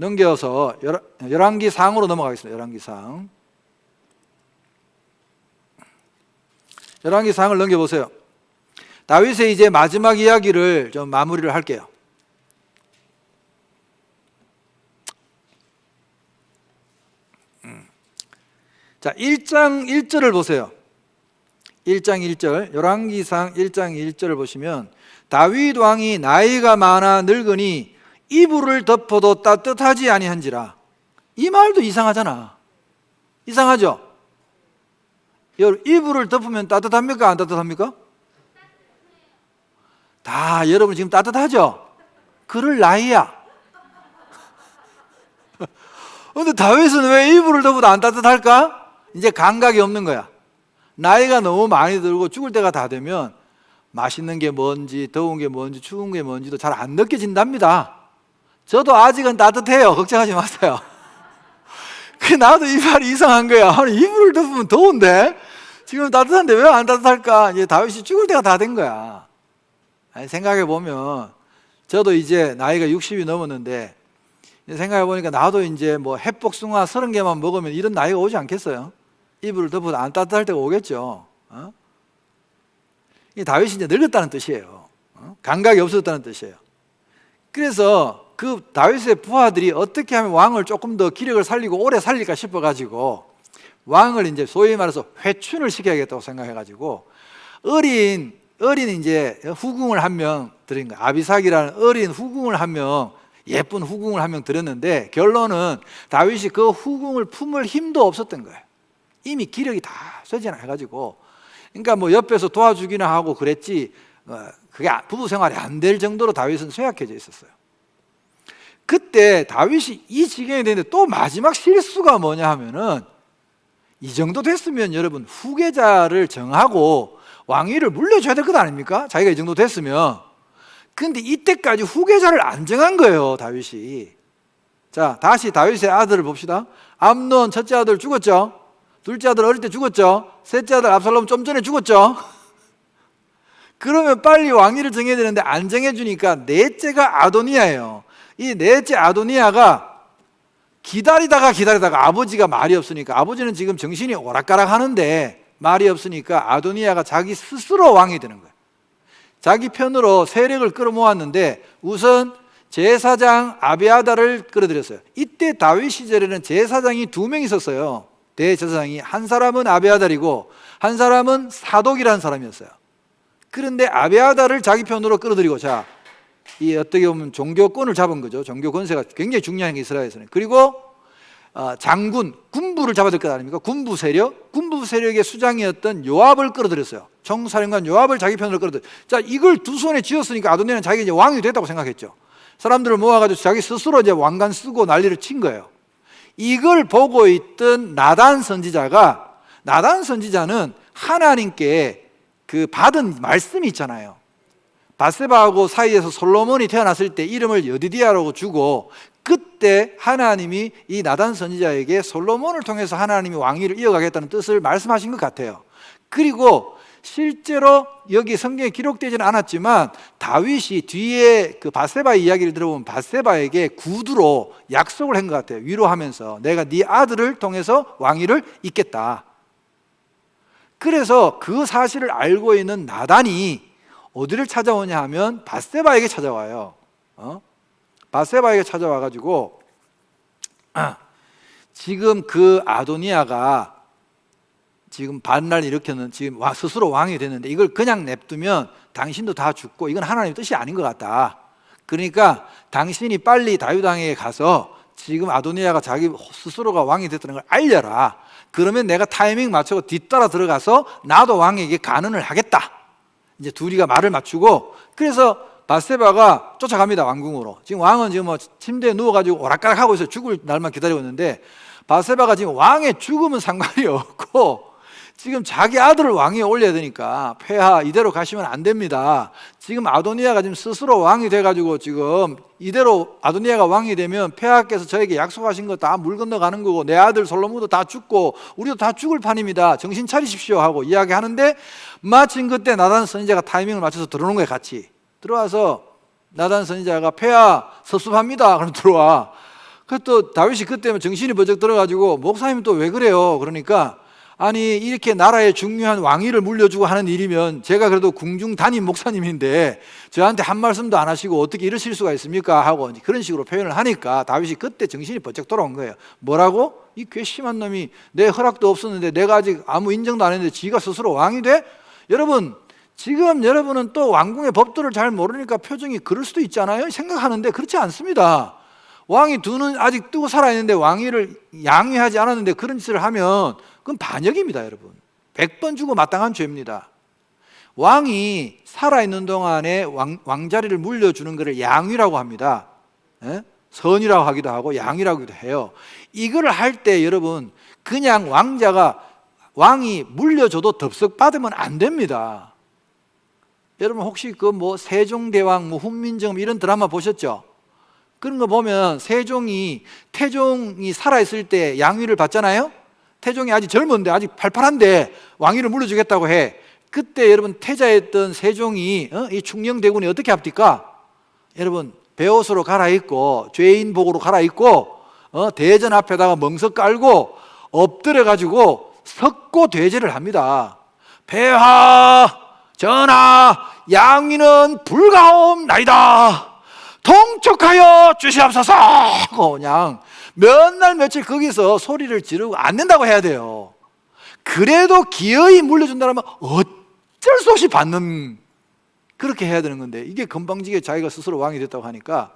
넘겨서 열왕기상으로 넘어가겠습니다. 열왕기상. 열왕기상을 넘겨보세요. 다윗의 이제 마지막 이야기를 좀 마무리를 할게요. 자, 1장 1절을 보세요. 1장 1절, 열왕기상 1장 1절을 보시면 다윗 왕이 나이가 많아 늙으니 이불을 덮어도 따뜻하지 아니한지라. 이 말도 이상하잖아. 이상하죠? 이불을 덮으면 따뜻합니까? 안 따뜻합니까? 다 여러분 지금 따뜻하죠? 그럴 나이야. 근데 다윗은 왜 이불을 덮어도 안 따뜻할까? 이제 감각이 없는 거야. 나이가 너무 많이 들고 죽을 때가 다 되면 맛있는 게 뭔지 더운 게 뭔지 추운 게 뭔지도 잘 안 느껴진답니다. 저도 아직은 따뜻해요. 걱정하지 마세요. 나도 이 말이 이상한 거야. 아니, 이불을 덮으면 더운데 지금 따뜻한데 왜 안 따뜻할까? 이제 다윗이 죽을 때가 다 된 거야. 아니, 생각해 보면 저도 이제 나이가 60이 넘었는데 생각해 보니까 나도 이제 뭐 햇복숭아 30개만 먹으면 이런 나이가 오지 않겠어요? 이불을 덮어도 안 따뜻할 때가 오겠죠. 이 다윗이 이제 늙었다는 뜻이에요. 감각이 없어졌다는 뜻이에요. 그래서 그 다윗의 부하들이 어떻게 하면 왕을 조금 더 기력을 살리고 오래 살릴까 싶어가지고 왕을 이제 소위 말해서 회춘을 시켜야겠다고 생각해가지고 어린 이제 후궁을 한 명 드린 거예요. 아비삭이라는 어린 후궁을 한 명, 예쁜 후궁을 한 명 드렸는데 결론은 다윗이 그 후궁을 품을 힘도 없었던 거예요. 이미 기력이 다 쇠지나 해가지고, 그러니까 뭐 옆에서 도와주기나 하고 그랬지 그게 부부 생활이 안 될 정도로 다윗은 쇠약해져 있었어요. 그때 다윗이 이 지경이 되는데 또 마지막 실수가 뭐냐 하면은 이 정도 됐으면 여러분 후계자를 정하고 왕위를 물려줘야 될 것 아닙니까? 자기가 이 정도 됐으면. 근데 이때까지 후계자를 안 정한 거예요, 다윗이. 자, 다시 다윗의 아들을 봅시다. 암논 첫째 아들 죽었죠? 둘째 아들 어릴 때 죽었죠? 셋째 아들 압살롬 좀 전에 죽었죠? 그러면 빨리 왕위를 정해야 되는데 안 정해주니까 넷째가 아도니아예요. 이 넷째 아도니아가 기다리다가 아버지가 말이 없으니까, 아버지는 지금 정신이 오락가락 하는데 말이 없으니까 아도니아가 자기 스스로 왕이 되는 거예요. 자기 편으로 세력을 끌어모았는데 우선 제사장 아비아달을 끌어들였어요. 이때 다윗 시절에는 제사장이 2명 있었어요. 대제사장이. 한 사람은 아비아달이고 한 사람은 사독이라는 사람이었어요. 그런데 아비아달을 자기 편으로 끌어들이고, 자, 이 어떻게 보면 종교권을 잡은 거죠. 종교 권세가 굉장히 중요한 게 이스라엘에서는. 그리고 장군, 군부를 잡아야 될 것 아닙니까? 군부 세력의 수장이었던 요압을 끌어들였어요. 총사령관 요압을 자기 편으로 끌어들였어요. 자, 이걸 두 손에 쥐었으니까 아도니아는 자기가 이제 왕이 됐다고 생각했죠. 사람들을 모아가지고 자기 스스로 이제 왕관 쓰고 난리를 친 거예요. 이걸 보고 있던 나단 선지자는 하나님께 그 받은 말씀이 있잖아요. 밧세바하고 사이에서 솔로몬이 태어났을 때 이름을 여디디아라고 주고, 그때 하나님이 이 나단 선지자에게 솔로몬을 통해서 하나님이 왕위를 이어가겠다는 뜻을 말씀하신 것 같아요. 그리고 실제로 여기 성경에 기록되지는 않았지만 다윗이 뒤에 그 밧세바의 이야기를 들어보면 밧세바에게 구두로 약속을 한 것 같아요. 위로하면서 내가 네 아들을 통해서 왕위를 잇겠다. 그래서 그 사실을 알고 있는 나단이 어디를 찾아오냐 하면 밧세바에게 찾아와요. 밧세바에게 찾아와가지고 지금 그 아도니아가 지금 반란을 일으켰는, 지금 스스로 왕이 됐는데 이걸 그냥 냅두면 당신도 다 죽고 이건 하나님의 뜻이 아닌 것 같다. 그러니까 당신이 빨리 다윗 왕에게 가서 지금 아도니아가 자기 스스로가 왕이 됐다는 걸 알려라. 그러면 내가 타이밍 맞추고 뒤따라 들어가서 나도 왕에게 간언을 하겠다. 이제 둘이가 말을 맞추고, 그래서 밧세바가 쫓아갑니다. 왕궁으로. 지금 왕은 지금 뭐 침대에 누워가지고 오락가락 하고 있어요. 죽을 날만 기다리고 있는데 밧세바가 지금 왕의 죽음은 상관이 없고 지금 자기 아들을 왕위에 올려야 되니까, 폐하 이대로 가시면 안 됩니다. 지금 아도니아가 지금 스스로 왕이 돼가지고 지금 이대로 아도니아가 왕이 되면 폐하께서 저에게 약속하신 거 다 물 건너가는 거고 내 아들 솔로몬도 다 죽고 우리도 다 죽을 판입니다. 정신 차리십시오 하고 이야기하는데, 마침 그때 나단 선지자가 타이밍을 맞춰서 들어오는 거예요. 같이 들어와서 나단 선지자가 폐하 섭섭합니다. 그럼 들어와. 그 또 다윗이 그때면 정신이 번쩍 들어가지고 목사님 또 왜 그래요? 그러니까 아니 이렇게 나라의 중요한 왕위를 물려주고 하는 일이면 제가 그래도 궁중 담임 목사님인데 저한테 한 말씀도 안 하시고 어떻게 이러실 수가 있습니까? 하고 그런 식으로 표현을 하니까 다윗이 그때 정신이 번쩍 돌아온 거예요. 뭐라고? 이 괘씸한 놈이 내 허락도 없었는데 내가 아직 아무 인정도 안 했는데 지가 스스로 왕이 돼? 여러분 지금 여러분은 또 왕궁의 법도를 잘 모르니까 표정이 그럴 수도 있잖아요. 생각하는데 그렇지 않습니다. 왕이 두 눈 아직 뜨고 살아있는데 왕위를 양위하지 않았는데 그런 짓을 하면 그건 반역입니다. 여러분 100번 주고 마땅한 죄입니다. 왕이 살아있는 동안에 왕자리를 물려주는 것을 양위라고 합니다. 예? 선이라고 하기도 하고 양위라고 하기도 해요. 이거를 할 때 여러분 그냥 왕이 물려줘도 덥석 받으면 안 됩니다. 여러분 혹시 그 뭐 세종대왕 훈민정음 이런 드라마 보셨죠? 그런 거 보면 태종이 살아있을 때 양위를 받잖아요. 태종이 아직 젊은데 아직 팔팔한데 왕위를 물려주겠다고 해. 그때 여러분 태자였던 세종이 이 충녕대군이 어떻게 합니까? 여러분 베옷으로 갈아입고 죄인복으로 갈아입고 대전 앞에다가 멍석 깔고 엎드려 가지고 석고 대제를 합니다. 폐하 전하 양위는 불가옵나이다. 통촉하여 주시옵소서 하고 그냥 몇 날 며칠 거기서 소리를 지르고 안 된다고 해야 돼요. 그래도 기어이 물려준다면 어쩔 수 없이 받는 그렇게 해야 되는 건데 이게 건방지게 자기가 스스로 왕이 됐다고 하니까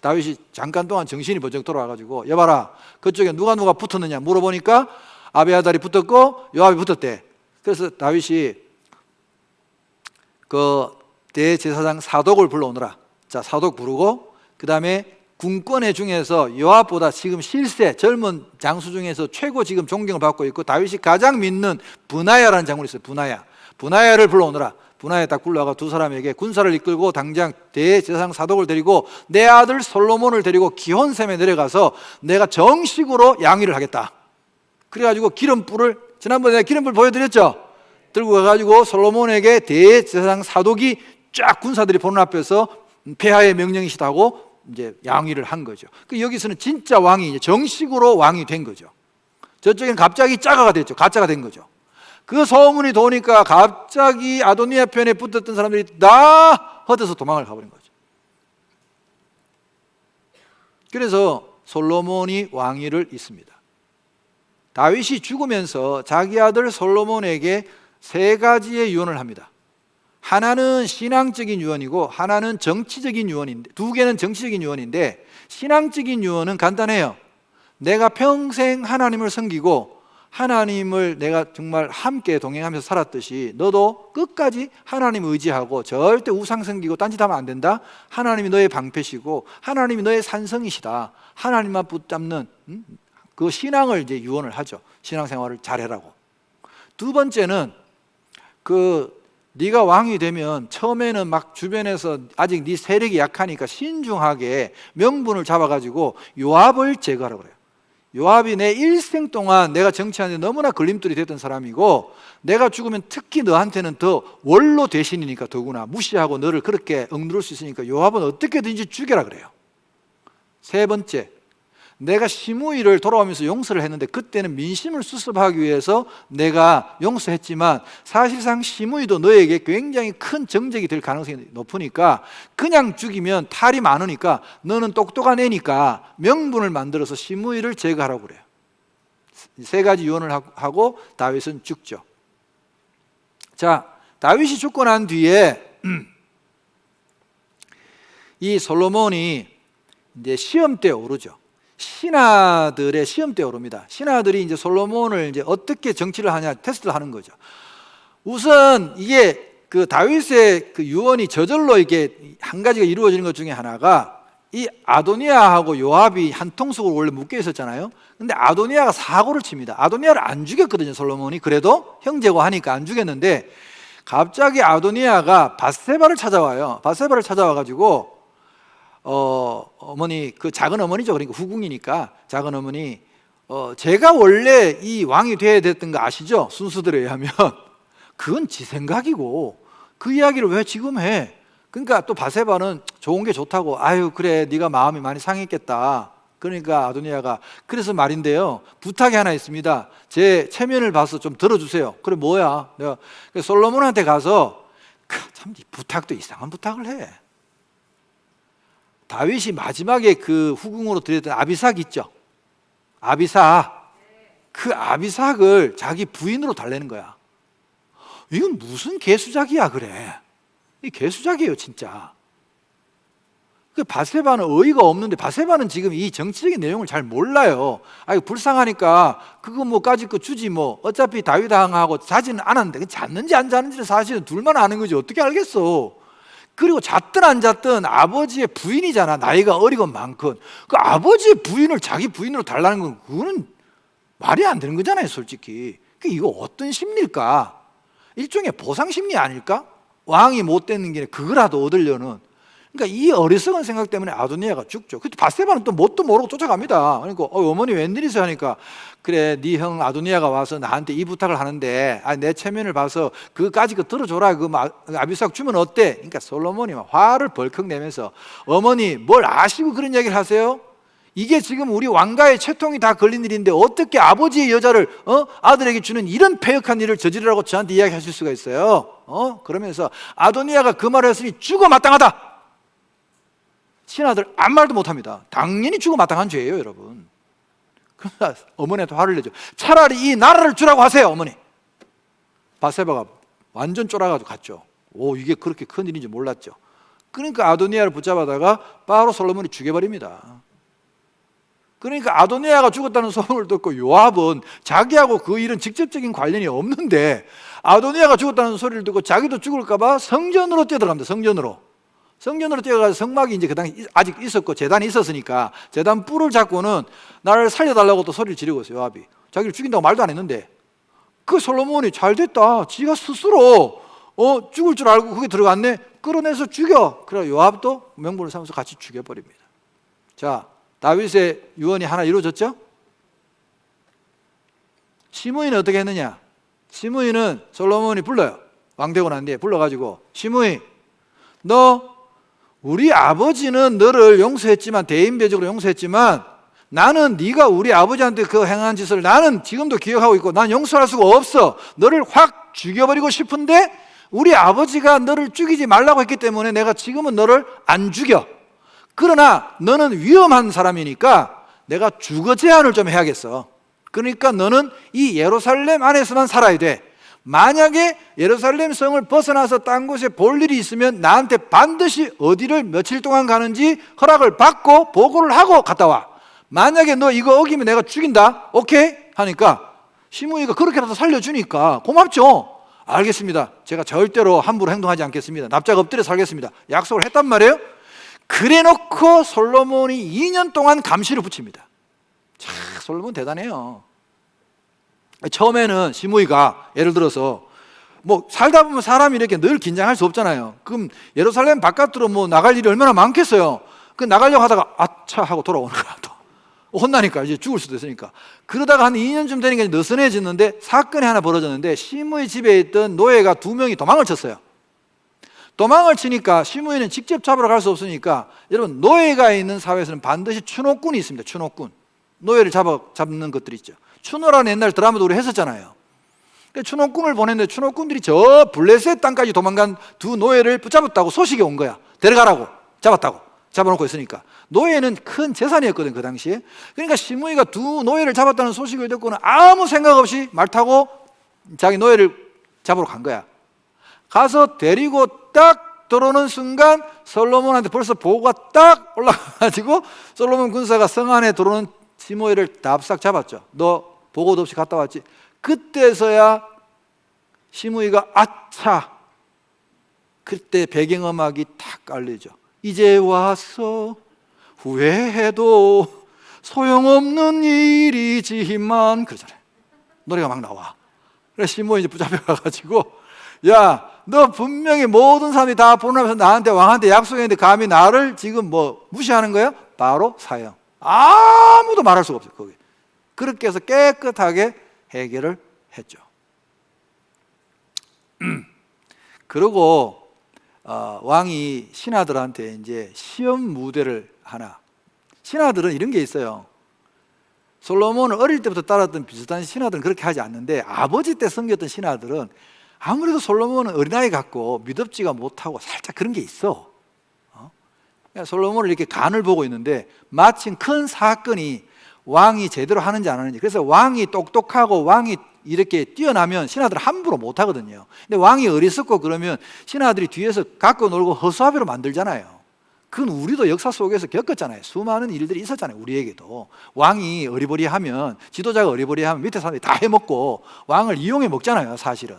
다윗이 잠깐 동안 정신이 번쩍 돌아와가지고 여봐라 그쪽에 누가 붙었느냐 물어보니까 아비아달이 붙었고 요압이 붙었대. 그래서 다윗이 그 대제사장 사독을 불러오너라. 자, 사독 부르고 그 다음에 군권의 중에서 요압보다 지금 실세 젊은 장수 중에서 최고 지금 존경을 받고 있고 다윗이 가장 믿는 브나야라는 장군이 있어요. 브나야를 불러오너라. 브나야 딱 불러가 두 사람에게 군사를 이끌고 당장 대제사장 사독을 데리고 내 아들 솔로몬을 데리고 기혼샘에 내려가서 내가 정식으로 양위를 하겠다. 그래가지고 기름불을 지난번에 내가 기름불 보여드렸죠. 들고 가가지고 솔로몬에게 대제사장 사독이 쫙 군사들이 보는 앞에서 폐하의 명령이시다고 이제 양위를 한 거죠. 여기서는 진짜 왕이 이제 정식으로 왕이 된 거죠. 저쪽엔 갑자기 짜가가 됐죠. 가짜가 된 거죠. 그 소문이 도니까 갑자기 아도니아 편에 붙었던 사람들이 다 흩어서 도망을 가버린 거죠. 그래서 솔로몬이 왕위를 잇습니다. 다윗이 죽으면서 자기 아들 솔로몬에게 세 가지의 유언을 합니다. 하나는 신앙적인 유언이고 하나는 정치적인 유언인데 두 개는 정치적인 유언인데 신앙적인 유언은 간단해요. 내가 평생 하나님을 섬기고 하나님을 내가 정말 함께 동행하면서 살았듯이 너도 끝까지 하나님 의지하고 절대 우상 섬기고 딴짓하면 안 된다. 하나님이 너의 방패시고 하나님이 너의 산성이시다. 하나님만 붙잡는 그 신앙을 이제 유언을 하죠. 신앙생활을 잘해라고. 두 번째는 네가 왕이 되면 처음에는 막 주변에서 아직 네 세력이 약하니까 신중하게 명분을 잡아가지고 요압을 제거하라고 그래요. 요압이 내 일생 동안 내가 정치하는데 너무나 걸림돌이 됐던 사람이고 내가 죽으면 특히 너한테는 더 원로 대신이니까 더구나 무시하고 너를 그렇게 억누를 수 있으니까 요압은 어떻게든지 죽여라 그래요. 세 번째, 내가 시므이를 돌아오면서 용서를 했는데 그때는 민심을 수습하기 위해서 내가 용서했지만 사실상 시므이도 너에게 굉장히 큰 정적이 될 가능성이 높으니까 그냥 죽이면 탈이 많으니까 너는 똑똑한 애니까 명분을 만들어서 시므이를 제거하라고 그래요. 세 가지 유언을 하고 다윗은 죽죠. 자, 다윗이 죽고 난 뒤에 이 솔로몬이 이제 시험대에 오르죠. 신하들의 시험대에 오릅니다. 신하들이 이제 솔로몬을 이제 어떻게 정치를 하냐 테스트를 하는 거죠. 우선 이게 그 다윗의 그 유언이 저절로 이게 한 가지가 이루어지는 것 중에 하나가 이 아도니아하고 요압이 한 통속으로 원래 묶여 있었잖아요. 근데 아도니아가 사고를 칩니다. 아도니아를 안 죽였거든요, 솔로몬이. 그래도 형제고 하니까 안 죽였는데 갑자기 아도니아가 밧세바를 찾아와요. 밧세바를 찾아와가지고 어머니, 그 작은 어머니죠. 그러니까 후궁이니까 작은 어머니, 제가 원래 이 왕이 돼야 됐던 거 아시죠? 순수들에 의하면 그건 지 생각이고 그 이야기를 왜 지금 해? 그러니까 또 밧세바는 좋은 게 좋다고, 아유 그래 네가 마음이 많이 상했겠다. 그러니까 아도니아가 그래서 말인데요, 부탁이 하나 있습니다. 제 체면을 봐서 좀 들어주세요. 그래 뭐야? 내가 솔로몬한테 가서 참 부탁도 이상한 부탁을 해. 다윗이 마지막에 그 후궁으로 들였던 아비삭 있죠? 아비삭. 그 아비삭을 자기 부인으로 달래는 거야. 이건 무슨 개수작이야 그래. 이 개수작이에요 진짜. 그 바세바는 어이가 없는데, 바세바는 지금 이 정치적인 내용을 잘 몰라요. 아, 불쌍하니까 그거 뭐까지 거 주지 뭐. 어차피 다윗 왕하고 자지는 않았는데 잤는지 안 잤는지는 사실은 둘만 아는 거지 어떻게 알겠어. 그리고 잤든 안 잤든 아버지의 부인이잖아. 나이가 어리건 많건. 그 아버지의 부인을 자기 부인으로 달라는 건 그거는 말이 안 되는 거잖아요 솔직히. 이거 어떤 심리일까? 일종의 보상 심리 아닐까? 왕이 못 되는 게 그거라도 얻으려는. 그러니까 이 어리석은 생각 때문에 아도니아가 죽죠. 그때 바세바는 또 뭣도 모르고 쫓아갑니다. 그러니까 어머니 웬일이세요 하니까, 그래 네 형 아도니아가 와서 나한테 이 부탁을 하는데 내 체면을 봐서 그까지 거 들어줘라. 그 아비삭 주면 어때? 그러니까 솔로몬이 막 화를 벌컥 내면서, 어머니 뭘 아시고 그런 얘기를 하세요? 이게 지금 우리 왕가의 채통이 다 걸린 일인데 어떻게 아버지의 여자를 아들에게 주는 이런 패역한 일을 저지르라고 저한테 이야기하실 수가 있어요? 그러면서 아도니아가 그 말을 했으니 죽어 마땅하다. 신하들 아무 말도 못합니다. 당연히 죽어 마땅한 죄예요 여러분. 그러나 어머니한테 화를 내죠. 차라리 이 나라를 주라고 하세요 어머니. 바세바가 완전 쫄아가지고 갔죠. 이게 그렇게 큰 일인지 몰랐죠. 그러니까 아도니아를 붙잡아다가 바로 솔로몬이 죽여버립니다. 그러니까 아도니아가 죽었다는 소문을 듣고 요압은 자기하고 그 일은 직접적인 관련이 없는데 아도니아가 죽었다는 소리를 듣고 자기도 죽을까 봐 성전으로 뛰어들어갑니다. 성전으로 뛰어가서 성막이 이제 그 당시 아직 있었고 제단이 있었으니까 제단 뿔을 잡고는 나를 살려달라고 또 소리를 지르고 있어요. 요압이 자기를 죽인다고 말도 안 했는데, 그 솔로몬이 잘 됐다, 지가 스스로 죽을 줄 알고 거기 들어갔네, 끌어내서 죽여. 그래 요압도 명분을 삼아서 같이 죽여버립니다. 자, 다윗의 유언이 하나 이루어졌죠? 시므이는 어떻게 했느냐? 시므이는 솔로몬이 불러요. 왕 되고 난 뒤에 불러가지고, 시므이 너 우리 아버지는 너를 용서했지만, 대인배적으로 용서했지만 나는 네가 우리 아버지한테 그 행한 짓을 나는 지금도 기억하고 있고 난 용서할 수가 없어. 너를 확 죽여버리고 싶은데 우리 아버지가 너를 죽이지 말라고 했기 때문에 내가 지금은 너를 안 죽여. 그러나 너는 위험한 사람이니까 내가 주거 제한을 좀 해야겠어. 그러니까 너는 이 예루살렘 안에서만 살아야 돼. 만약에 예루살렘 성을 벗어나서 딴 곳에 볼 일이 있으면 나한테 반드시 어디를 며칠 동안 가는지 허락을 받고 보고를 하고 갔다 와. 만약에 너 이거 어기면 내가 죽인다. 오케이? 하니까 시므이가 그렇게라도 살려주니까 고맙죠. 알겠습니다. 제가 절대로 함부로 행동하지 않겠습니다. 납작 엎드려 살겠습니다. 약속을 했단 말이에요. 그래 놓고 솔로몬이 2년 동안 감시를 붙입니다. 참 솔로몬 대단해요. 처음에는 시므이가 예를 들어서 뭐 살다 보면 사람이 이렇게 늘 긴장할 수 없잖아요. 그럼 예루살렘 바깥으로 뭐 나갈 일이 얼마나 많겠어요. 그 나가려고 하다가 아차 하고 돌아오는 거야. 또 혼나니까 이제 죽을 수도 있으니까. 그러다가 한 2년쯤 되니까 느슨해졌는데 사건이 하나 벌어졌는데, 시므이 집에 있던 노예가 2명이 도망을 쳤어요. 도망을 치니까 시므이는 직접 잡으러 갈 수 없으니까, 여러분 노예가 있는 사회에서는 반드시 추노꾼이 있습니다. 추노꾼. 노예를 잡는 것들이 있죠. 추노라는 옛날 드라마도 우리 했었잖아요. 추노꾼을 보냈는데 추노꾼들이 저 블레셋 땅까지 도망간 2 노예를 붙잡았다고 소식이 온 거야. 데려가라고. 잡아놓고 있으니까. 노예는 큰 재산이었거든 그 당시에. 그러니까 시므이가 2 노예를 잡았다는 소식을 듣고는 아무 생각 없이 말 타고 자기 노예를 잡으러 간 거야. 가서 데리고 딱 들어오는 순간 솔로몬한테 벌써 보고가 딱 올라가가지고 솔로몬 군사가 성 안에 들어오는 시므이를 납작 잡았죠. 너 보고도 없이 갔다 왔지. 그때서야 시므이가 아차, 그때 배경음악이 탁 깔리죠. 이제 와서 후회해도 소용없는 일이지만, 그러잖아요. 노래가 막 나와. 그래서 시므이 이제 붙잡혀가지고, 야, 너 분명히 모든 사람이 다 보내면서 나한테 왕한테 약속했는데 감히 나를 지금 뭐 무시하는 거야? 바로 사형. 아무도 말할 수가 없어요 거기. 그렇게 해서 깨끗하게 해결을 했죠. 그리고 왕이 신하들한테 이제 시험 무대를 하나, 신하들은 이런 게 있어요. 솔로몬을 어릴 때부터 따랐던 비슷한 신하들은 그렇게 하지 않는데, 아버지 때 섬겼던 신하들은 아무래도 솔로몬은 어린아이 같고 미덥지가 못하고 살짝 그런 게 있어. 그러니까 솔로몬을 이렇게 간을 보고 있는데 마침 큰 사건이 왕이 제대로 하는지 안 하는지, 그래서 왕이 똑똑하고 왕이 이렇게 뛰어나면 신하들은 함부로 못 하거든요. 근데 왕이 어리석고 그러면 신하들이 뒤에서 갖고 놀고 허수아비로 만들잖아요. 그건 우리도 역사 속에서 겪었잖아요. 수많은 일들이 있었잖아요. 우리에게도 왕이 어리버리하면, 지도자가 어리버리하면 밑에 사람들이 다 해먹고 왕을 이용해 먹잖아요, 사실은.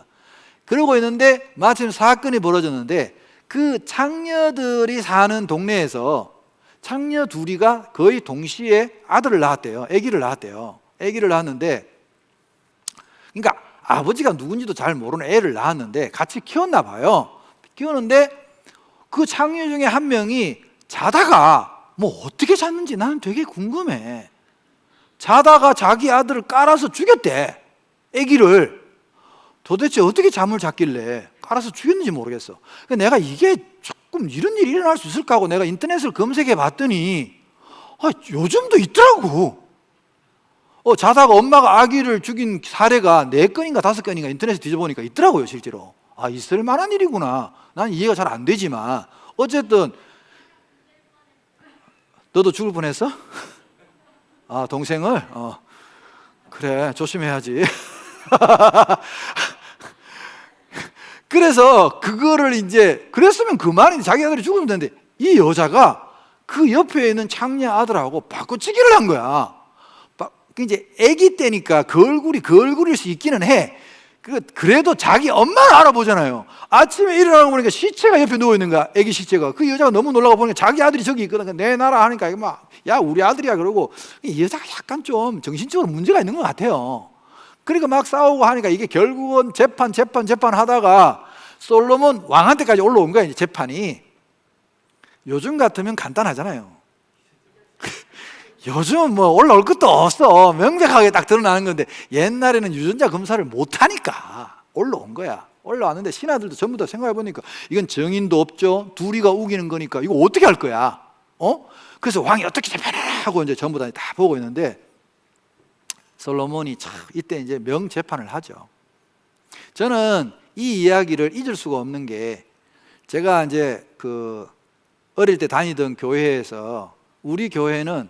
그러고 있는데 마침 사건이 벌어졌는데, 그 창녀들이 사는 동네에서 창녀 둘이가 거의 동시에 아들을 낳았대요. 아기를 낳았대요. 아기를 낳았는데, 그러니까 아버지가 누군지도 잘 모르는 애를 낳았는데 같이 키웠나 봐요. 키우는데 그 창녀 중에 한 명이 자다가, 뭐 어떻게 잤는지 나는 되게 궁금해. 자다가 자기 아들을 깔아서 죽였대. 아기를. 도대체 어떻게 잠을 잤길래 깔아서 죽였는지 모르겠어. 내가 이게 조금 이런 일이 일어날 수 있을까 하고 내가 인터넷을 검색해 봤더니 요즘도 있더라고. 자다가 엄마가 아기를 죽인 사례가 4건인가 5건인가 인터넷에 뒤져보니까 있더라고요, 실제로. 있을 만한 일이구나. 난 이해가 잘 안 되지만 어쨌든. 너도 죽을 뻔했어? 동생을? 그래, 조심해야지. 그래서 그거를 이제, 그랬으면 그만이, 자기 아들이 죽으면 되는데 이 여자가 그 옆에 있는 창녀 아들하고 바꿔치기를 한 거야. 이제 아기 때니까 그 얼굴일 수 있기는 해. 그래도 자기 엄마를 알아보잖아요. 아침에 일어나고 보니까 시체가 옆에 누워있는 거야. 아기 시체가. 그 여자가 너무 놀라고 보니까 자기 아들이 저기 있거든. 내 나라 하니까 야, 우리 아들이야. 그러고 이 여자가 약간 좀 정신적으로 문제가 있는 것 같아요. 그러니까 막 싸우고 하니까 이게 결국은 재판 하다가 솔로몬 왕한테까지 올라온 거야, 이제 재판이. 요즘 같으면 간단하잖아요. 요즘은 뭐 올라올 것도 없어. 명백하게 딱 드러나는 건데, 옛날에는 유전자 검사를 못하니까 올라온 거야. 올라왔는데 신하들도 전부 다 생각해보니까 이건 정인도 없죠. 둘이가 우기는 거니까 이거 어떻게 할 거야? 그래서 왕이 어떻게 재판을 하고 이제 전부 다 보고 있는데, 솔로몬이 참 이때 이제 명재판을 하죠. 저는 이 이야기를 잊을 수가 없는 게, 제가 이제 어릴 때 다니던 교회에서, 우리 교회는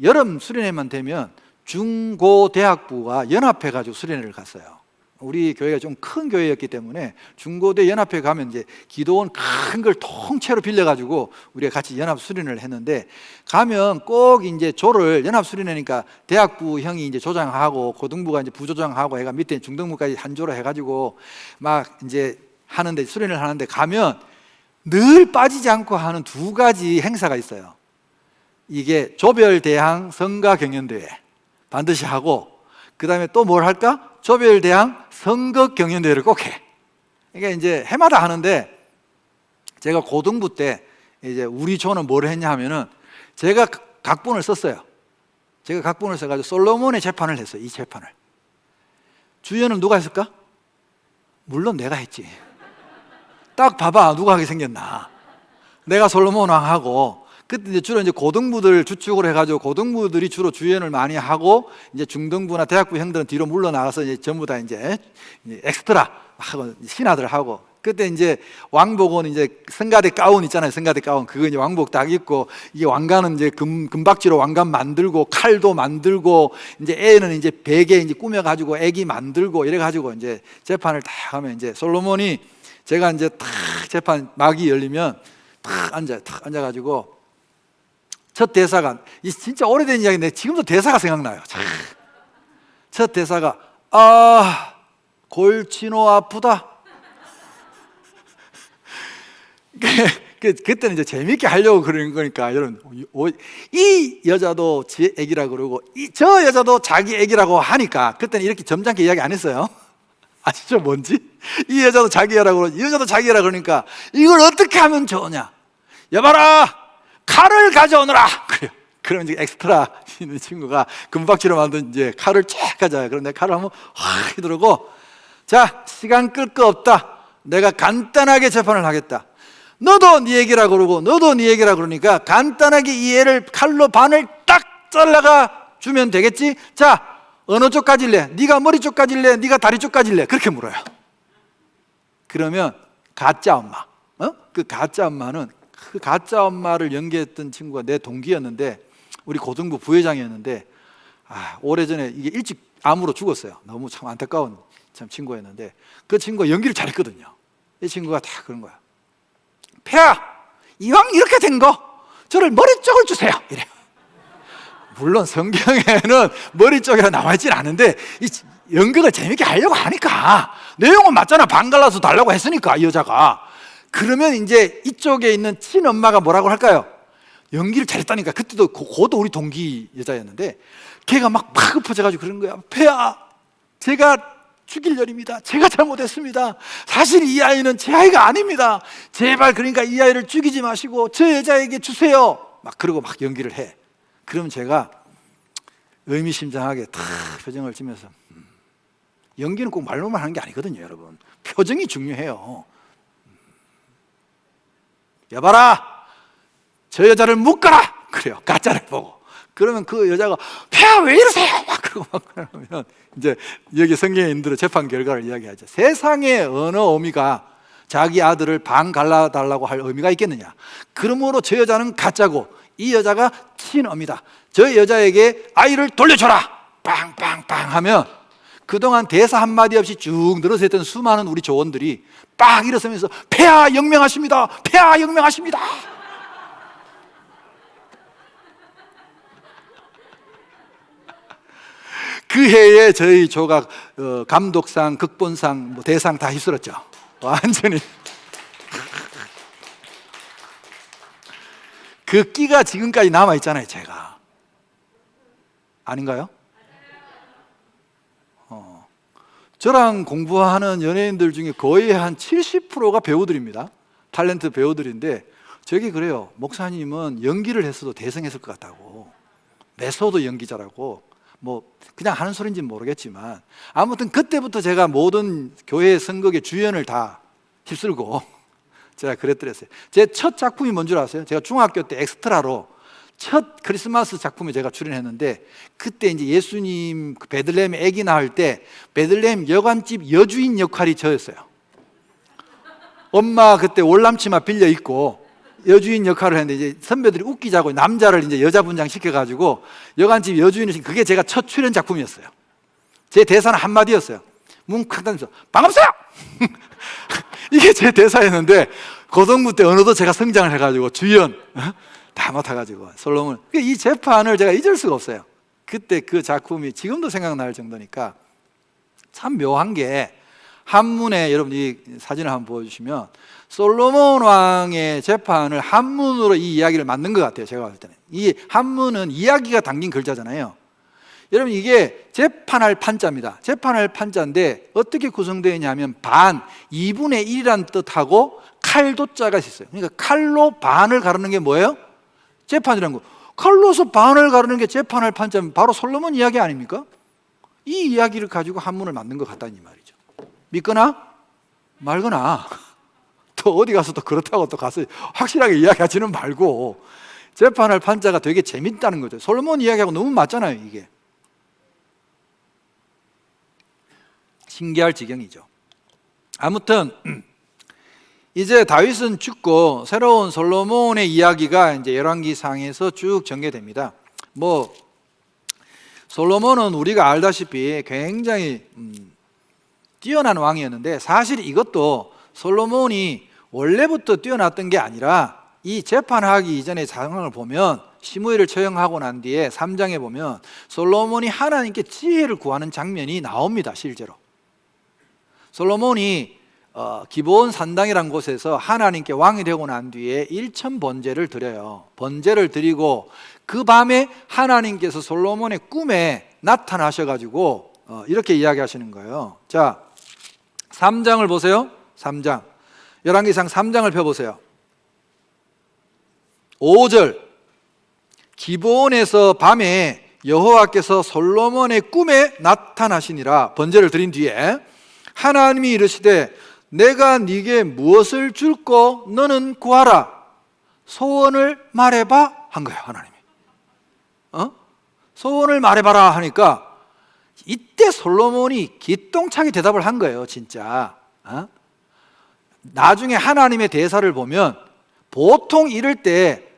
여름 수련회만 되면 중고대학부가 연합해가지고 수련회를 갔어요. 우리 교회가 좀 큰 교회였기 때문에 중고대 연합회 가면 이제 기도원 큰 걸 통째로 빌려가지고 우리가 같이 연합 수련을 했는데, 가면 꼭 이제 조를, 연합 수련회니까 대학부 형이 이제 조장하고 고등부가 이제 부조장하고 해가 밑에 중등부까지 한 조로 해가지고 막 이제 하는데, 수련을 하는데 가면 늘 빠지지 않고 하는 2가지 행사가 있어요. 이게 조별대항 성가경연대회 반드시 하고, 그 다음에 또 뭘 할까? 조별대항 선거경연대회를 꼭 해. 그러니까 이제 해마다 하는데, 제가 고등부 때 이제 우리 조는 뭘 했냐 하면은, 제가 각본을 썼어요. 제가 각본을 써가지고 솔로몬의 재판을 했어요. 이 재판을. 주연은 누가 했을까? 물론 내가 했지. 딱 봐봐, 누가 하게 생겼나. 내가 솔로몬 왕하고, 그때 이제 주로 이제 고등부들 주축으로 해가지고 고등부들이 주로 주연을 많이 하고, 이제 중등부나 대학부 형들은 뒤로 물러나가서 이제 전부 다 이제 엑스트라 하고 신하들 하고, 그때 이제 왕복은 이제 성가대 가운 있잖아요. 성가대 가운. 그거 이제 왕복 딱 입고, 이게 왕관은 이제 금박지로 왕관 만들고, 칼도 만들고, 이제 애는 이제 베개 이제 꾸며가지고 애기 만들고 이래가지고 이제 재판을 딱 하면, 이제 솔로몬이, 제가 이제 탁 재판 막이 열리면 탁 앉아가지고 첫 대사가, 이 진짜 오래된 이야기인데 지금도 대사가 생각나요. 첫 대사가 골치노 아프다. 그때는 이제 재밌게 하려고 그러는 거니까, 여러분, 이 여자도 제 애기라 그러고 저 여자도 자기 애기라고 하니까 그때는 이렇게 점잖게 이야기 안 했어요. 아시죠? 뭔지? 이 여자도 자기 애라고 그러고 이 여자도 자기 애라 그러니까 이걸 어떻게 하면 좋으냐? 여봐라, 칼을 가져오너라. 그래요. 그러면 이제 엑스트라 있는 친구가 금박지로 만든 이제 칼을 쫙 가져와요. 그럼 내가 칼을 한번 확 휘두르고, 자, 시간 끌 거 없다. 내가 간단하게 재판을 하겠다. 너도 네 얘기라 그러고 너도 네 얘기라 그러니까 간단하게 이 애를 칼로 반을 딱 잘라가 주면 되겠지? 자, 어느 쪽 가질래? 네가 머리 쪽 가질래? 네가 다리 쪽 가질래? 그렇게 물어요. 그러면 가짜 엄마, 그 가짜 엄마는 그 가짜 엄마를 연기했던 친구가 내 동기였는데 우리 고등부 부회장이었는데 오래전에 이게 일찍 암으로 죽었어요. 너무 참 안타까운 참 친구였는데 그 친구가 연기를 잘했거든요. 이 친구가 다 그런 거야. 폐하, 이왕 이렇게 된 거 저를 머리 쪽을 주세요. 이래요. 물론 성경에는 머리 쪽이라 나와있진 않은데 이 연극을 재밌게 하려고 하니까 내용은 맞잖아. 반 갈라서 달라고 했으니까 이 여자가. 그러면 이제 이쪽에 있는 친엄마가 뭐라고 할까요? 연기를 잘했다니까. 그때도 그것도 우리 동기 여자였는데 걔가 막 엎어져가지고 그런 거야. 폐하, 제가 죽일 년입니다. 제가 잘못했습니다. 사실 이 아이는 제 아이가 아닙니다. 제발 그러니까 이 아이를 죽이지 마시고 저 여자에게 주세요. 막 그러고 막 연기를 해. 그럼 제가 의미심장하게 탁 표정을 지면서 연기는 꼭 말로만 하는 게 아니거든요, 여러분. 표정이 중요해요. 여봐라, 저 여자를 묶어라. 그래요, 가짜를 보고. 그러면 그 여자가 폐하 왜 이러세요? 막 그러고 막 그러면 이제 여기 성경에 있는 재판 결과를 이야기하죠. 세상에 어느 어미가 자기 아들을 반 갈라달라고 할 의미가 있겠느냐? 그러므로 저 여자는 가짜고 이 여자가 친엄이다. 저 여자에게 아이를 돌려줘라. 빵빵빵 하면 그동안 대사 한마디 없이 쭉 늘어서 했던 수많은 우리 조원들이 빡 일어서면서 폐하 영명하십니다. 폐하 영명하십니다. 그 해에 저희 조가 감독상, 극본상, 대상 다 휩쓸었죠. 완전히. 그 끼가 지금까지 남아있잖아요, 제가. 아닌가요? 저랑 공부하는 연예인들 중에 거의 한 70%가 배우들입니다. 탤런트 배우들인데 저기 그래요. 목사님은 연기를 했어도 대성했을 것 같다고. 메소드 연기자라고. 뭐 그냥 하는 소리인지는 모르겠지만 아무튼 그때부터 제가 모든 교회 선곡의 주연을 다 휩쓸고 제가 그랬더랬어요. 제 첫 작품이 뭔 줄 아세요? 제가 중학교 때 엑스트라로 첫 크리스마스 작품에 제가 출연했는데 그때 이제 예수님 베들레헴 아기 낳을 때 베들레헴 여관집 여주인 역할이 저였어요. 엄마 그때 월남치마 빌려 입고 여주인 역할을 했는데 이제 선배들이 웃기자고 남자를 이제 여자 분장 시켜가지고 여관집 여주인을 시킨 그게 제가 첫 출연 작품이었어요. 제 대사는 한마디였어요. 뭉클 던져 반갑어요. 이게 제 대사였는데 고등부 때 어느덧 제가 성장을 해가지고 주연 다 맡아가지고 솔로몬. 이 재판을 제가 잊을 수가 없어요. 그때 그 작품이 지금도 생각날 정도니까 참 묘한 게 한문에 여러분 이 사진을 한번 보여주시면 솔로몬 왕의 재판을 한문으로 이 이야기를 만든 것 같아요. 제가 봤을 때는 이 한문은 이야기가 담긴 글자잖아요. 여러분 이게 재판할 판자입니다. 재판할 판자인데 어떻게 구성되어 있냐면 반, 2분의 1이라는 뜻하고 칼도자가 있어요. 그러니까 칼로 반을 가르는 게 뭐예요? 재판이라는 거. 칼로서 반을 가르는 게 재판할 판자면 바로 솔로몬 이야기 아닙니까? 이 이야기를 가지고 한문을 만든 것 같다는 이 말이죠. 믿거나 말거나 또 어디 가서 또 그렇다고 또 가서 확실하게 이야기하지는 말고 재판할 판자가 되게 재밌다는 거죠. 솔로몬 이야기하고 너무 맞잖아요, 이게. 신기할 지경이죠. 아무튼 이제 다윗은 죽고 새로운 솔로몬의 이야기가 이제 열왕기상에서 쭉 전개됩니다. 뭐 솔로몬은 우리가 알다시피 굉장히 뛰어난 왕이었는데 사실 이것도 솔로몬이 원래부터 뛰어났던 게 아니라 이 재판하기 이전의 상황을 보면 시므엘을 처형하고 난 뒤에 3장에 보면 솔로몬이 하나님께 지혜를 구하는 장면이 나옵니다. 실제로 솔로몬이 기브온 산당이라는 곳에서 하나님께 왕이 되고 난 뒤에 일천 번제를 드려요. 번제를 드리고 그 밤에 하나님께서 솔로몬의 꿈에 나타나셔가지고 이렇게 이야기하시는 거예요. 자, 3장을 보세요. 3장 열왕기상 3장을 펴보세요. 5절 기브온에서 밤에 여호와께서 솔로몬의 꿈에 나타나시니라. 번제를 드린 뒤에 하나님이 이르시되 내가 네게 무엇을 줄고 너는 구하라. 소원을 말해봐 한 거예요, 하나님이. 소원을 말해봐라 하니까 이때 솔로몬이 기똥차게 대답을 한 거예요, 진짜. 나중에 하나님의 대사를 보면 보통 이럴 때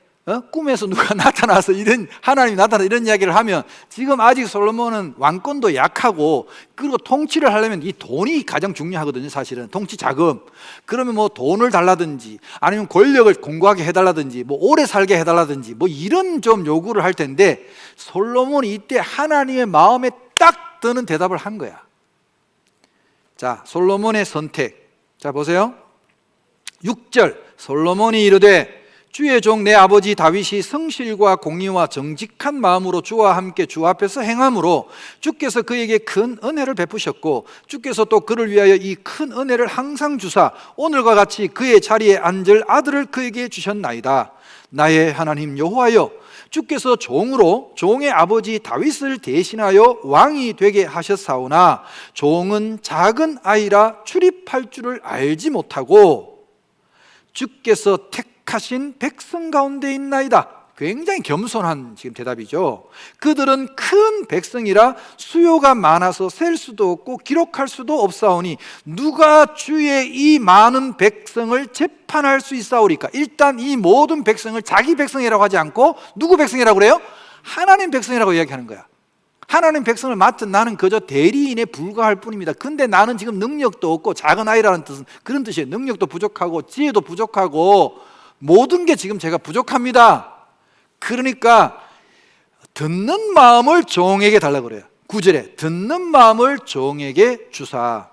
꿈에서 누가 나타나서 하나님이 나타나서 이런 이야기를 하면 지금 아직 솔로몬은 왕권도 약하고 그리고 통치를 하려면 이 돈이 가장 중요하거든요, 사실은. 통치 자금. 그러면 뭐 돈을 달라든지 아니면 권력을 공고하게 해달라든지 뭐 오래 살게 해달라든지 뭐 이런 좀 요구를 할 텐데 솔로몬이 이때 하나님의 마음에 딱 드는 대답을 한 거야. 자, 솔로몬의 선택. 자, 보세요. 6절 솔로몬이 이르되 주의 종 내 아버지 다윗이 성실과 공의와 정직한 마음으로 주와 함께 주 앞에서 행함으로 주께서 그에게 큰 은혜를 베푸셨고 주께서 또 그를 위하여 이 큰 은혜를 항상 주사 오늘과 같이 그의 자리에 앉을 아들을 그에게 주셨나이다. 나의 하나님 여호와여, 주께서 종으로 종의 아버지 다윗을 대신하여 왕이 되게 하셨사오나 종은 작은 아이라 출입할 줄을 알지 못하고 주께서 택하신 백성 가운데 있나이다. 굉장히 겸손한 지금 대답이죠. 그들은 큰 백성이라 수요가 많아서 셀 수도 없고 기록할 수도 없사오니 누가 주의 이 많은 백성을 재판할 수 있사오리까. 일단 이 모든 백성을 자기 백성이라고 하지 않고 누구 백성이라고 그래요? 하나님 백성이라고 이야기하는 거야. 하나님 백성을 맡은 나는 그저 대리인에 불과할 뿐입니다. 근데 나는 지금 능력도 없고 작은 아이라는 뜻은 그런 뜻이에요. 능력도 부족하고 지혜도 부족하고 모든 게 지금 제가 부족합니다. 그러니까 듣는 마음을 종에게 달라고 그래요. 9절에 듣는 마음을 종에게 주사.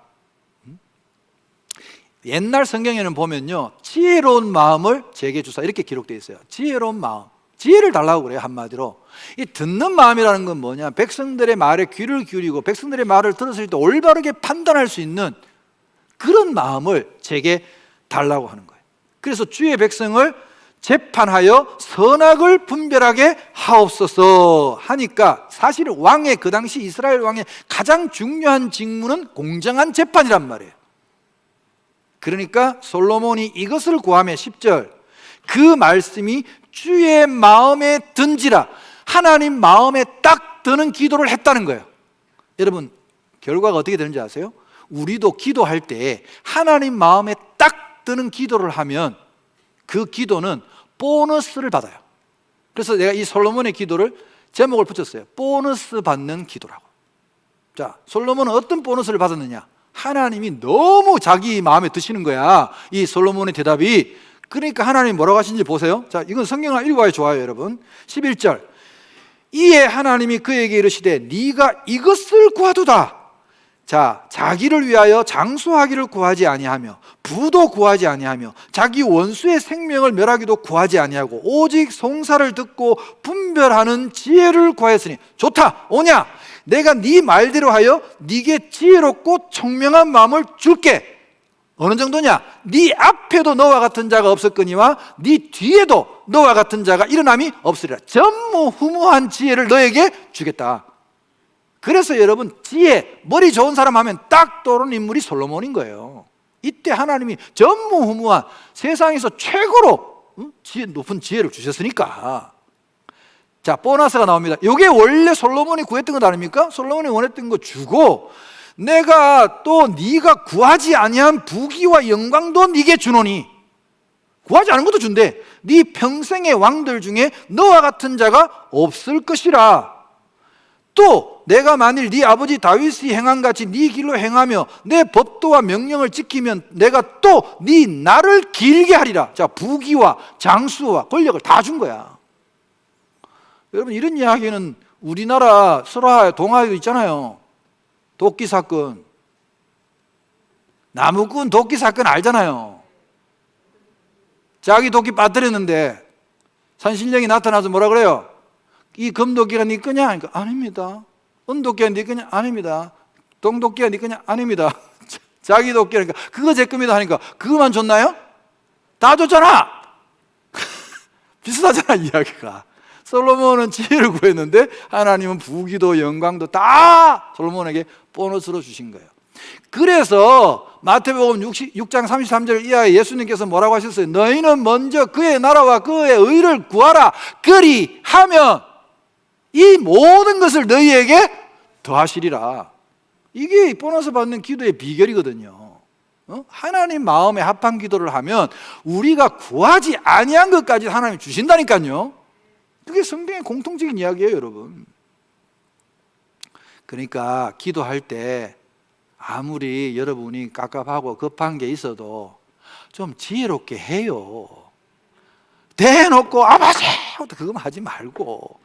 옛날 성경에는 보면요, 지혜로운 마음을 제게 주사 이렇게 기록되어 있어요. 지혜로운 마음, 지혜를 달라고 그래요. 한마디로 이 듣는 마음이라는 건 뭐냐, 백성들의 말에 귀를 기울이고 백성들의 말을 들었을 때 올바르게 판단할 수 있는 그런 마음을 제게 달라고 하는 거예요. 그래서 주의 백성을 재판하여 선악을 분별하게 하옵소서 하니까 사실 왕의, 그 당시 이스라엘 왕의 가장 중요한 직무는 공정한 재판이란 말이에요. 그러니까 솔로몬이 이것을 구하며 10절 그 말씀이 주의 마음에 든지라, 하나님 마음에 딱 드는 기도를 했다는 거예요. 여러분, 결과가 어떻게 되는지 아세요? 우리도 기도할 때 하나님 마음에 딱 드는 기도를 하면 그 기도는 보너스를 받아요. 그래서 내가 이 솔로몬의 기도를 제목을 붙였어요. 보너스 받는 기도라고. 자, 솔로몬은 어떤 보너스를 받았느냐? 하나님이 너무 자기 마음에 드시는 거야, 이 솔로몬의 대답이. 그러니까 하나님이 뭐라고 하신지 보세요. 자, 이건 성경을 읽어야 좋아요, 여러분. 11절 이에 하나님이 그에게 이르시되 네가 이것을 구하도다. 자, 자기를 위하여 장수하기를 구하지 아니하며 부도 구하지 아니하며 자기 원수의 생명을 멸하기도 구하지 아니하고 오직 송사를 듣고 분별하는 지혜를 구하였으니 좋다. 오냐, 내가 네 말대로 하여 네게 지혜롭고 총명한 마음을 줄게. 어느 정도냐? 네 앞에도 너와 같은 자가 없었거니와 네 뒤에도 너와 같은 자가 일어남이 없으리라. 전무후무한 지혜를 너에게 주겠다. 그래서 여러분, 지혜, 머리 좋은 사람 하면 딱 떠오르는 인물이 솔로몬인 거예요. 이때 하나님이 전무후무한 세상에서 최고로 높은 지혜를 주셨으니까. 자, 보너스가 나옵니다. 이게 원래 솔로몬이 구했던 것 아닙니까? 솔로몬이 원했던 거 주고 내가 또 네가 구하지 아니한 부귀와 영광도 네게 주노니, 구하지 않은 것도 준대. 네 평생의 왕들 중에 너와 같은 자가 없을 것이라. 또 내가 만일 네 아버지 다윗이 행한같이 네 길로 행하며 내 법도와 명령을 지키면 내가 또 네 날을 길게 하리라. 자, 부귀와 장수와 권력을 다 준 거야. 여러분, 이런 이야기는 우리나라 설화 동화에도 있잖아요. 도끼 사건, 나무꾼 도끼 사건 알잖아요. 자기 도끼 빠뜨렸는데 산신령이 나타나서 뭐라 그래요? 이 금도끼가 네 거냐? 그러니까 아닙니다. 은도끼가 네 거냐? 아닙니다. 동도끼가 네 거냐? 아닙니다. 자기 도끼니까 그거 제 겁니다 하니까 그거만 줬나요? 다 줬잖아. 비슷하잖아, 이야기가. 솔로몬은 지혜를 구했는데 하나님은 부귀도 영광도 다 솔로몬에게 보너스로 주신 거예요. 그래서 마태복음 6장 33절 이하에 예수님께서 뭐라고 하셨어요? 너희는 먼저 그의 나라와 그의 의를 구하라. 그리하면 이 모든 것을 너희에게 더하시리라. 이게 보너스 받는 기도의 비결이거든요. 하나님 마음에 합한 기도를 하면 우리가 구하지 아니한 것까지 하나님이 주신다니까요. 그게 성경의 공통적인 이야기예요, 여러분. 그러니까 기도할 때 아무리 여러분이 깝깝하고 급한 게 있어도 좀 지혜롭게 해요. 대놓고 아버지! 그거만 하지 말고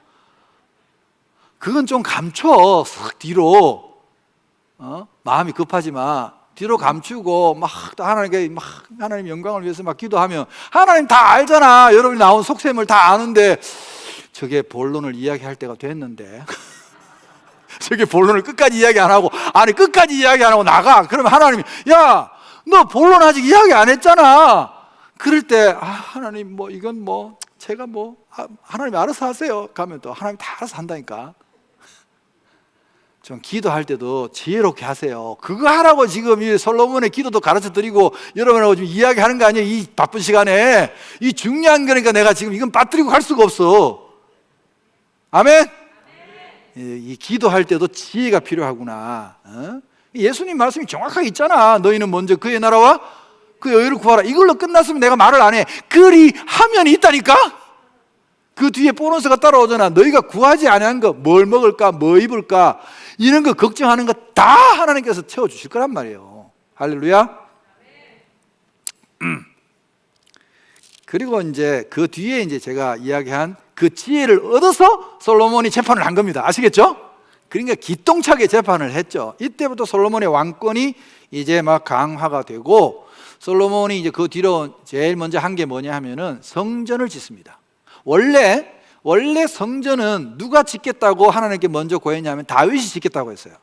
그건 좀 감춰. 싹 뒤로 마음이 급하지만 뒤로 감추고 막 하나님께 하나님 영광을 위해서 막 기도하면 하나님 다 알잖아. 여러분이 나온 속셈을 다 아는데 저게 본론을 이야기할 때가 됐는데 저게 본론을 끝까지 이야기 안 하고 아니 끝까지 이야기 안 하고 나가. 그러면 하나님이 야, 너 본론 아직 이야기 안 했잖아. 그럴 때 하나님 뭐 이건 뭐 제가 뭐 하나님 알아서 하세요. 가면 또 하나님 다 알아서 한다니까. 좀 기도할 때도 지혜롭게 하세요. 그거 하라고 지금 이 솔로몬의 기도도 가르쳐 드리고 여러분하고 지금 이야기하는 거 아니에요. 이 바쁜 시간에 이 중요한 거니까 내가 지금 이건 빠뜨리고 갈 수가 없어. 아멘. 이 기도할 때도 지혜가 필요하구나. 예수님 말씀이 정확하게 있잖아. 너희는 먼저 그의 나라와 그의 의를 구하라. 이걸로 끝났으면 내가 말을 안 해. 그리하면 있다니까. 그 뒤에 보너스가 따라오잖아. 너희가 구하지 아니한 거, 뭘 먹을까, 뭐 입을까, 이런 거 걱정하는 거 다 하나님께서 채워주실 거란 말이에요. 할렐루야. 그리고 이제 그 뒤에 이제 제가 이야기한 그 지혜를 얻어서 솔로몬이 재판을 한 겁니다. 아시겠죠? 그러니까 기똥차게 재판을 했죠. 이때부터 솔로몬의 왕권이 이제 막 강화가 되고, 솔로몬이 이제 그 뒤로 제일 먼저 한 게 뭐냐 하면은 성전을 짓습니다. 원래 성전은 누가 짓겠다고 하나님께 먼저 구했냐면 다윗이 짓겠다고 했어요.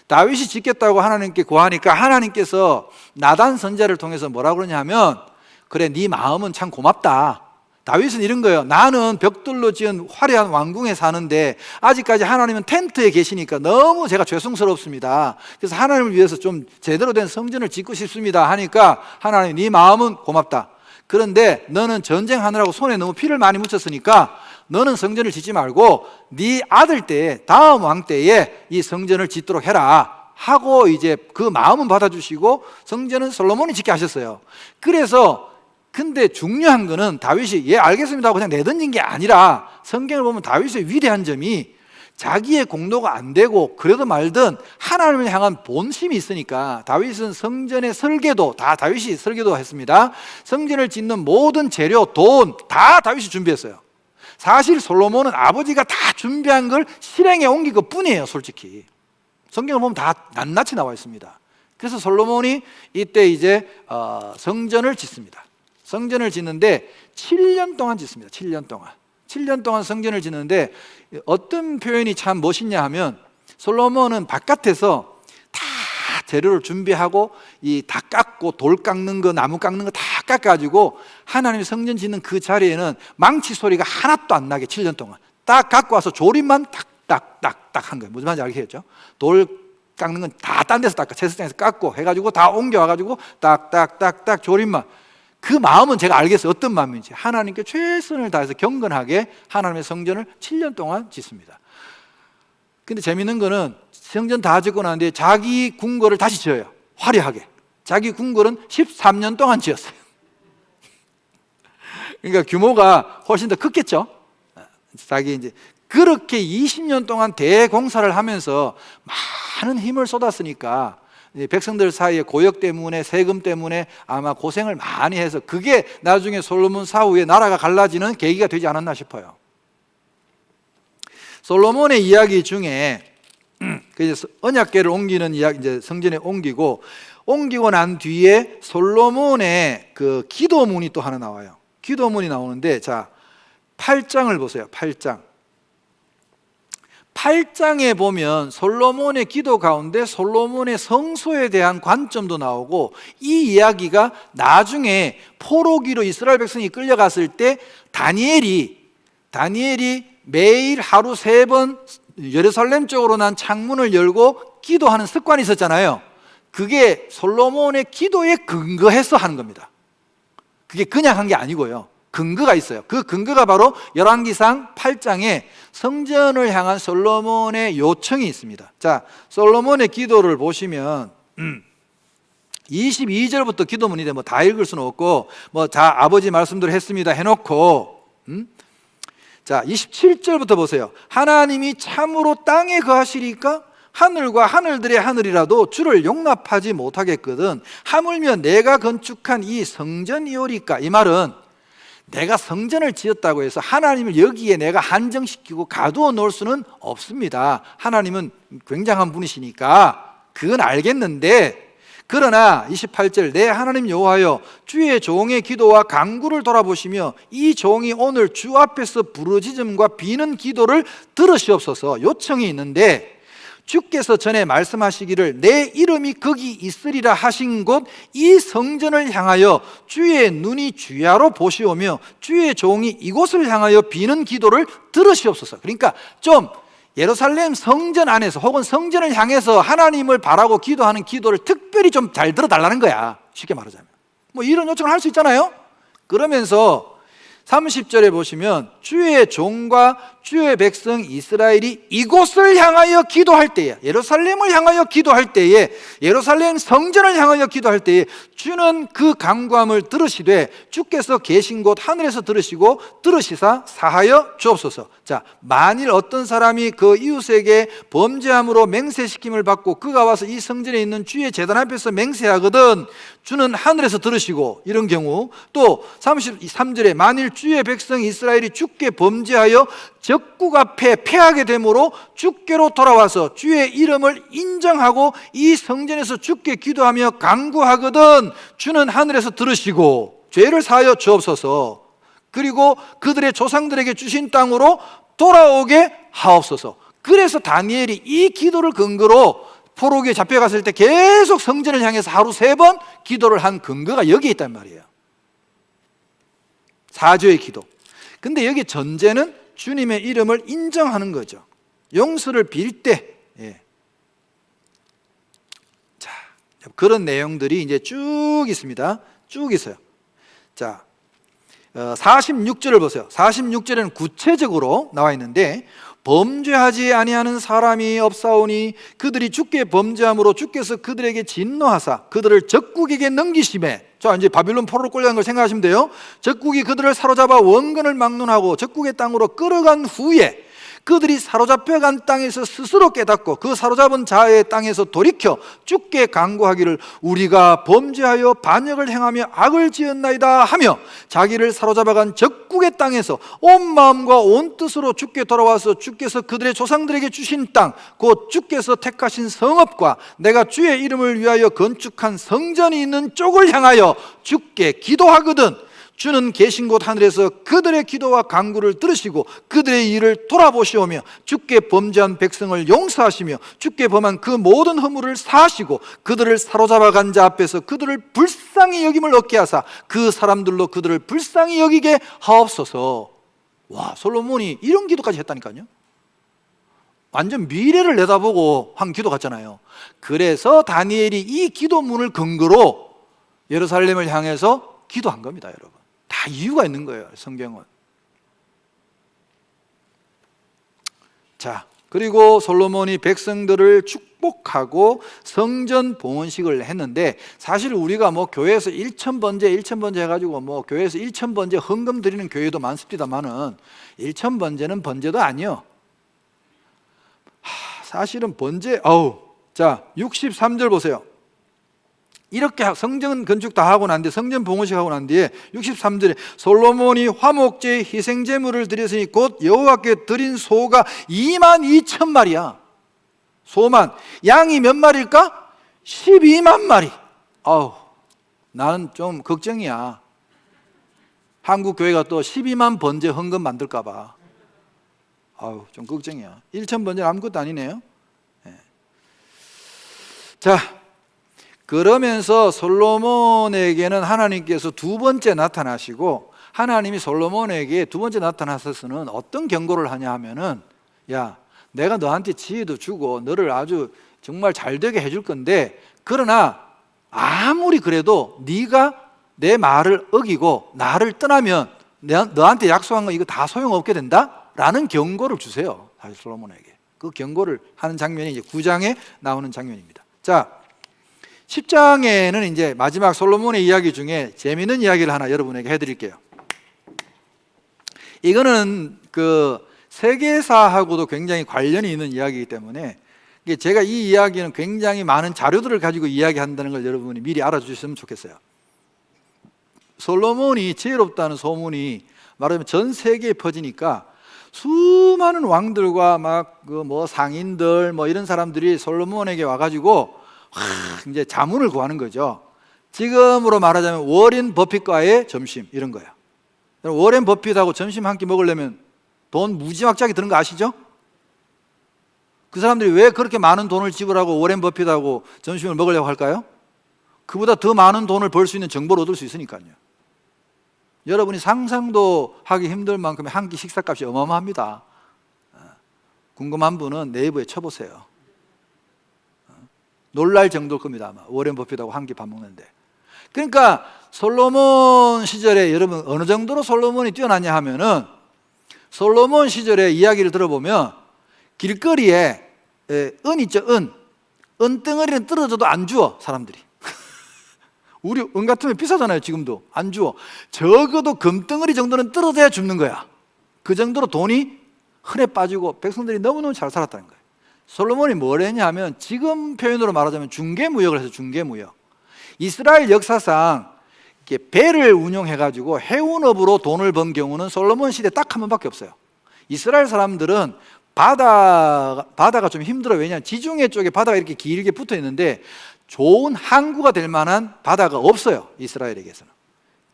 다윗이 짓겠다고 하나님께 구하니까 하나님께서 나단 선지자를 통해서 뭐라고 그러냐면, 그래 네 마음은 참 고맙다. 다윗은 이런 거예요. 나는 벽돌로 지은 화려한 왕궁에 사는데 아직까지 하나님은 텐트에 계시니까 너무 제가 죄송스럽습니다. 그래서 하나님을 위해서 좀 제대로 된 성전을 짓고 싶습니다 하니까 하나님 네 마음은 고맙다. 그런데 너는 전쟁하느라고 손에 너무 피를 많이 묻혔으니까 너는 성전을 짓지 말고 네 아들 때에, 다음 왕 때에 이 성전을 짓도록 해라 하고 이제 그 마음은 받아주시고 성전은 솔로몬이 짓게 하셨어요. 그래서 근데 중요한 거는 다윗이 예 알겠습니다 하고 그냥 내던진 게 아니라, 성경을 보면 다윗의 위대한 점이 자기의 공로가 안 되고 그래도 말든 하나님을 향한 본심이 있으니까 다윗은 성전의 설계도 다 다윗이 설계도 했습니다. 성전을 짓는 모든 재료, 돈 다 다윗이 준비했어요. 사실 솔로몬은 아버지가 다 준비한 걸 실행에 옮긴 것 뿐이에요. 솔직히 성경을 보면 다 낱낱이 나와 있습니다. 그래서 솔로몬이 이때 이제 성전을 짓습니다. 성전을 짓는데 7년 동안 짓습니다. 7년 동안 성전을 짓는데 어떤 표현이 참 멋있냐 하면, 솔로몬은 바깥에서 다 재료를 준비하고 이 다 깎고 돌 깎는 거, 나무 깎는 거 다 깎아가지고 하나님의 성전 짓는 그 자리에는 망치 소리가 하나도 안 나게 7년 동안 딱 갖고 와서 조립만 딱딱딱딱 한 거예요. 무슨 말인지 알겠죠? 돌 깎는 건 다 딴 데서 닦아, 제사장에서 깎고 해가지고 다 옮겨와가지고 딱딱딱딱 조립만. 그 마음은 제가 알겠어요. 어떤 마음인지. 하나님께 최선을 다해서 경건하게 하나님의 성전을 7년 동안 짓습니다. 근데 재밌는 거는 성전 다 짓고 나는데 자기 궁궐을 다시 지어요. 화려하게. 자기 궁궐은 13년 동안 지었어요. 그러니까 규모가 훨씬 더 컸겠죠. 자기 이제 그렇게 20년 동안 대공사를 하면서 많은 힘을 쏟았으니까 백성들 사이에 고역 때문에, 세금 때문에 아마 고생을 많이 해서 그게 나중에 솔로몬 사후에 나라가 갈라지는 계기가 되지 않았나 싶어요. 솔로몬의 이야기 중에 언약궤를 옮기는 이야기, 이제 성전에 옮기고 난 뒤에 솔로몬의 그 기도문이 또 하나 나와요. 기도문이 나오는데, 자 8장을 보세요. 8장에 보면 솔로몬의 기도 가운데 솔로몬의 성소에 대한 관점도 나오고, 이 이야기가 나중에 포로기로 이스라엘 백성이 끌려갔을 때 다니엘이 매일 하루 3번 예루살렘 쪽으로 난 창문을 열고 기도하는 습관이 있었잖아요. 그게 솔로몬의 기도에 근거해서 하는 겁니다. 그게 그냥 한 게 아니고요. 근거가 있어요. 그 근거가 바로 열왕기상 8장에 성전을 향한 솔로몬의 요청이 있습니다. 자, 솔로몬의 기도를 보시면 22절부터 기도문인데 뭐 다 읽을 수는 없고 자 아버지 말씀대로 했습니다 해놓고 자 27절부터 보세요. 하나님이 참으로 땅에 거하시리까? 하늘과 하늘들의 하늘이라도 주를 용납하지 못하겠거든 하물며 내가 건축한 이 성전이오리까? 이 말은 내가 성전을 지었다고 해서 하나님을 여기에 내가 한정시키고 가두어 놓을 수는 없습니다. 하나님은 굉장한 분이시니까 그건 알겠는데, 그러나 28절 내 하나님 여호와여 주의 종의 기도와 간구를 돌아보시며 이 종이 오늘 주 앞에서 부르짖음과 비는 기도를 들으시옵소서. 요청이 있는데 주께서 전에 말씀하시기를 내 이름이 거기 있으리라 하신 곳 이 성전을 향하여 주의 눈이 주야로 보시오며 주의 종이 이곳을 향하여 비는 기도를 들으시옵소서. 그러니까 좀 예루살렘 성전 안에서 혹은 성전을 향해서 하나님을 바라고 기도하는 기도를 특별히 좀 잘 들어달라는 거야. 쉽게 말하자면 뭐 이런 요청을 할 수 있잖아요. 그러면서 30절에 보시면 주의 종과 주의 백성 이스라엘이 이곳을 향하여 기도할 때에, 예루살렘을 향하여 기도할 때에, 예루살렘 성전을 향하여 기도할 때에 주는 그 간구함을 들으시되 주께서 계신 곳 하늘에서 들으시고 들으시사 사하여 주옵소서. 자, 만일 어떤 사람이 그 이웃에게 범죄함으로 맹세시킴을 받고 그가 와서 이 성전에 있는 주의 제단 앞에서 맹세하거든 주는 하늘에서 들으시고, 이런 경우 또 33절에 만일 주의 백성 이스라엘이 주께 범죄하여 적국 앞에 패하게 되므로 주께로 돌아와서 주의 이름을 인정하고 이 성전에서 주께 기도하며 간구하거든 주는 하늘에서 들으시고 죄를 사하여 주옵소서. 그리고 그들의 조상들에게 주신 땅으로 돌아오게 하옵소서. 그래서 다니엘이 이 기도를 근거로 포로기에 잡혀갔을 때 계속 성전을 향해서 하루 3번 기도를 한 근거가 여기에 있단 말이에요. 사조의 기도. 근데 여기 전제는 주님의 이름을 인정하는 거죠. 용서를 빌 때. 자, 그런 내용들이 이제 쭉 있습니다. 쭉 있어요. 자, 46절을 보세요. 46절에는 구체적으로 나와 있는데 범죄하지 아니하는 사람이 없사오니 그들이 주께 범죄함으로 주께서 그들에게 진노하사 그들을 적국에게 넘기심에, 자 이제 바빌론 포로로 끌려간 걸 생각하시면 돼요. 적국이 그들을 사로잡아 원근을 막론하고 적국의 땅으로 끌어간 후에 그들이 사로잡혀간 땅에서 스스로 깨닫고 그 사로잡은 자의 땅에서 돌이켜 주께 간구하기를 우리가 범죄하여 반역을 행하며 악을 지었나이다 하며 자기를 사로잡아간 적국의 땅에서 온 마음과 온 뜻으로 주께 돌아와서 주께서 그들의 조상들에게 주신 땅 곧 주께서 택하신 성읍과 내가 주의 이름을 위하여 건축한 성전이 있는 쪽을 향하여 주께 기도하거든 주는 계신 곳 하늘에서 그들의 기도와 간구를 들으시고 그들의 일을 돌아보시오며 주께 범죄한 백성을 용서하시며 주께 범한 그 모든 허물을 사하시고 그들을 사로잡아간 자 앞에서 그들을 불쌍히 여김을 얻게 하사 그 사람들로 그들을 불쌍히 여기게 하옵소서. 와, 솔로몬이 이런 기도까지 했다니까요. 완전 미래를 내다보고 한 기도 같잖아요. 그래서 다니엘이 이 기도문을 근거로 예루살렘을 향해서 기도한 겁니다, 여러분. 다 이유가 있는 거예요, 성경은. 자, 그리고 솔로몬이 백성들을 축복하고 성전 봉헌식을 했는데 사실 우리가 뭐 교회에서 1,000번제 해가지고 뭐 교회에서 1,000번제 헌금 드리는 교회도 많습니다만은 1,000번제는 번제도 아니요. 사실은 번제, 자 63절 보세요. 이렇게 성전 건축 다 하고 난 뒤에 성전 봉헌식 하고 난 뒤에 63절에 솔로몬이 화목제 희생제물을 드렸으니 곧 여호와께 드린 소가 22,000마리야. 소만. 양이 몇 마리일까? 12만 마리. 나는 좀 걱정이야. 한국 교회가 또 12만 번제 헌금 만들까 봐. 좀 걱정이야. 1,000번제는 아무것도 아니네요. 자, 그러면서 솔로몬에게는 하나님께서 2번째 나타나시고 하나님이 솔로몬에게 2번째 나타나서서는 어떤 경고를 하냐 하면은 야, 내가 너한테 지혜도 주고 너를 아주 정말 잘 되게 해줄 건데, 그러나 아무리 그래도 네가 내 말을 어기고 나를 떠나면 너한테 약속한 거 이거 다 소용없게 된다? 라는 경고를 주세요. 사실 솔로몬에게. 그 경고를 하는 장면이 이제 9장에 나오는 장면입니다. 자, 10장에는 이제 마지막 솔로몬의 이야기 중에 재미있는 이야기를 하나 여러분에게 해드릴게요. 이거는 그 세계사하고도 굉장히 관련이 있는 이야기이기 때문에 제가 이 이야기는 굉장히 많은 자료들을 가지고 이야기한다는 걸 여러분이 미리 알아주셨으면 좋겠어요. 솔로몬이 지혜롭다는 소문이 말하자면 전 세계에 퍼지니까 수많은 왕들과 막 그 뭐 상인들 뭐 이런 사람들이 솔로몬에게 와가지고 이제 자문을 구하는 거죠. 지금으로 말하자면 워렌 버핏과의 점심 이런 거예요. 워렌 버핏하고 점심 한 끼 먹으려면 돈 무지막지하게 드는 거 아시죠? 그 사람들이 왜 그렇게 많은 돈을 지불하고 워렌 버핏하고 점심을 먹으려고 할까요? 그보다 더 많은 돈을 벌 수 있는 정보를 얻을 수 있으니까요. 여러분이 상상도 하기 힘들 만큼 한 끼 식사값이 어마어마합니다. 궁금한 분은 네이버에 쳐보세요. 놀랄 정도일 겁니다. 아마 워렌 버핏하고 한 끼 밥 먹는데. 그러니까 솔로몬 시절에 여러분 어느 정도로 솔로몬이 뛰어났냐 하면은, 솔로몬 시절의 이야기를 들어보면 길거리에 은 있죠, 은덩어리는 떨어져도 안 주워 사람들이. 우리 은 같으면 비싸잖아요. 지금도 안 주워. 적어도 금덩어리 정도는 떨어져야 줍는 거야. 그 정도로 돈이 흔해 빠지고 백성들이 너무너무 잘 살았다는 거예요. 솔로몬이 뭘 했냐면, 지금 표현으로 말하자면 중개무역을 해서 중개무역. 이스라엘 역사상 배를 운용해가지고 해운업으로 돈을 번 경우는 솔로몬 시대 딱 한 번밖에 없어요. 이스라엘 사람들은 바다가 좀 힘들어요. 왜냐하면 지중해 쪽에 바다가 이렇게 길게 붙어 있는데 좋은 항구가 될 만한 바다가 없어요, 이스라엘에게서는.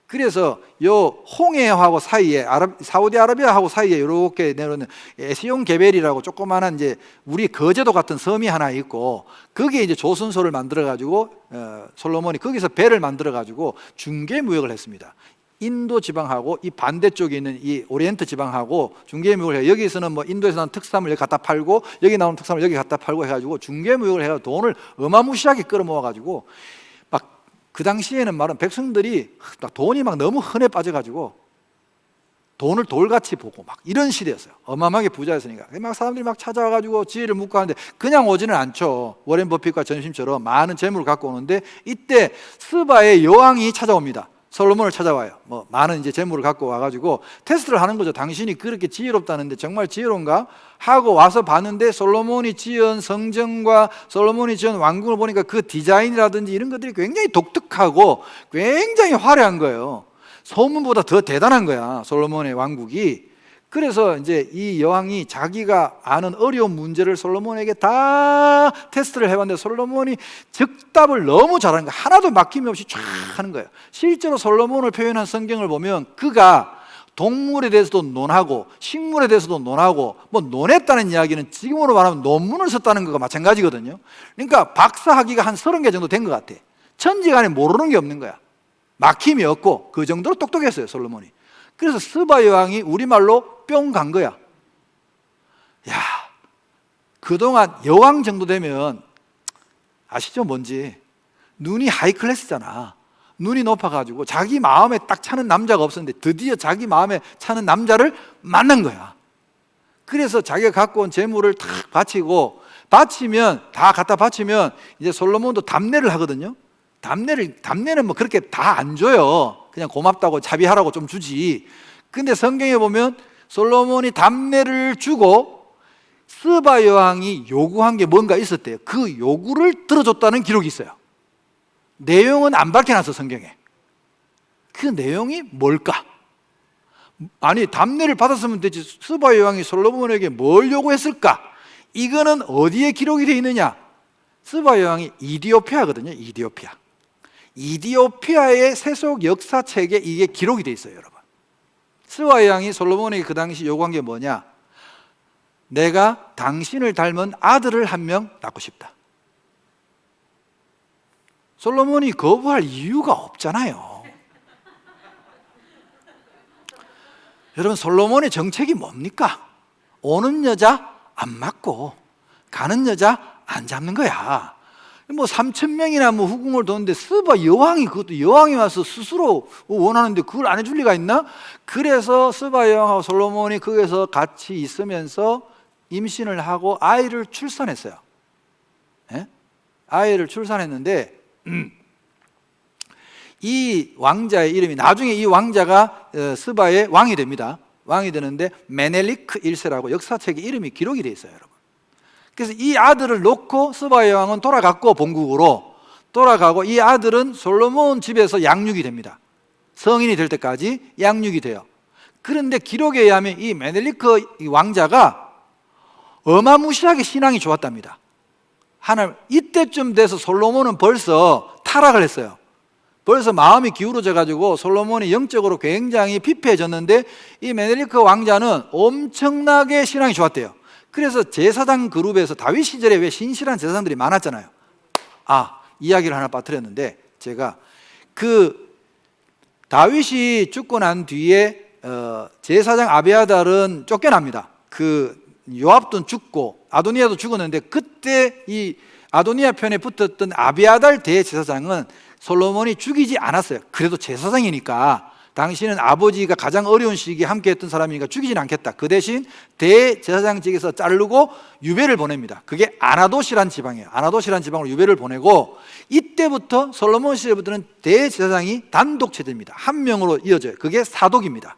그래서 요 홍해하고 사이에 사우디아라비아하고 사이에 이렇게 내려오는 에시온 게벨이라고 조그마한 이제 우리 거제도 같은 섬이 하나 있고, 거기에 이제 조선소를 만들어 가지고 솔로몬이 거기서 배를 만들어 가지고 중개 무역을 했습니다. 인도 지방하고 이 반대쪽에 있는 이 오리엔트 지방하고 중개 무역을 해요. 여기서는 뭐 인도에서 나온 특산물 여기 갖다 팔고 여기 나오는 특산물 여기 갖다 팔고 해가지고 중개 무역을 해서 돈을 어마무시하게 끌어모아 가지고 막 그 당시에는 말은 백성들이 돈이 막 너무 흔해 빠져가지고 돈을 돌같이 보고 막 이런 시대였어요. 어마어마하게 부자였으니까 막 사람들이 막 찾아와가지고 지혜를 묻고 하는데 그냥 오지는 않죠. 워렌 버핏과 점심처럼 많은 재물을 갖고 오는데, 이때 스바의 여왕이 찾아옵니다. 솔로몬을 찾아와요. 뭐 많은 이제 재물을 갖고 와가지고 테스트를 하는 거죠. 당신이 그렇게 지혜롭다는데 정말 지혜로운가? 하고 와서 봤는데 솔로몬이 지은 성전과 솔로몬이 지은 왕궁을 보니까 그 디자인이라든지 이런 것들이 굉장히 독특하고 굉장히 화려한 거예요. 소문보다 더 대단한 거야, 솔로몬의 왕국이. 그래서 이제 이 여왕이 자기가 아는 어려운 문제를 솔로몬에게 다 테스트를 해봤는데 솔로몬이 즉답을 너무 잘하는 거야. 하나도 막힘이 없이 쫙 하는 거예요. 실제로 솔로몬을 표현한 성경을 보면 그가 동물에 대해서도 논하고 식물에 대해서도 논하고 뭐 논했다는 이야기는 지금으로 말하면 논문을 썼다는 것과 마찬가지거든요. 그러니까 박사학위가 한 30개 정도 된 것 같아. 천지간에 모르는 게 없는 거야. 막힘이 없고 그 정도로 똑똑했어요, 솔로몬이. 그래서 스바 여왕이 우리말로 뿅 간 거야. 야, 그동안 여왕 정도 되면 아시죠, 뭔지? 눈이 하이 클래스잖아. 눈이 높아가지고 자기 마음에 딱 차는 남자가 없었는데 드디어 자기 마음에 차는 남자를 만난 거야. 그래서 자기가 갖고 온 재물을 탁 바치면 다 갖다 바치면 이제 솔로몬도 답례를 하거든요. 답례는 뭐 그렇게 다 안 줘요. 그냥 고맙다고 자비하라고 좀 주지. 근데 성경에 보면 솔로몬이 답례를 주고 스바 여왕이 요구한 게 뭔가 있었대요. 그 요구를 들어줬다는 기록이 있어요. 내용은 안 밝혀놨어, 성경에. 그 내용이 뭘까? 아니, 답례를 받았으면 되지 스바 여왕이 솔로몬에게 뭘 요구했을까? 이거는 어디에 기록이 되어 있느냐? 스바 여왕이 이디오피아거든요. 이디오피아의 세속 역사책에 이게 기록이 되어 있어요, 여러분. 스바 여왕이 솔로몬에게 그 당시 요구한 게 뭐냐? 내가 당신을 닮은 아들을 한 명 낳고 싶다. 솔로몬이 거부할 이유가 없잖아요. 여러분, 솔로몬의 정책이 뭡니까? 오는 여자 안 맞고 가는 여자 안 잡는 거야. 뭐 3,000명이나 뭐 후궁을 뒀는데 스바 여왕이, 그것도 여왕이 와서 스스로 원하는데 그걸 안 해줄 리가 있나? 그래서 스바 여왕하고 솔로몬이 거기서 같이 있으면서 임신을 하고 아이를 출산했어요. 예? 아이를 출산했는데 이 왕자의 이름이, 나중에 이 왕자가 스바의 왕이 됩니다. 왕이 되는데 메넬리크 1세라고 역사책에 이름이 기록이 되어 있어요, 여러분. 그래서 이 아들을 놓고 스바의 왕은 돌아갔고, 본국으로 돌아가고, 이 아들은 솔로몬 집에서 양육이 됩니다. 성인이 될 때까지 양육이 돼요. 그런데 기록에 의하면 이 메넬리크 왕자가 어마무시하게 신앙이 좋았답니다. 하나님, 이때쯤 돼서 솔로몬은 벌써 타락을 했어요. 벌써 마음이 기울어져 가지고 솔로몬이 영적으로 굉장히 피폐해졌는데, 이 메넬리크 왕자는 엄청나게 신앙이 좋았대요. 그래서 제사장 그룹에서 다윗 시절에 왜 신실한 제사장들이 많았잖아요. 이야기를 하나 빠뜨렸는데, 제가 그 다윗이 죽고 난 뒤에 제사장 아비아달은 쫓겨납니다. 그 요압도 죽고 아도니아도 죽었는데, 그때 이 아도니아 편에 붙었던 아비아달 대제사장은 솔로몬이 죽이지 않았어요. 그래도 제사장이니까 당신은 아버지가 가장 어려운 시기에 함께 했던 사람이니까 죽이진 않겠다. 그 대신 대제사장직에서 자르고 유배를 보냅니다. 그게 아나돗이란 지방이에요. 아나돗이란 지방으로 유배를 보내고, 이때부터 솔로몬 시대부터는 대제사장이 단독 체제입니다. 한 명으로 이어져요. 그게 사독입니다.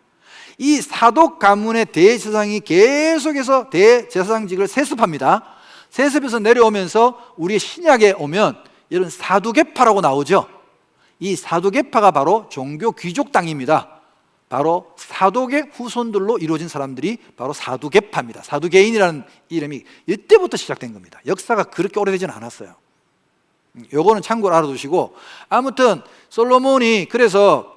이 사독 가문의 대제사장이 계속해서 대제사장직을 세습합니다. 세습해서 내려오면서 우리의 신약에 오면 이런 사두개파라고 나오죠. 이 사두개파가 바로 종교 귀족당입니다. 바로 사독의 후손들로 이루어진 사람들이 바로 사두개파입니다. 사두개인이라는 이름이 이때부터 시작된 겁니다. 역사가 그렇게 오래되지는 않았어요. 요거는 참고로 알아두시고, 아무튼 솔로몬이 그래서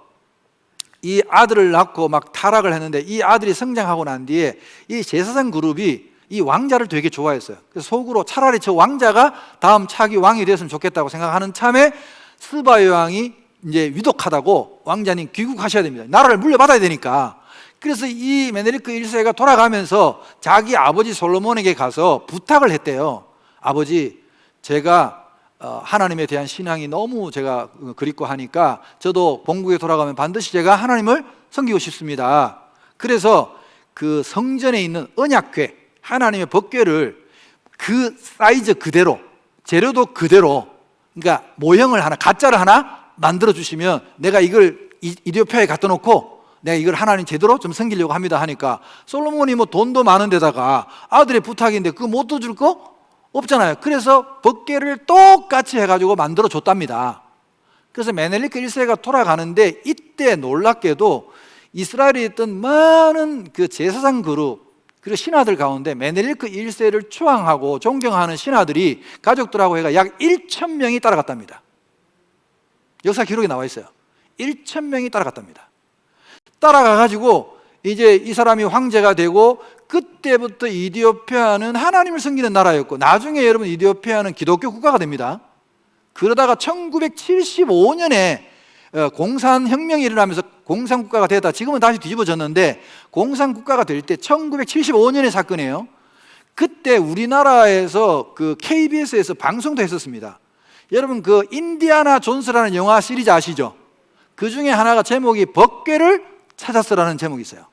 이 아들을 낳고 막 타락을 했는데, 이 아들이 성장하고 난 뒤에 이 제사장 그룹이 이 왕자를 되게 좋아했어요. 그래서 속으로 차라리 저 왕자가 다음 차기 왕이 됐으면 좋겠다고 생각하는 참에 스바 여왕이 이제 위독하다고, 왕자님 귀국하셔야 됩니다. 나라를 물려받아야 되니까. 그래서 이 메넬리크 1세가 돌아가면서 자기 아버지 솔로몬에게 가서 부탁을 했대요. 아버지, 제가 하나님에 대한 신앙이 너무 제가 그립고 하니까 저도 본국에 돌아가면 반드시 제가 하나님을 섬기고 싶습니다. 그래서 그 성전에 있는 언약궤, 하나님의 법궤를 그 사이즈 그대로, 재료도 그대로, 그러니까 모형을 하나, 가짜를 하나 만들어 주시면 내가 이걸 이디오피아에 갖다 놓고 내가 이걸 하나님 제대로 좀 섬기려고 합니다 하니까, 솔로몬이 뭐 돈도 많은 데다가 아들의 부탁인데 그거 못 줄 거 없잖아요. 그래서 법궤를 똑같이 해가지고 만들어 줬답니다. 그래서 메넬리크 1세가 돌아가는데, 이때 놀랍게도 이스라엘에 있던 많은 그 제사장 그룹, 그리고 신하들 가운데 메넬리크 1세를 추앙하고 존경하는 신하들이, 가족들하고 해가 약 1,000명이 따라갔답니다. 역사 기록에 나와 있어요. 1,000명이 따라갔답니다. 따라가가지고 이제 이 사람이 황제가 되고, 그때부터 이디오피아는 하나님을 섬기는 나라였고, 나중에 여러분 이디오피아는 기독교 국가가 됩니다. 그러다가 1975년에 공산혁명이 일어나면서 공산국가가 되다, 지금은 다시 뒤집어졌는데, 공산국가가 될 때 1975년의 사건이에요. 그때 우리나라에서 그 KBS에서 방송도 했었습니다. 여러분 그 인디아나 존스라는 영화 시리즈 아시죠? 그 중에 하나가 제목이 법궤를 찾았어라는 제목이 있어요.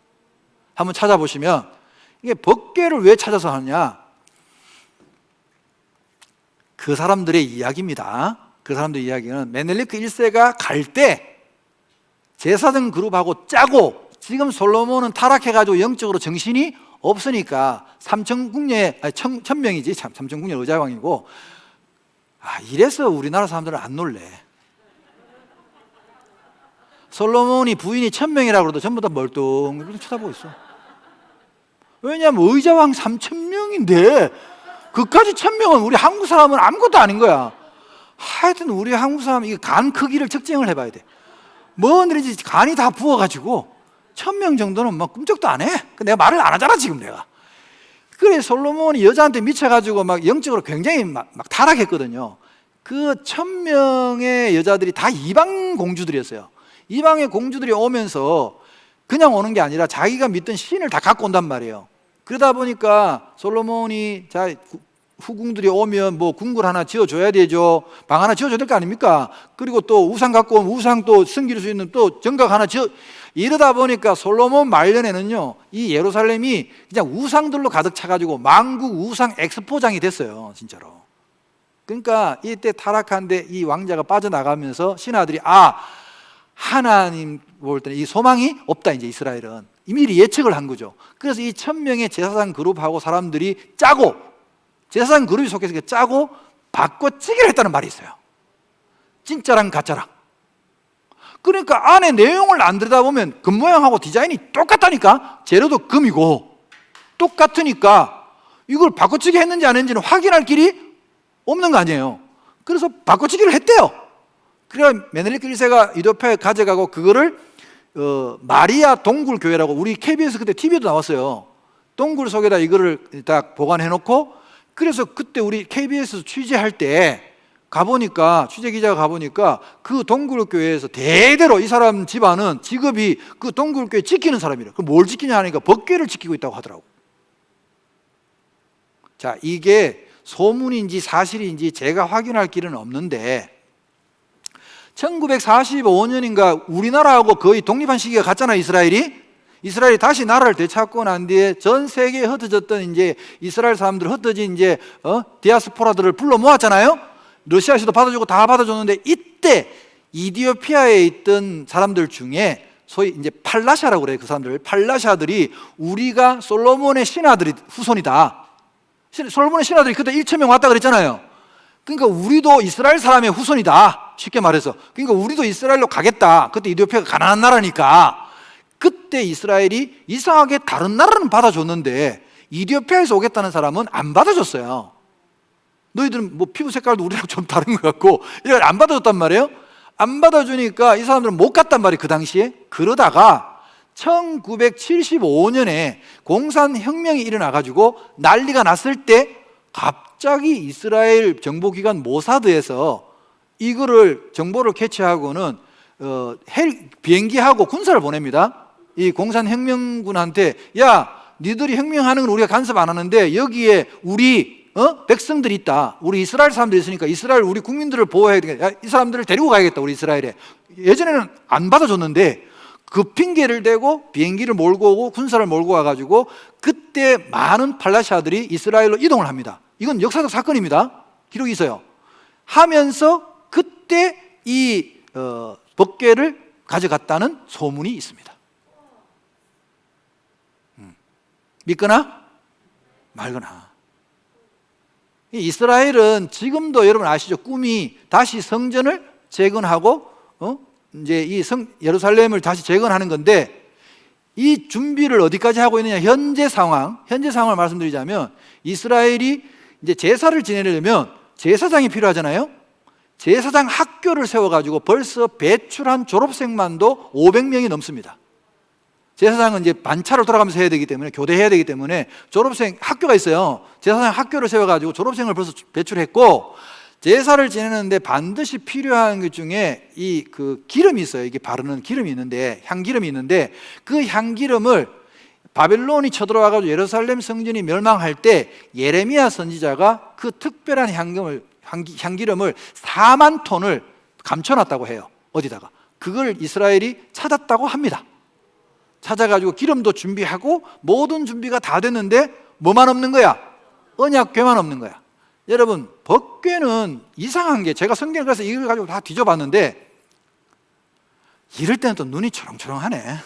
한번 찾아보시면, 이게 법궤를 왜 찾아서 하느냐, 그 사람들의 이야기입니다. 그 사람들의 이야기는 메넬리크 1세가 갈 때 제사장 그룹하고 짜고, 지금 솔로몬은 타락해가지고 영적으로 정신이 없으니까 3천국녀의, 1,000명이지, 참 3천국녀 의자왕이고, 이래서 우리나라 사람들은 안 놀래. 솔로몬이 부인이 1,000명이라고 그래도 전부 다 멀뚱 쳐다보고 있어. 왜냐하면 의자왕 3,000명인데 그까지 1,000명은 우리 한국 사람은 아무것도 아닌 거야. 하여튼 우리 한국 사람 이 간 크기를 측정을 해봐야 돼. 뭐든지 간이 다 부어가지고 1,000명 정도는 막 꿈쩍도 안 해. 내가 말을 안 하잖아 지금 내가. 그래 솔로몬이 여자한테 미쳐가지고 막 영적으로 굉장히 막 타락했거든요. 그 1,000명의 여자들이 다 이방 공주들이었어요. 이방의 공주들이 오면서 그냥 오는 게 아니라 자기가 믿던 신을 다 갖고 온단 말이에요. 그러다 보니까 솔로몬이 후궁들이 오면 뭐 궁궐 하나 지어줘야 되죠. 방 하나 지어줘야 될 거 아닙니까? 그리고 또 우상 갖고 오면 우상 또 섬길 수 있는 또 정각 하나 이러다 보니까 솔로몬 말년에는요, 이 예루살렘이 그냥 우상들로 가득 차가지고 만국 우상 엑스포장이 됐어요, 진짜로. 그러니까 이때 타락한데 이 왕자가 빠져나가면서 신하들이 하나님 볼 때는 이 소망이 없다, 이제 이스라엘은. 미리 예측을 한 거죠. 그래서 이 1000명의 제사장 그룹하고 사람들이 짜고, 제사장 그룹이 속해서 짜고 바꿔치기를 했다는 말이 있어요. 진짜랑 가짜랑. 그러니까 안에 내용을 안 들여다보면 겉모양하고 디자인이 똑같다니까. 재료도 금이고 똑같으니까 이걸 바꿔치기 했는지 안 했는지는 확인할 길이 없는 거 아니에요. 그래서 바꿔치기를 했대요. 그래야 메넬리크 1세가 이디오피아에 가져가고 그거를 마리아 동굴교회라고, 우리 KBS 그때 TV에도 나왔어요. 동굴 속에다 이거를 딱 보관해놓고, 그래서 그때 우리 KBS 취재할 때 가보니까, 취재기자가 가보니까 그 동굴교회에서 대대로 이 사람 집안은 직업이 그 동굴교회 지키는 사람이래요. 그럼 뭘 지키냐 하니까 법궤를 지키고 있다고 하더라고. 자, 이게 소문인지 사실인지 제가 확인할 길은 없는데 1945년인가 우리나라하고 거의 독립한 시기가 같잖아요. 이스라엘이 다시 나라를 되찾고 난 뒤에 전 세계에 흩어졌던 이제 이스라엘 사람들, 흩어진 이제 디아스포라들을 불러 모았잖아요. 러시아에서도 받아주고 다 받아줬는데, 이때 이디오피아에 있던 사람들 중에 소위 이제 팔라샤라고 그래요. 그 사람들, 팔라샤들이 우리가 솔로몬의 신하들이 후손이다. 솔로몬의 신하들이 그때 1000명 왔다 그랬잖아요. 그러니까 우리도 이스라엘 사람의 후손이다, 쉽게 말해서. 그러니까 우리도 이스라엘로 가겠다. 그때 이디오피아가 가난한 나라니까. 그때 이스라엘이 이상하게 다른 나라는 받아줬는데 이디오피아에서 오겠다는 사람은 안 받아줬어요. 너희들은 뭐 피부 색깔도 우리랑 좀 다른 것 같고, 이걸 안 받아줬단 말이에요. 안 받아주니까 이 사람들은 못 갔단 말이에요, 그 당시에. 그러다가 1975년에 공산혁명이 일어나가지고 난리가 났을 때 갑자기 이스라엘 정보기관 모사드에서 이거를 정보를 캐치하고는 비행기하고 군사를 보냅니다. 이 공산혁명군한테, 야, 니들이 혁명하는 건 우리가 간섭 안 하는데 여기에 우리 백성들이 있다. 우리 이스라엘 사람들이 있으니까 이스라엘 우리 국민들을 보호해야 되겠다. 야, 이 사람들을 데리고 가야겠다, 우리 이스라엘에. 예전에는 안 받아줬는데 그 핑계를 대고 비행기를 몰고 오고 군사를 몰고 와가지고 그때 많은 팔라샤들이 이스라엘로 이동을 합니다. 이건 역사적 사건입니다. 기록이 있어요. 하면서 그때 이 법궤를 가져갔다는 소문이 있습니다. 믿거나 말거나. 이스라엘은 지금도 여러분 아시죠? 꿈이 다시 성전을 재건하고 이제 이 예루살렘을 다시 재건하는 건데, 이 준비를 어디까지 하고 있느냐? 현재 상황을 말씀드리자면, 이스라엘이 이제 제사를 지내려면 제사장이 필요하잖아요. 제사장 학교를 세워가지고 벌써 배출한 졸업생만도 500명이 넘습니다. 제사장은 이제 반차를 돌아가면서 해야 되기 때문에, 교대해야 되기 때문에 졸업생 학교가 있어요. 제사장 학교를 세워가지고 졸업생을 벌써 배출했고, 제사를 지내는데 반드시 필요한 것 중에 이 그 기름이 있어요. 이게 바르는 기름이 있는데, 향기름이 있는데, 그 향기름을 바벨론이 쳐들어와가지고 예루살렘 성전이 멸망할 때 예레미야 선지자가 그 특별한 향기름을 4만 톤을 감춰놨다고 해요. 어디다가. 그걸 이스라엘이 찾았다고 합니다. 찾아가지고 기름도 준비하고 모든 준비가 다 됐는데 뭐만 없는 거야? 언약궤만 없는 거야. 여러분, 법궤는 이상한 게, 제가 성경을 그래서 이걸 가지고 다 뒤져봤는데 이럴 때는 또 눈이 초롱초롱하네.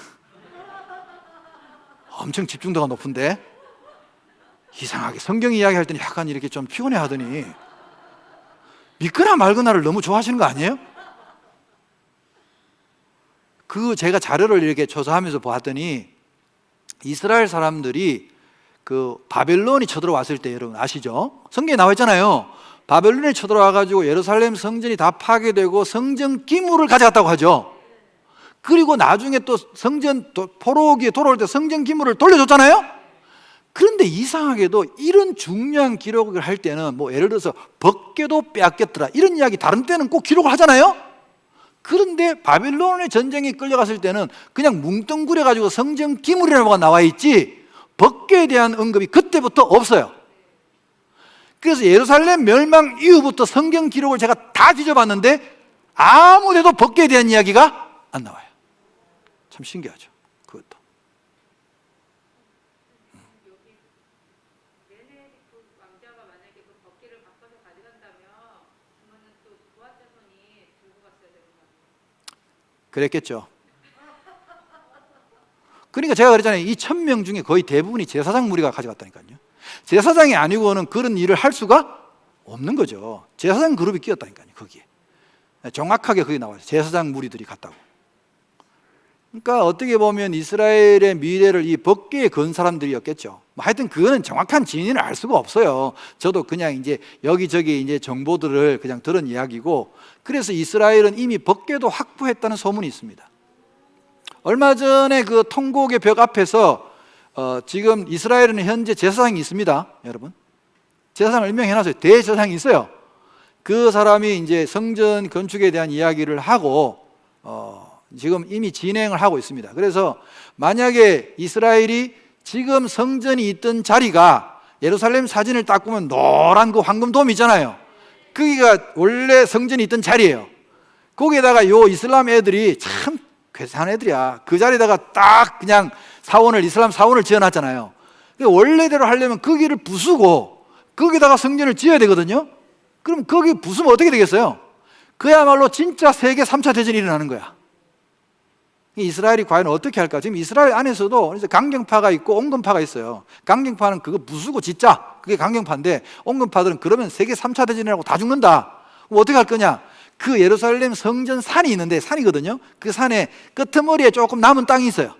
엄청 집중도가 높은데 이상하게 성경 이야기할 때는 약간 이렇게 좀 피곤해 하더니 믿거나 말거나를 너무 좋아하시는 거 아니에요? 그 제가 자료를 이렇게 조사하면서 보았더니 이스라엘 사람들이 그 바벨론이 쳐들어왔을 때, 여러분 아시죠? 성경에 나와 있잖아요. 바벨론이 쳐들어와가지고 예루살렘 성전이 다 파괴되고 성전 기물을 가져갔다고 하죠. 그리고 나중에 또 성전 포로기에 돌아올 때 성전 기물을 돌려줬잖아요. 그런데 이상하게도 이런 중요한 기록을 할 때는 뭐 예를 들어서 법궤도 빼앗겼더라, 이런 이야기 다른 때는 꼭 기록을 하잖아요. 그런데 바벨론의 전쟁에 끌려갔을 때는 그냥 뭉뚱그려가지고 성전 기물이라고가 나와 있지 법궤에 대한 언급이 그때부터 없어요. 그래서 예루살렘 멸망 이후부터 성경 기록을 제가 다 뒤져봤는데 아무데도 법궤에 대한 이야기가 안 나와요. 참 신기하죠, 그것도. 왕자가 만약에 그 법궤를 바꿔서 가져간다면 그러면 또 부하 자손이 들고 갔어야 되는 거 아니에요? 그랬겠죠. 그러니까 제가 그랬잖아요. 이 1000명 중에 거의 대부분이 제사장 무리가 가져갔다니까요. 제사장이 아니고는 그런 일을 할 수가 없는 거죠. 제사장 그룹이 끼었다니까요, 거기에. 정확하게 거기 나와요. 제사장 무리들이 갔다고. 그러니까 어떻게 보면 이스라엘의 미래를 이 법궤에 건 사람들이었겠죠. 하여튼 그거는 정확한 진위는 알 수가 없어요. 저도 그냥 이제 여기저기 이제 정보들을 그냥 들은 이야기고, 그래서 이스라엘은 이미 법궤도 확보했다는 소문이 있습니다. 얼마 전에 그 통곡의 벽 앞에서 지금 이스라엘에는 현재 제사장이 있습니다, 여러분. 제사장을 임명해놨어요. 대제사장이 있어요. 그 사람이 이제 성전 건축에 대한 이야기를 하고 지금 이미 진행을 하고 있습니다. 그래서 만약에 이스라엘이 지금 성전이 있던 자리가 예루살렘 사진을 딱 보면 노란 그 황금돔 있잖아요. 거기가 원래 성전이 있던 자리예요. 거기에다가 요 이슬람 애들이 참 괴상한 애들이야. 그 자리에다가 딱 그냥 이슬람 사원을 지어놨잖아요. 원래대로 하려면 거기를 부수고 거기다가 성전을 지어야 되거든요. 그럼 거기 부수면 어떻게 되겠어요? 그야말로 진짜 세계 3차 대전이 일어나는 거야. 이스라엘이 과연 어떻게 할까? 지금 이스라엘 안에서도 강경파가 있고 온건파가 있어요. 강경파는 그거 부수고 짓자, 그게 강경파인데, 온건파들은 그러면 세계 3차 대전이라고 다 죽는다. 그럼 어떻게 할 거냐? 그 예루살렘 성전 산이 있는데, 산이거든요. 그 산에 끄트머리에 조금 남은 땅이 있어요.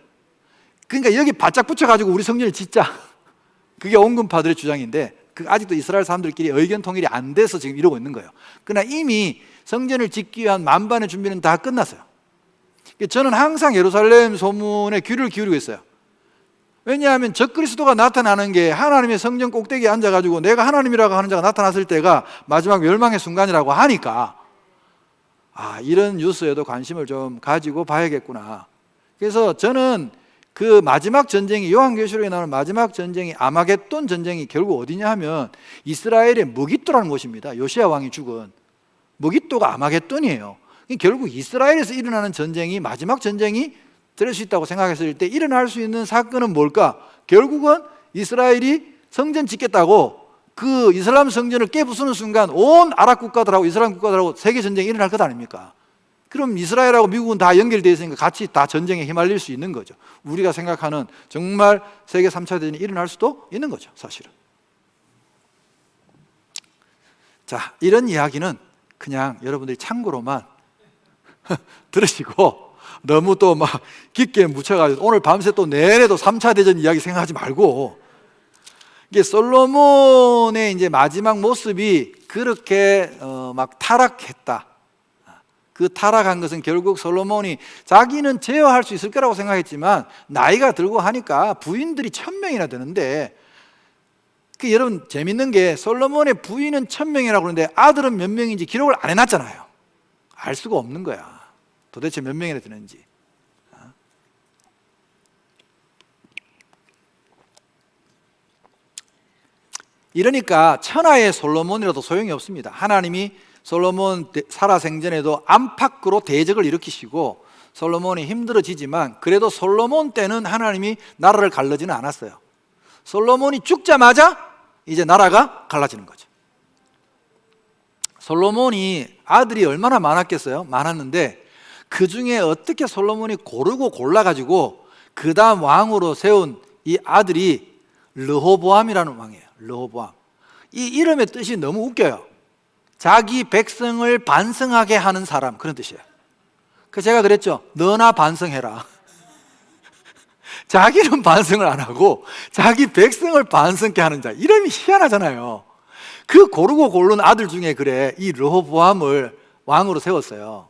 그러니까 여기 바짝 붙여가지고 우리 성전을 짓자. 그게 온건파들의 주장인데, 아직도 이스라엘 사람들끼리 의견 통일이 안 돼서 지금 이러고 있는 거예요. 그러나 이미 성전을 짓기 위한 만반의 준비는 다 끝났어요. 저는 항상 예루살렘 소문에 귀를 기울이고 있어요. 왜냐하면 적그리스도가 나타나는 게 하나님의 성전 꼭대기에 앉아가지고 내가 하나님이라고 하는 자가 나타났을 때가 마지막 멸망의 순간이라고 하니까, 이런 뉴스에도 관심을 좀 가지고 봐야겠구나. 그래서 저는 그 마지막 전쟁이, 요한계시록에 나오는 마지막 전쟁이, 아마겟돈 전쟁이 결국 어디냐 하면 이스라엘의 무깃도라는 곳입니다. 요시야 왕이 죽은 무깃도가 아마겟돈이에요. 결국 이스라엘에서 일어나는 전쟁이 마지막 전쟁이 될 수 있다고 생각했을 때 일어날 수 있는 사건은 뭘까? 결국은 이스라엘이 성전 짓겠다고 그 이슬람 성전을 깨부수는 순간 온 아랍 국가들하고 이슬람 국가들하고 세계 전쟁이 일어날 것 아닙니까? 그럼 이스라엘하고 미국은 다 연결되어 있으니까 같이 다 전쟁에 휘말릴 수 있는 거죠. 우리가 생각하는 정말 세계 3차 대전이 일어날 수도 있는 거죠, 사실은. 자, 이런 이야기는 그냥 여러분들이 참고로만 들으시고 너무 또 막 깊게 묻혀가지고 오늘 밤새 또 내내도 3차 대전 이야기 생각하지 말고, 이게 솔로몬의 이제 마지막 모습이 그렇게 막 타락했다. 그 타락한 것은 결국 솔로몬이 자기는 제어할 수 있을 거라고 생각했지만 나이가 들고 하니까 부인들이 1000명이나 되는데, 여러분 재밌는 게 솔로몬의 부인은 1000명이라고 그러는데 아들은 몇 명인지 기록을 안 해놨잖아요. 알 수가 없는 거야. 도대체 몇 명이나 되는지. 이러니까 천하의 솔로몬이라도 소용이 없습니다. 하나님이 솔로몬 살아생전에도 안팎으로 대적을 일으키시고 솔로몬이 힘들어지지만 그래도 솔로몬 때는 하나님이 나라를 갈라지는 않았어요. 솔로몬이 죽자마자 이제 나라가 갈라지는 거죠. 솔로몬이 아들이 얼마나 많았겠어요? 많았는데 그 중에 어떻게 솔로몬이 고르고 골라가지고 그 다음 왕으로 세운 이 아들이 르호보암이라는 왕이에요. 르호보암. 이 이름의 뜻이 너무 웃겨요. 자기 백성을 반성하게 하는 사람, 그런 뜻이에요. 그래서 제가 그랬죠. 너나 반성해라. 자기는 반성을 안 하고 자기 백성을 반성케 하는 자. 이름이 희한하잖아요. 그 고르고 고른 아들 중에 그래 이 르호보암을 왕으로 세웠어요.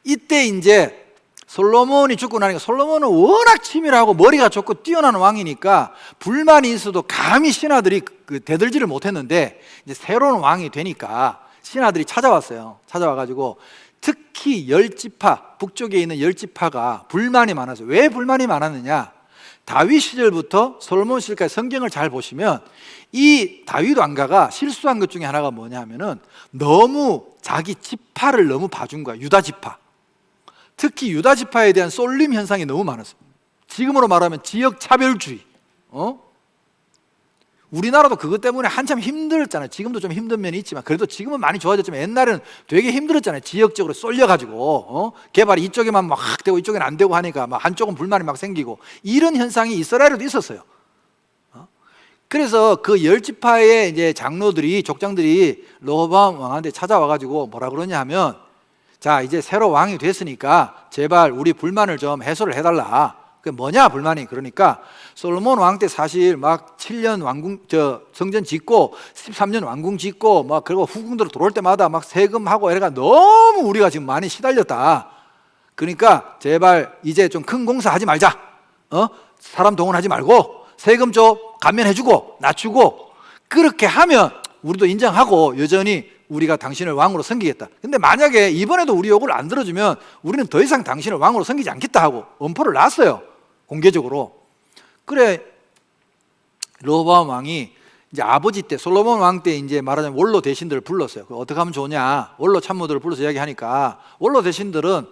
이때 이제 솔로몬이 죽고 나니까, 솔로몬은 워낙 치밀하고 머리가 좋고 뛰어난 왕이니까 불만이 있어도 감히 신하들이 대들지를 못했는데, 이제 새로운 왕이 되니까 신하들이 찾아왔어요. 찾아와가지고 특히 10지파, 북쪽에 있는 10지파가 불만이 많았어요. 왜 불만이 많았느냐? 다윗 시절부터 솔로몬 시절까지 성경을 잘 보시면 이 다윗 왕가가 실수한 것 중에 하나가 뭐냐 하면은 너무 자기 지파를 너무 봐준 거야. 유다 지파. 특히 유다 지파에 대한 쏠림 현상이 너무 많았어요. 지금으로 말하면 지역 차별주의. 우리나라도 그것 때문에 한참 힘들었잖아요. 지금도 좀 힘든 면이 있지만 그래도 지금은 많이 좋아졌지만 옛날에는 되게 힘들었잖아요. 지역적으로 쏠려가지고 개발이 이쪽에만 막 되고 이쪽에는 안 되고 하니까 막 한쪽은 불만이 막 생기고 이런 현상이 이스라엘에도 있었어요. 그래서 그 열 지파의 이제 장로들이 족장들이 르호보암 왕한테 찾아와가지고 뭐라 그러냐 하면 자 이제 새로 왕이 됐으니까 제발 우리 불만을 좀 해소를 해달라. 그 뭐냐 불만이. 그러니까 솔로몬 왕 때 사실 막 7년 성전 짓고 13년 왕궁 짓고 막 그리고 후궁들 들어올 때마다 막 세금하고 이래가 너무 우리가 지금 많이 시달렸다. 그러니까 제발 이제 좀 큰 공사 하지 말자. 사람 동원하지 말고 세금 좀 감면해주고 낮추고 그렇게 하면 우리도 인정하고 여전히 우리가 당신을 왕으로 섬기겠다. 근데 만약에 이번에도 우리 요구를 안 들어주면 우리는 더 이상 당신을 왕으로 섬기지 않겠다 하고 엄포를 놨어요. 공개적으로. 그래 르호보암 왕이 이제 아버지 때 솔로몬 왕 때 이제 말하자면 원로 대신들을 불렀어요. 어떻게 하면 좋냐? 원로 참모들을 불러서 이야기하니까 원로 대신들은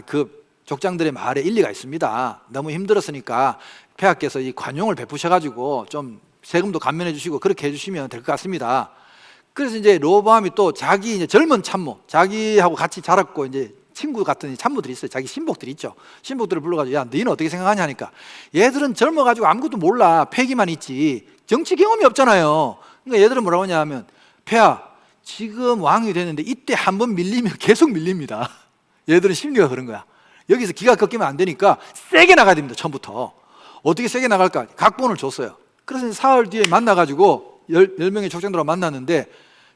그 족장들의 말에 일리가 있습니다. 너무 힘들었으니까 폐하께서 이 관용을 베푸셔가지고 좀 세금도 감면해 주시고 그렇게 해주시면 될 것 같습니다. 그래서 이제 르호보암이 또 자기 이제 젊은 참모, 자기하고 같이 자랐고 이제 친구 같은 참모들이 있어요. 자기 신복들이 있죠. 신복들을 불러가지고 야 너희는 어떻게 생각하냐 하니까 얘들은 젊어가지고 아무것도 몰라. 패기만 있지. 정치 경험이 없잖아요. 그러니까 얘들은 뭐라고 하냐 하면 폐하 지금 왕이 됐는데 이때 한번 밀리면 계속 밀립니다. 얘들은 심리가 그런 거야. 여기서 기가 꺾이면 안 되니까 세게 나가야 됩니다. 처음부터. 어떻게 세게 나갈까? 각본을 줬어요. 그래서 사흘 뒤에 만나가지고 10명의 족장들하고 만났는데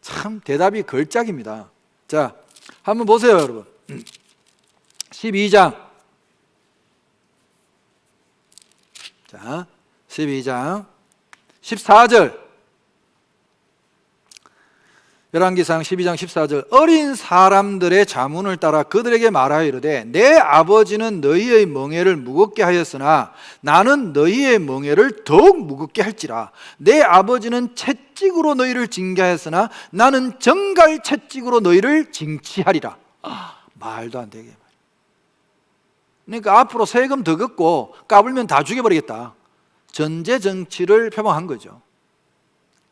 참 대답이 걸작입니다. 자, 한번 보세요 여러분. 12장. 자, 12장 14절. 열왕기상 12장 14절. 어린 사람들의 자문을 따라 그들에게 말하여 이르되 내 아버지는 너희의 멍에를 무겁게 하였으나 나는 너희의 멍에를 더욱 무겁게 할지라. 내 아버지는 채찍으로 너희를 징계하였으나 나는 정갈 채찍으로 너희를 징치하리라. 말도 안 되게. 그러니까 앞으로 세금 더 걷고 까불면 다 죽여버리겠다. 전제 정치를 표방한 거죠.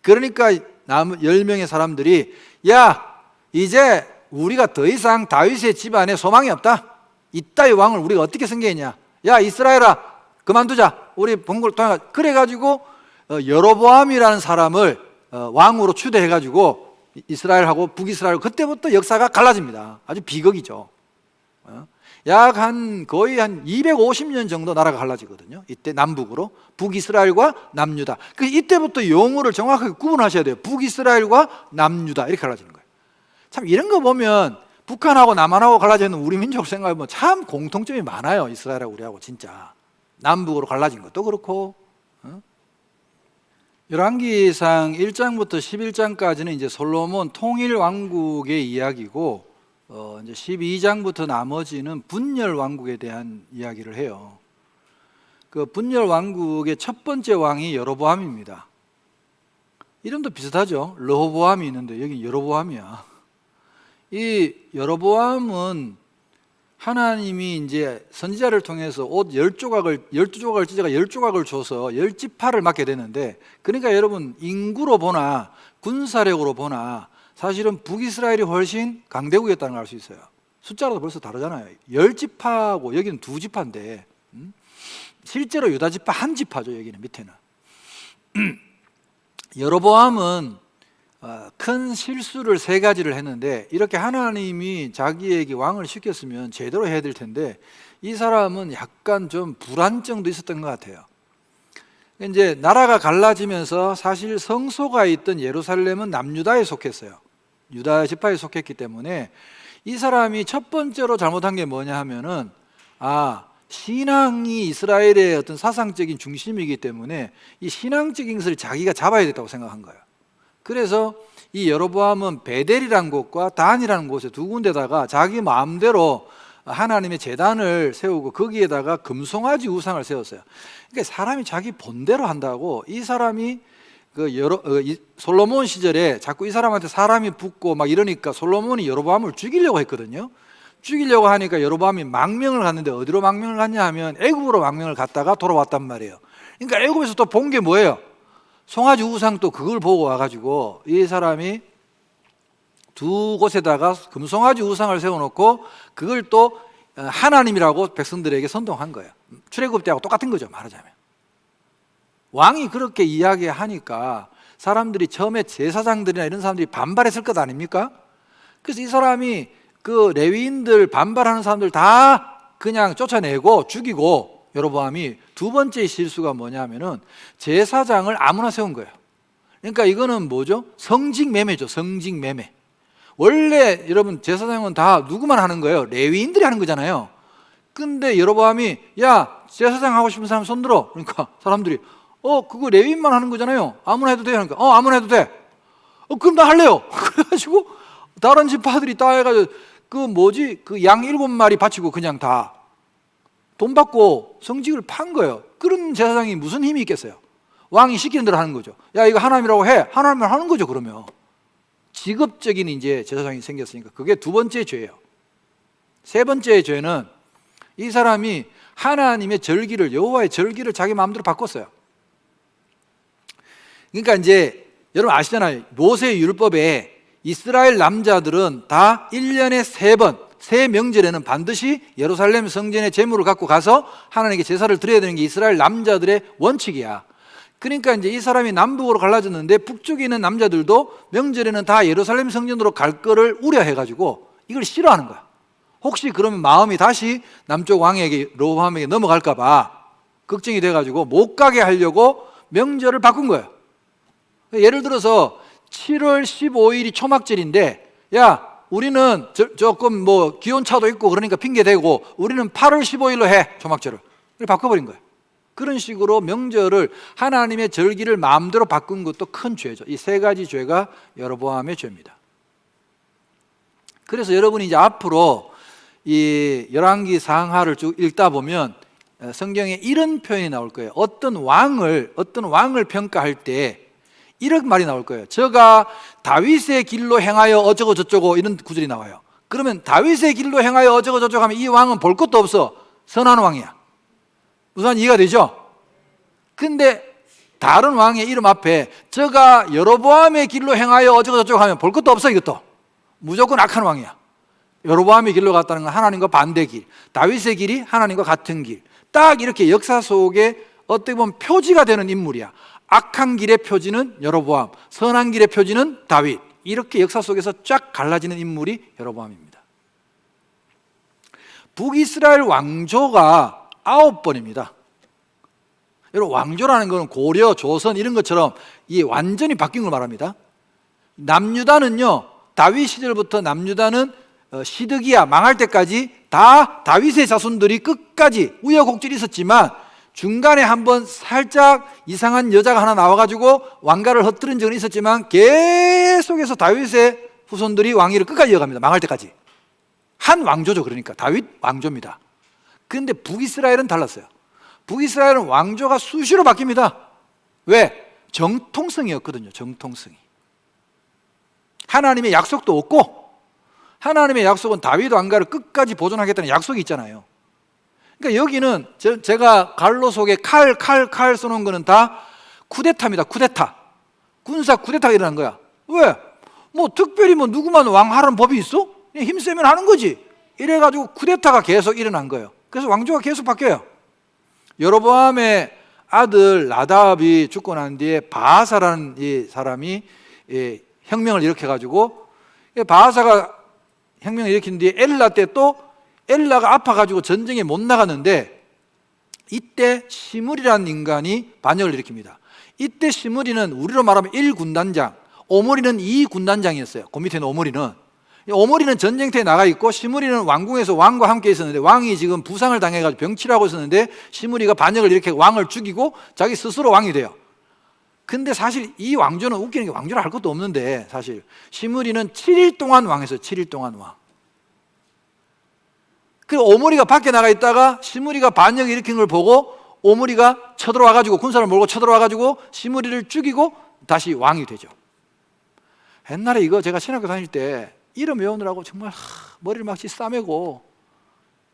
그러니까 10명의 사람들이 야 이제 우리가 더 이상 다윗의 집안에 소망이 없다. 이따위 왕을 우리가 어떻게 섬기겠냐. 야 이스라엘아 그만두자. 우리 본국을 떠나. 그래가지고 여로보암이라는 사람을 왕으로 추대해가지고 이스라엘하고 북이스라엘 그때부터 역사가 갈라집니다. 아주 비극이죠. 약 거의 한 250년 정도 나라가 갈라지거든요. 이때 남북으로 북이스라엘과 남유다. 그 이때부터 용어를 정확하게 구분하셔야 돼요. 북이스라엘과 남유다 이렇게 갈라지는 거예요. 참 이런 거 보면 북한하고 남한하고 갈라지는 우리 민족 생각해보면 참 공통점이 많아요. 이스라엘하고 우리하고 진짜 남북으로 갈라진 것도 그렇고. 열왕기상 1장부터 11장까지는 이제 솔로몬 통일 왕국의 이야기고 이제 12장부터 나머지는 분열 왕국에 대한 이야기를 해요. 그 분열 왕국의 첫 번째 왕이 여로보암입니다. 이름도 비슷하죠. 르호보암이 있는데 여기 여로보암이야. 이 여로보암은 하나님이 이제 선지자를 통해서 옷 12조각을 찢어가 10조각을 줘서 10지파를 맡게 되는데, 그러니까 여러분 인구로 보나 군사력으로 보나 사실은 북이스라엘이 훨씬 강대국이었다는 걸 알 수 있어요. 숫자로도 벌써 다르잖아요. 10지파고 여기는 2지파인데 실제로 유다지파 한 지파죠. 여기는 밑에는. 여로보암은 큰 실수를 3가지를 했는데, 이렇게 하나님이 자기에게 왕을 시켰으면 제대로 해야 될 텐데 이 사람은 약간 좀 불안정도 있었던 것 같아요. 이제 나라가 갈라지면서 사실 성소가 있던 예루살렘은 남유다에 속했어요. 유다 지파에 속했기 때문에 이 사람이 첫 번째로 잘못한 게 뭐냐 하면은 신앙이 이스라엘의 어떤 사상적인 중심이기 때문에 이 신앙적인 것을 자기가 잡아야 됐다고 생각한 거예요. 그래서 이 여로보암은 베델이라는 곳과 단이라는 곳에 2군데다가 자기 마음대로 하나님의 제단을 세우고 거기에다가 금송아지 우상을 세웠어요. 그러니까 사람이 자기 본대로 한다고. 이 사람이 이 솔로몬 시절에 자꾸 이 사람한테 사람이 붙고 막 이러니까 솔로몬이 여로보암을 죽이려고 했거든요. 죽이려고 하니까 여로보암이 망명을 갔는데 어디로 망명을 갔냐 하면 애굽으로 망명을 갔다가 돌아왔단 말이에요. 그러니까 애굽에서 또 본 게 뭐예요? 송아지 우상 또 그걸 보고 와가지고 이 사람이 두 곳에다가 금송아지 우상을 세워놓고 그걸 또 하나님이라고 백성들에게 선동한 거예요. 출애굽 때하고 똑같은 거죠, 말하자면. 왕이 그렇게 이야기하니까 사람들이 처음에 제사장들이나 이런 사람들이 반발했을 것 아닙니까? 그래서 이 사람이 그 레위인들 반발하는 사람들 다 그냥 쫓아내고 죽이고, 여로보암이 두 번째 실수가 뭐냐면은 제사장을 아무나 세운 거예요. 그러니까 이거는 뭐죠? 성직매매죠. 성직매매. 원래 여러분 제사장은 다 누구만 하는 거예요? 레위인들이 하는 거잖아요. 근데 여로보암이 야, 제사장 하고 싶은 사람 손들어. 그러니까 사람들이 그거 레위인만 하는 거잖아요. 아무나 해도 돼요. 그러니까 아무나 해도 돼. 그럼 나 할래요. 그래가지고 다른 지파들이 다 해가지고 그 양 7마리 바치고 그냥 다 돈 받고 성직을 판 거예요. 그런 제사장이 무슨 힘이 있겠어요? 왕이 시키는 대로 하는 거죠. 야, 이거 하나님이라고 해. 하나님을 하는 거죠, 그러면. 직업적인 이제 제사장이 생겼으니까 그게 두 번째 죄예요. 세 번째 죄는 이 사람이 하나님의 절기를, 여호와의 절기를 자기 마음대로 바꿨어요. 그러니까 이제 여러분 아시잖아요. 모세 율법에 이스라엘 남자들은 다 1년에 3번, 새 명절에는 반드시 예루살렘 성전에 제물을 갖고 가서 하나님께 제사를 드려야 되는 게 이스라엘 남자들의 원칙이야. 그러니까 이제 이 사람이 남북으로 갈라졌는데 북쪽에 있는 남자들도 명절에는 다 예루살렘 성전으로 갈 거를 우려해가지고 이걸 싫어하는 거야. 혹시 그러면 마음이 다시 남쪽 왕에게, 로보암에게 넘어갈까봐 걱정이 돼가지고 못 가게 하려고 명절을 바꾼 거예요. 예를 들어서 7월 15일이 초막절인데, 야, 우리는 조금 기온차도 있고 그러니까 핑계대고 우리는 8월 15일로 해, 초막절을. 이렇게 바꿔버린 거예요. 그런 식으로 명절을, 하나님의 절기를 마음대로 바꾼 것도 큰 죄죠. 이 세 가지 죄가 여로보암의 죄입니다. 그래서 여러분이 이제 앞으로 이 열왕기 상하를 쭉 읽다 보면 성경에 이런 표현이 나올 거예요. 어떤 왕을 평가할 때 이런 말이 나올 거예요. 저가 다윗의 길로 행하여 어쩌고 저쩌고, 이런 구절이 나와요. 그러면 다윗의 길로 행하여 어쩌고 저쩌고 하면 이 왕은 볼 것도 없어. 선한 왕이야. 무슨 이해가 되죠? 근데 다른 왕의 이름 앞에 저가 여로보암의 길로 행하여 어쩌고 저쩌고 하면 볼 것도 없어. 이것도 무조건 악한 왕이야. 여로보암의 길로 갔다는 건 하나님과 반대 길, 다윗의 길이 하나님과 같은 길. 딱 이렇게 역사 속에 어떻게 보면 표지가 되는 인물이야. 악한 길의 표지는 여로보암, 선한 길의 표지는 다윗. 이렇게 역사 속에서 쫙 갈라지는 인물이 여로보암입니다. 북이스라엘 왕조가 9번입니다. 여러분, 왕조라는 것은 고려, 조선 이런 것처럼 이 완전히 바뀐 걸 말합니다. 남유다는요, 다윗 시절부터 남유다는 시드기야 망할 때까지 다 다윗의 자손들이 끝까지 우여곡절이 있었지만 중간에 한번 살짝 이상한 여자가 하나 나와가지고 왕가를 흩뜨린 적은 있었지만 계속해서 다윗의 후손들이 왕위를 끝까지 이어갑니다. 망할 때까지. 한 왕조죠. 그러니까 다윗 왕조입니다. 그런데 북이스라엘은 달랐어요. 북이스라엘은 왕조가 수시로 바뀝니다. 왜? 정통성이었거든요. 정통성이. 하나님의 약속도 없고, 하나님의 약속은 다윗 왕가를 끝까지 보존하겠다는 약속이 있잖아요. 그러니까 여기는 제가 갈로 속에 칼 쏘는 거는 다 쿠데타입니다. 쿠데타. 군사 쿠데타가 일어난 거야. 왜? 특별히 누구만 왕하라는 법이 있어? 그냥 힘세면 하는 거지. 이래가지고 쿠데타가 계속 일어난 거예요. 그래서 왕조가 계속 바뀌어요. 여로보암의 아들 나답이 죽고 난 뒤에 바하사라는 이 사람이 혁명을 일으켜가지고, 바하사가 혁명을 일으킨 뒤에 엘라 때 또 엘라가 아파가지고 전쟁에 못 나갔는데, 이때 시므리라는 인간이 반역을 일으킵니다. 이때 시므리는 우리로 말하면 1군단장, 오므리는 2군단장이었어요. 그 밑에는 오므리는 전쟁터에 나가 있고, 시므리는 왕궁에서 왕과 함께 있었는데, 왕이 지금 부상을 당해가지고 병치라고 있었는데 시므리가 반역을 일으켜 왕을 죽이고 자기 스스로 왕이 돼요. 근데 사실 이 왕조는 웃기는 게, 왕조를 할 것도 없는데 사실 시므리는 7일 동안 왕했어요. 7일 동안 왕. 그리고 오므리가 밖에 나가 있다가 시므리가 반역을 일으킨 걸 보고 오므리가 쳐들어와가지고 군사를 몰고 쳐들어와가지고 시므리를 죽이고 다시 왕이 되죠. 옛날에 이거 제가 신학교 다닐 때 이름 외우느라고 정말 머리를 막 싸매고,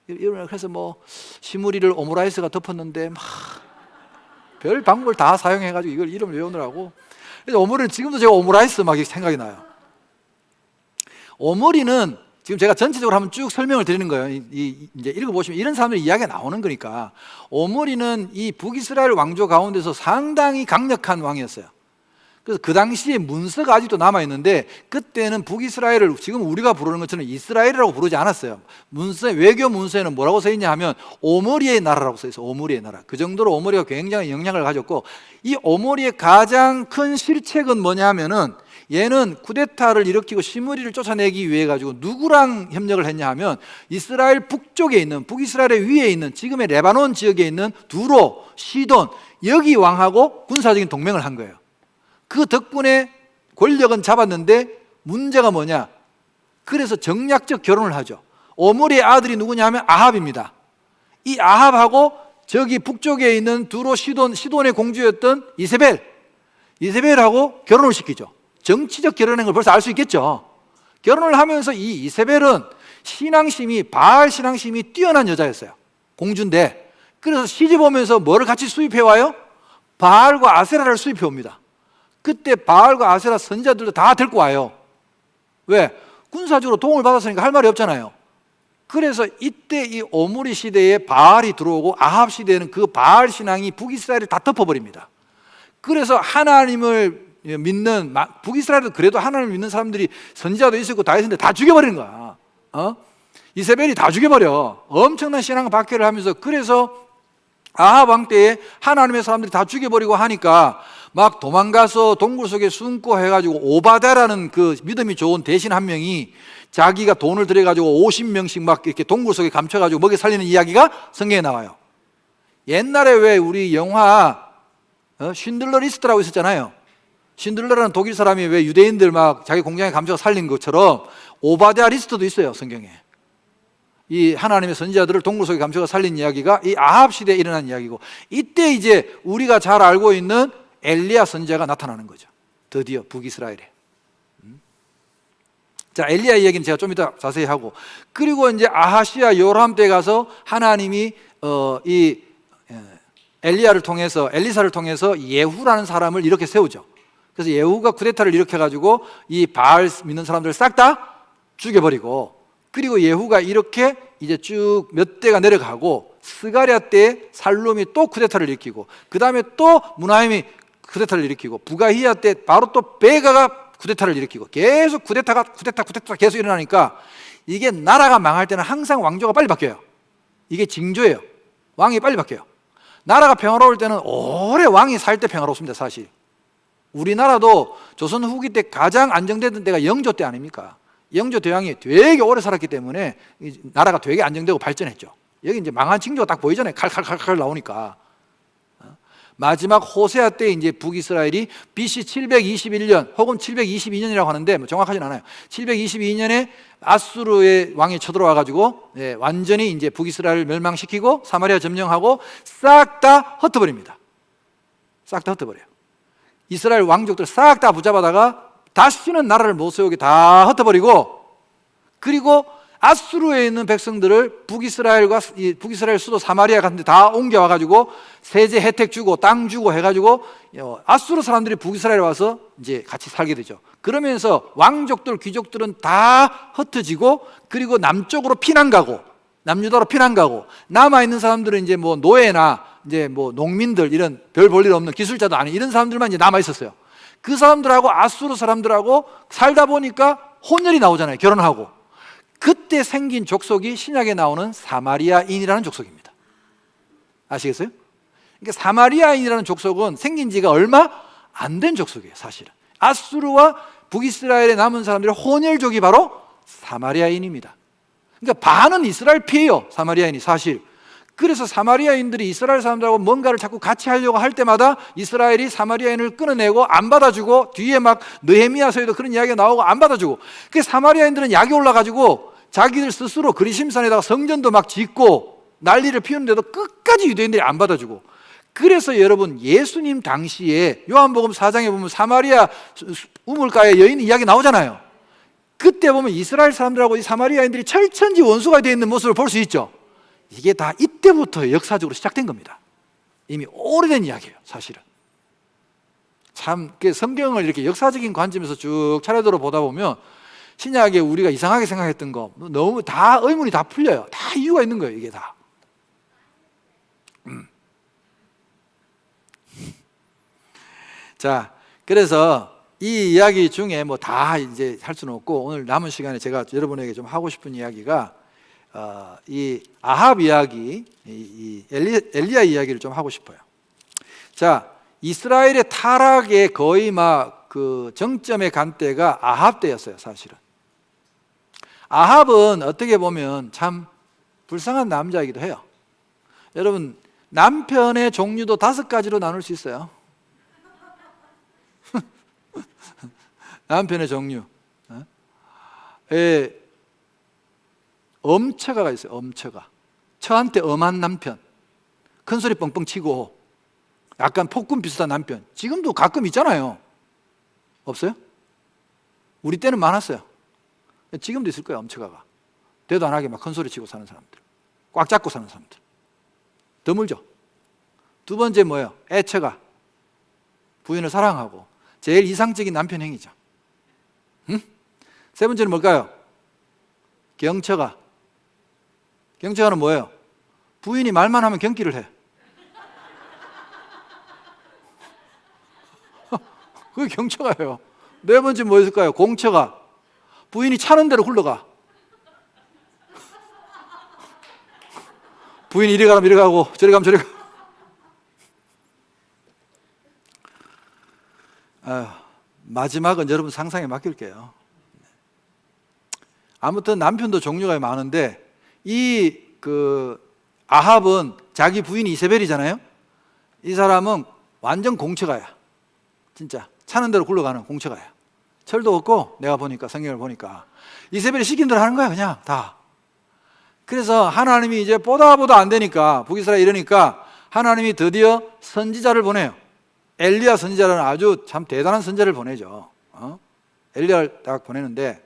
그래서 뭐 시므리를 오므라이스가 덮었는데 막 별 방법을 다 사용해가지고 이걸 이름 외우느라고. 그래서 오므리는 지금도 제가 오므라이스 막 생각이 나요. 오므리는 지금 제가 전체적으로 한번 쭉 설명을 드리는 거예요. 이제 읽어보시면 이런 사람들의 이야기가 나오는 거니까. 오므리는 이 북이스라엘 왕조 가운데서 상당히 강력한 왕이었어요. 그래서 그 당시에 문서가 아직도 남아있는데, 그때는 북이스라엘을 지금 우리가 부르는 것처럼 이스라엘이라고 부르지 않았어요. 외교 문서에는 뭐라고 써있냐 하면 오므리의 나라라고 써있어요. 오므리의 나라. 그 정도로 오므리가 굉장히 영향을 가졌고, 이 오므리의 가장 큰 실책은 뭐냐 하면은, 얘는 쿠데타를 일으키고 시므리를 쫓아내기 위해 가지고 누구랑 협력을 했냐 하면, 이스라엘 북쪽에 있는, 북이스라엘의 위에 있는 지금의 레바논 지역에 있는 두로, 시돈, 여기 왕하고 군사적인 동맹을 한 거예요. 그 덕분에 권력은 잡았는데 문제가 뭐냐? 그래서 정략적 결혼을 하죠. 오므리의 아들이 누구냐 하면 아합입니다. 이 아합하고 저기 북쪽에 있는 두로, 시돈의 공주였던 이세벨하고 결혼을 시키죠. 정치적 결혼인 걸 벌써 알 수 있겠죠. 결혼을 하면서 이 이세벨은 바알 신앙심이 뛰어난 여자였어요. 공주인데. 그래서 시집 오면서 뭐를 같이 수입해 와요? 바알과 아세라를 수입해 옵니다. 그때 바알과 아세라 선지자들도 다 데리고 와요. 왜? 군사적으로 도움을 받았으니까 할 말이 없잖아요. 그래서 이때 이 오므리 시대에 바알이 들어오고 아합 시대에는 그 바알 신앙이 북이스라엘을 다 덮어버립니다. 그래서 하나님을 믿는, 북이스라엘도 그래도 하나님을 믿는 사람들이 선지자도 있었고 다 있었는데 다 죽여버리는 거야. 이세벨이 다 죽여버려. 엄청난 신앙 박해를 하면서. 그래서 아합 왕 때에 하나님의 사람들이 다 죽여버리고 하니까 막 도망가서 동굴 속에 숨고 해가지고 오바다라는 그 믿음이 좋은 대신 한 명이 자기가 돈을 들여가지고 50명씩 막 이렇게 동굴 속에 감춰가지고 먹여 살리는 이야기가 성경에 나와요. 옛날에 왜 우리 영화 쉰들러 리스트라고 있었잖아요. 쉰들러라는 독일 사람이 왜 유대인들 막 자기 공장에 감춰서 살린 것처럼 오바댜 리스트도 있어요, 성경에. 이 하나님의 선지자들을 동굴 속에 감춰서 살린 이야기가 이 아합 시대에 일어난 이야기고, 이때 이제 우리가 잘 알고 있는 엘리야 선지자가 나타나는 거죠. 드디어 북이스라엘에. 자, 엘리야 이야기는 제가 좀 이따 자세히 하고, 그리고 이제 아하시아 요람 때 가서 하나님이 이 엘리사를 통해서 예후라는 사람을 이렇게 세우죠. 그래서 예후가 쿠데타를 일으켜가지고 이 바알 믿는 사람들을 싹 다 죽여버리고, 그리고 예후가 이렇게 이제 쭉 몇 대가 내려가고, 스가랴 때 살룸이 또 쿠데타를 일으키고, 그 다음에 또 무나임이 쿠데타를 일으키고, 부가히야 때 바로 또 베가가 쿠데타를 일으키고, 계속 쿠데타가 계속 일어나니까 이게 나라가 망할 때는 항상 왕조가 빨리 바뀌어요. 이게 징조예요. 왕이 빨리 바뀌어요. 나라가 평화로울 때는 오래 왕이 살 때 평화롭습니다. 사실 우리나라도 조선 후기 때 가장 안정되던 때가 영조 때 아닙니까? 영조 대왕이 되게 오래 살았기 때문에 나라가 되게 안정되고 발전했죠. 여기 이제 망한 징조가 딱 보이잖아요. 칼칼칼칼 나오니까. 마지막 호세아 때 이제 북이스라엘이 BC 721년 혹은 722년이라고 하는데 뭐 정확하진 않아요. 722년에 아수르의 왕이 쳐들어와 가지고 완전히 이제 북이스라엘을 멸망시키고 사마리아 점령하고 싹 다 흩어버립니다. 싹 다 흩어버려요. 이스라엘 왕족들 싹 다 붙잡아다가 다시는 나라를 못 세우게 다 흩어버리고, 그리고 아수르에 있는 백성들을 북이스라엘 수도 사마리아 같은 데 다 옮겨와 가지고 세제 혜택 주고 땅 주고 해 가지고 아수르 사람들이 북이스라엘에 와서 이제 같이 살게 되죠. 그러면서 왕족들 귀족들은 다 흩어지고, 그리고 남쪽으로 피난 가고, 남유다로 피난 가고, 남아 있는 사람들은 이제 뭐 노예나 이제 뭐 농민들, 이런 별 볼 일 없는 기술자도 아닌 이런 사람들만 이제 남아 있었어요. 그 사람들하고 아수르 사람들하고 살다 보니까 혼혈이 나오잖아요. 결혼하고. 그때 생긴 족속이 신약에 나오는 사마리아인이라는 족속입니다. 아시겠어요? 그러니까 사마리아인이라는 족속은 생긴 지가 얼마 안 된 족속이에요. 사실은 아수르와 북이스라엘에 남은 사람들의 혼혈족이 바로 사마리아인입니다. 그러니까 반은 이스라엘 피해요, 사마리아인이 사실. 그래서 사마리아인들이 이스라엘 사람들하고 뭔가를 자꾸 같이 하려고 할 때마다 이스라엘이 사마리아인을 끊어내고 안 받아주고, 뒤에 막 느헤미야서에도 그런 이야기가 나오고 안 받아주고, 그래서 사마리아인들은 약이 올라가지고 자기들 스스로 그리심산에다가 성전도 막 짓고 난리를 피우는데도 끝까지 유대인들이 안 받아주고, 그래서 여러분 예수님 당시에 요한복음 4장에 보면 사마리아 우물가에 여인 이야기 나오잖아요. 그때 보면 이스라엘 사람들하고 이 사마리아인들이 철천지 원수가 되어 있는 모습을 볼 수 있죠. 이게 다 이때부터 역사적으로 시작된 겁니다. 이미 오래된 이야기예요, 사실은. 참 성경을 이렇게 역사적인 관점에서 쭉 차례대로 보다 보면 신약에 우리가 이상하게 생각했던 거 너무 다 의문이 다 풀려요. 다 이유가 있는 거예요, 이게 다. 자, 그래서 이 이야기 중에 뭐 다 이제 할 수는 없고, 오늘 남은 시간에 제가 여러분에게 좀 하고 싶은 이야기가 이 아합 이야기, 이 엘리야 이야기를 좀 하고 싶어요. 자, 이스라엘의 타락의 거의 막 그 정점에 간 때가 아합 때였어요, 사실은. 아합은 어떻게 보면 참 불쌍한 남자이기도 해요. 여러분, 남편의 종류도 5가지로 나눌 수 있어요. 남편의 종류. 엄처가가 있어요. 엄처가. 처한테 엄한 남편, 큰소리 뻥뻥 치고 약간 폭군 비슷한 남편. 지금도 가끔 있잖아요. 없어요? 우리 때는 많았어요. 지금도 있을 거예요. 엄처가가. 대도 안 하게 막 큰소리 치고 사는 사람들, 꽉 잡고 사는 사람들. 드물죠. 두 번째 뭐예요? 애처가. 부인을 사랑하고 제일 이상적인 남편 행위죠. 응? 세 번째는 뭘까요? 경처가. 경처가는 뭐예요? 부인이 말만 하면 경기를 해. 그게 경처가예요. 네 번째 뭐였을까요? 공처가. 부인이 차는 대로 굴러가. 부인이 이리 가면 이리 가고 저리 가면 저리 가고. 마지막은 여러분 상상에 맡길게요. 아무튼 남편도 종류가 많은데 이 아합은 자기 부인이 이세벨이잖아요. 이 사람은 완전 공처가야. 진짜 차는 대로 굴러가는 공처가야. 철도 없고, 내가 보니까 성경을 보니까 이세벨이 시킨 대로 하는 거야, 그냥 다. 그래서 하나님이 이제 보다 안 되니까, 북이스라엘 이러니까 하나님이 드디어 선지자를 보내요. 엘리야 선지자라는 아주 참 대단한 선지자를 보내죠. 엘리야를 딱 보내는데,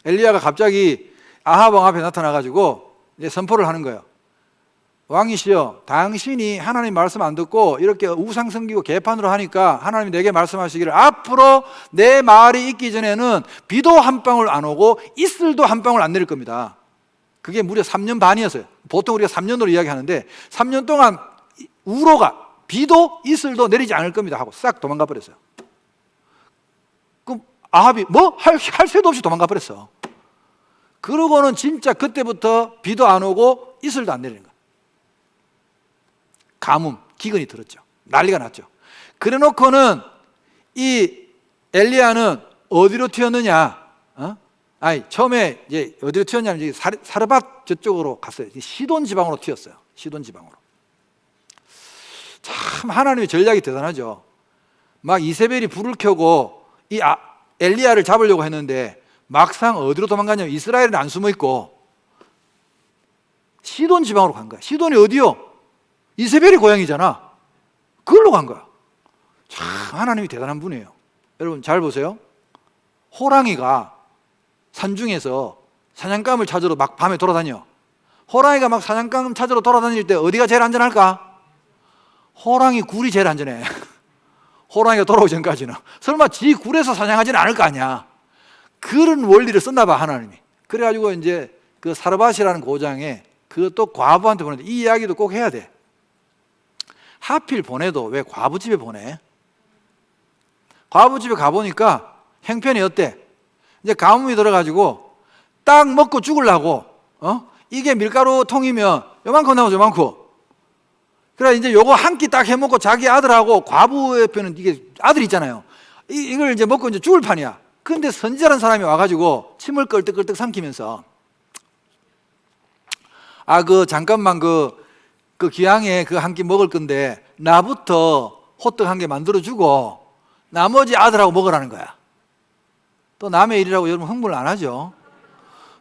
엘리야가 갑자기 아합 왕 앞에 나타나가지고 이제 선포를 하는 거예요. 왕이시여, 당신이 하나님 말씀 안 듣고 이렇게 우상 섬기고 개판으로 하니까 하나님이 내게 말씀하시기를 앞으로 내 말이 있기 전에는 비도 한 방울 안 오고 이슬도 한 방울 안 내릴 겁니다. 그게 무려 3년 반이었어요. 보통 우리가 3년으로 이야기하는데 3년 동안 우로가 비도 이슬도 내리지 않을 겁니다 하고 싹 도망가 버렸어요. 그럼 아합이 뭐? 할 새도 없이 도망가 버렸어. 그러고는 진짜 그때부터 비도 안 오고 이슬도 안 내리는 거예요. 가뭄, 기근이 들었죠. 난리가 났죠. 그래 놓고는 이 엘리야는 어디로 튀었느냐? 처음에 이제 어디로 튀었냐면 이제 사르밧 저쪽으로 갔어요. 시돈 지방으로 튀었어요. 시돈 지방으로. 참 하나님의 전략이 대단하죠. 막 이세벨이 불을 켜고 이 엘리야를 잡으려고 했는데 막상 어디로 도망가냐면 이스라엘은 안 숨어 있고 시돈 지방으로 간 거야. 시돈이 어디요? 이세벨이 고향이잖아. 그걸로 간 거야. 참 하나님이 대단한 분이에요. 여러분 잘 보세요. 호랑이가 산중에서 사냥감을 찾으러 막 밤에 돌아다녀. 호랑이가 막 사냥감 찾으러 돌아다닐 때 어디가 제일 안전할까? 호랑이 굴이 제일 안전해. 호랑이가 돌아오기 전까지는. 설마 지 굴에서 사냥하지는 않을 거 아니야. 그런 원리를 썼나 봐, 하나님이. 그래가지고 이제 그 사르밧이라는 고장에 그것도 과부한테 보내는데 이 이야기도 꼭 해야 돼. 하필 보내도 왜 과부집에 보내? 과부집에 가보니까 형편이 어때? 이제 가뭄이 들어가지고 딱 먹고 죽으려고 이게 밀가루 통이면 요만큼 나오죠, 요만큼. 그래 이제 요거 한 끼 딱 해먹고 자기 아들하고 과부의 편은 이게 아들이 있잖아요. 이걸 이제 먹고 이제 죽을 판이야. 근데 선지자라는 사람이 와가지고 침을 끌떡끌떡 삼키면서 잠깐만 그 기왕에 그 한 끼 먹을 건데 나부터 호떡 한 개 만들어주고 나머지 아들하고 먹으라는 거야. 또 남의 일이라고 여러분 흥분을 안 하죠.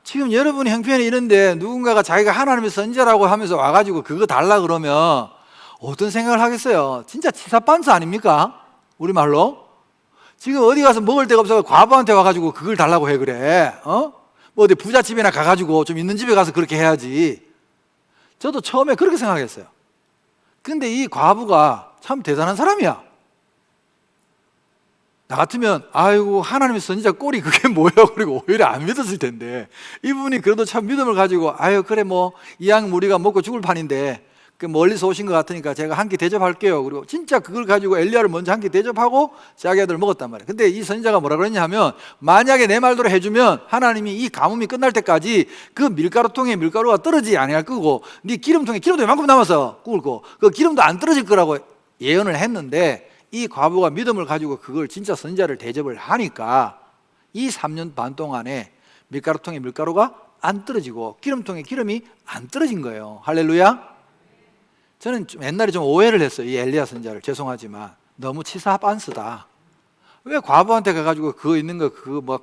지금 여러분이 형편이 이런데 누군가가 자기가 하나님의 선지자라고 하면서 와가지고 그거 달라 그러면 어떤 생각을 하겠어요? 진짜 치사반스 아닙니까? 우리말로. 지금 어디 가서 먹을 데가 없어서 과부한테 와가지고 그걸 달라고 해 그래. 뭐 어디 부잣집이나 가가지고 좀 있는 집에 가서 그렇게 해야지. 저도 처음에 그렇게 생각했어요. 근데 이 과부가 참 대단한 사람이야. 나 같으면 아이고 하나님의 선지자 꼴이 그게 뭐야 그리고 오히려 안 믿었을 텐데 이분이 그래도 참 믿음을 가지고 아유 그래 뭐 이왕 우리가 먹고 죽을 판인데 그 멀리서 오신 것 같으니까 제가 한 끼 대접할게요. 그리고 진짜 그걸 가지고 엘리야를 먼저 한 끼 대접하고 자기 아들 먹었단 말이에요. 근데 이 선지자가 뭐라 그랬냐 하면 만약에 내 말대로 해주면 하나님이 이 가뭄이 끝날 때까지 그 밀가루통에 밀가루가 떨어지지 아니할 거고 네 기름통에 기름도 이만큼 남아서 구울 거 그 기름도 안 떨어질 거라고 예언을 했는데 이 과부가 믿음을 가지고 그걸 진짜 선지자를 대접을 하니까 이 3년 반 동안에 밀가루통에 밀가루가 안 떨어지고 기름통에 기름이 안 떨어진 거예요. 할렐루야. 저는 좀 옛날에 좀 오해를 했어요. 이 엘리야 선지자를. 죄송하지만 너무 치사반스다. 왜 과부한테 가가지고 그거 있는 거 그거 막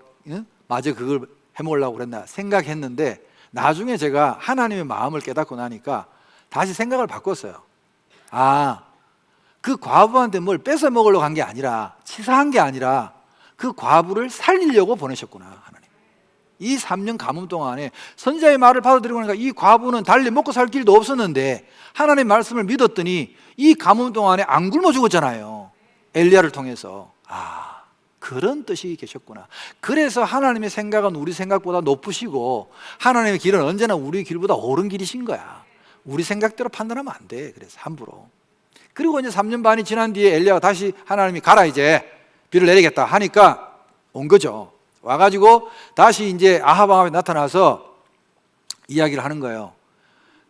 마저 그걸 해먹으려고 그랬나 생각했는데 나중에 제가 하나님의 마음을 깨닫고 나니까 다시 생각을 바꿨어요. 그 과부한테 뭘 뺏어 먹으려고 한 게 아니라 치사한 게 아니라 그 과부를 살리려고 보내셨구나 하나님. 이 3년 가뭄 동안에 선지자의 말을 받아들이고 나니까 이 과부는 달리 먹고 살 길도 없었는데 하나님의 말씀을 믿었더니 이 가뭄 동안에 안 굶어 죽었잖아요. 엘리야를 통해서. 그런 뜻이 계셨구나. 그래서 하나님의 생각은 우리 생각보다 높으시고 하나님의 길은 언제나 우리 길보다 옳은 길이신 거야. 우리 생각대로 판단하면 안 돼. 그래서 함부로. 그리고 이제 3년 반이 지난 뒤에 엘리야가 다시 하나님이 가라 이제 비를 내리겠다 하니까 온 거죠. 와가지고 다시 이제 아합 왕 앞에 나타나서 이야기를 하는 거예요.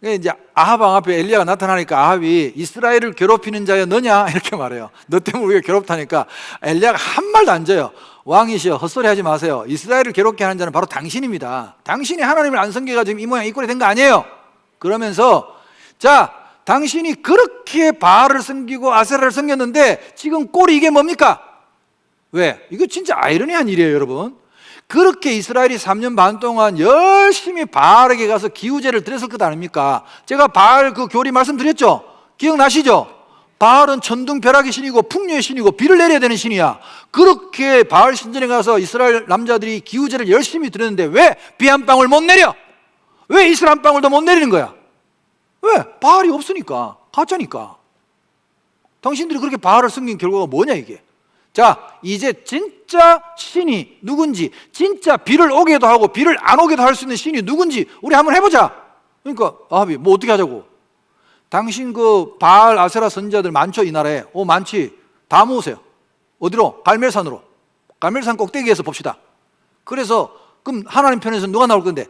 이제 아합 왕 앞에 엘리야가 나타나니까 아합이 이스라엘을 괴롭히는 자여 너냐 이렇게 말해요. 너 때문에 우리가 괴롭다니까 엘리야가 한 말도 안 져요. 왕이시여 헛소리 하지 마세요. 이스라엘을 괴롭게 하는 자는 바로 당신입니다. 당신이 하나님을 안 섬겨가지고 이 모양 이 꼴이 된 거 아니에요. 그러면서 자 당신이 그렇게 바알을 섬기고 아세라를 섬겼는데 지금 꼴이 이게 뭡니까? 왜? 이거 진짜 아이러니한 일이에요 여러분. 그렇게 이스라엘이 3년 반 동안 열심히 바알에게 가서 기우제를 드렸을 것 아닙니까? 제가 바알 그 교리 말씀드렸죠? 기억나시죠? 바알은 천둥벼락의 신이고 풍류의 신이고 비를 내려야 되는 신이야. 그렇게 바알 신전에 가서 이스라엘 남자들이 기우제를 열심히 드렸는데 왜 비 한 방울 못 내려? 왜 이슬 한 방울도 못 내리는 거야? 왜? 바알이 없으니까. 가짜니까. 당신들이 그렇게 바알을 섬긴 결과가 뭐냐 이게. 자 이제 진짜 신이 누군지 진짜 비를 오게도 하고 비를 안 오게도 할 수 있는 신이 누군지 우리 한번 해보자. 그러니까 아합이 뭐 어떻게 하자고. 당신 그 바알 아세라 선지자들 많죠 이 나라에. 많지. 다 모으세요. 어디로? 갈멜산으로. 갈멜산 꼭대기에서 봅시다. 그래서 그럼 하나님 편에서 누가 나올 건데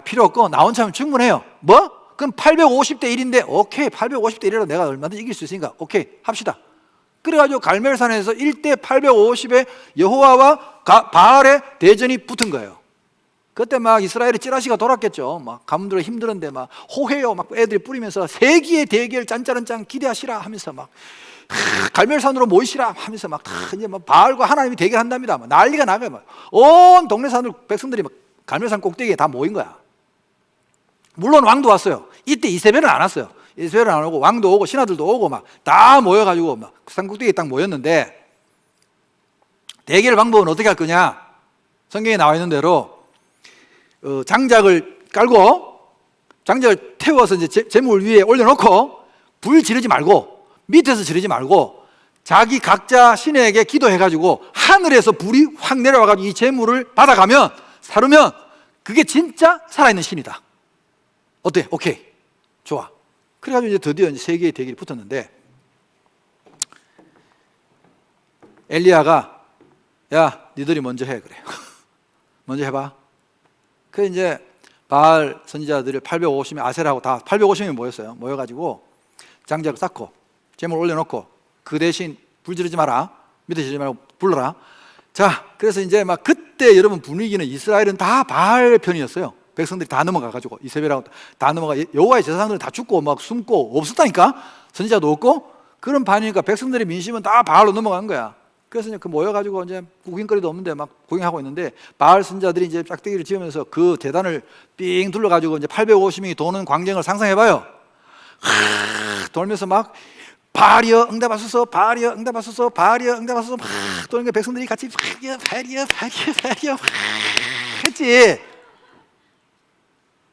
필요 없고 나 혼자면 충분해요. 뭐? 그럼 850대 1인데 오케이 850대 1이라 내가 얼마든지 이길 수 있으니까 오케이 합시다. 그래가지고 갈멜산에서 1대 850에 여호와와 바알의 대전이 붙은 거예요. 그때 막 이스라엘의 찌라시가 돌았겠죠. 막 가문들이 힘들었는데 막 호해요 막 애들이 뿌리면서 세기의 대결 짠짜른짠 기대하시라 하면서 막 갈멜산으로 모이시라 하면서 막 이제 막 바알과 하나님이 대결한답니다. 막 난리가 나가요. 막 온 동네 사람들 백성들이 막 갈멜산 꼭대기에 다 모인 거야. 물론 왕도 왔어요. 이때 이세벨은 안 왔어요. 이세벨은 안 오고 왕도 오고 신하들도 오고 막 다 모여가지고 막 산꼭대기에 딱 모였는데 대결 방법은 어떻게 할 거냐? 성경에 나와 있는 대로 장작을 깔고 장작을 태워서 이제 재물 위에 올려놓고 불 지르지 말고 밑에서 지르지 말고 자기 각자 신에게 기도해가지고 하늘에서 불이 확 내려와가지고 이 재물을 받아가면 사르면 그게 진짜 살아있는 신이다. 어때? 오케이. 좋아. 그래가지고 이제 드디어 이제 세 개의 대결이 붙었는데 엘리야가 야, 니들이 먼저 해 그래. 먼저 해봐. 그 이제 바알 선지자들을 850명 아세라하고 다 850명이 모였어요. 모여가지고 장작을 쌓고 재물 올려놓고 그 대신 불 지르지 마라. 밑에 지르지 말고 불러라. 자, 그래서 이제 막 그때 여러분 분위기는 이스라엘은 다 바알 편이었어요. 백성들이 다 넘어가가지고 이세벨하고 다 넘어가 여호와의 제사장들은 다 죽고 막 숨고 없었다니까. 선지자도 없고 그런 반이니까 백성들의 민심은 다 바알로 넘어간 거야. 그래서 이제 그 모여가지고 이제 구경거리도 없는데 막 구경하고 있는데 바알 선자들이 이제 짝대기를 지으면서 그 대단을 삥 둘러가지고 이제 850명이 도는 광경을 상상해봐요. 돌면서 막 바알이여 응답하소서, 바알이여 응답하소서, 바알이여 응답하소서 막 도는 게 백성들이 같이 바알이여 했지.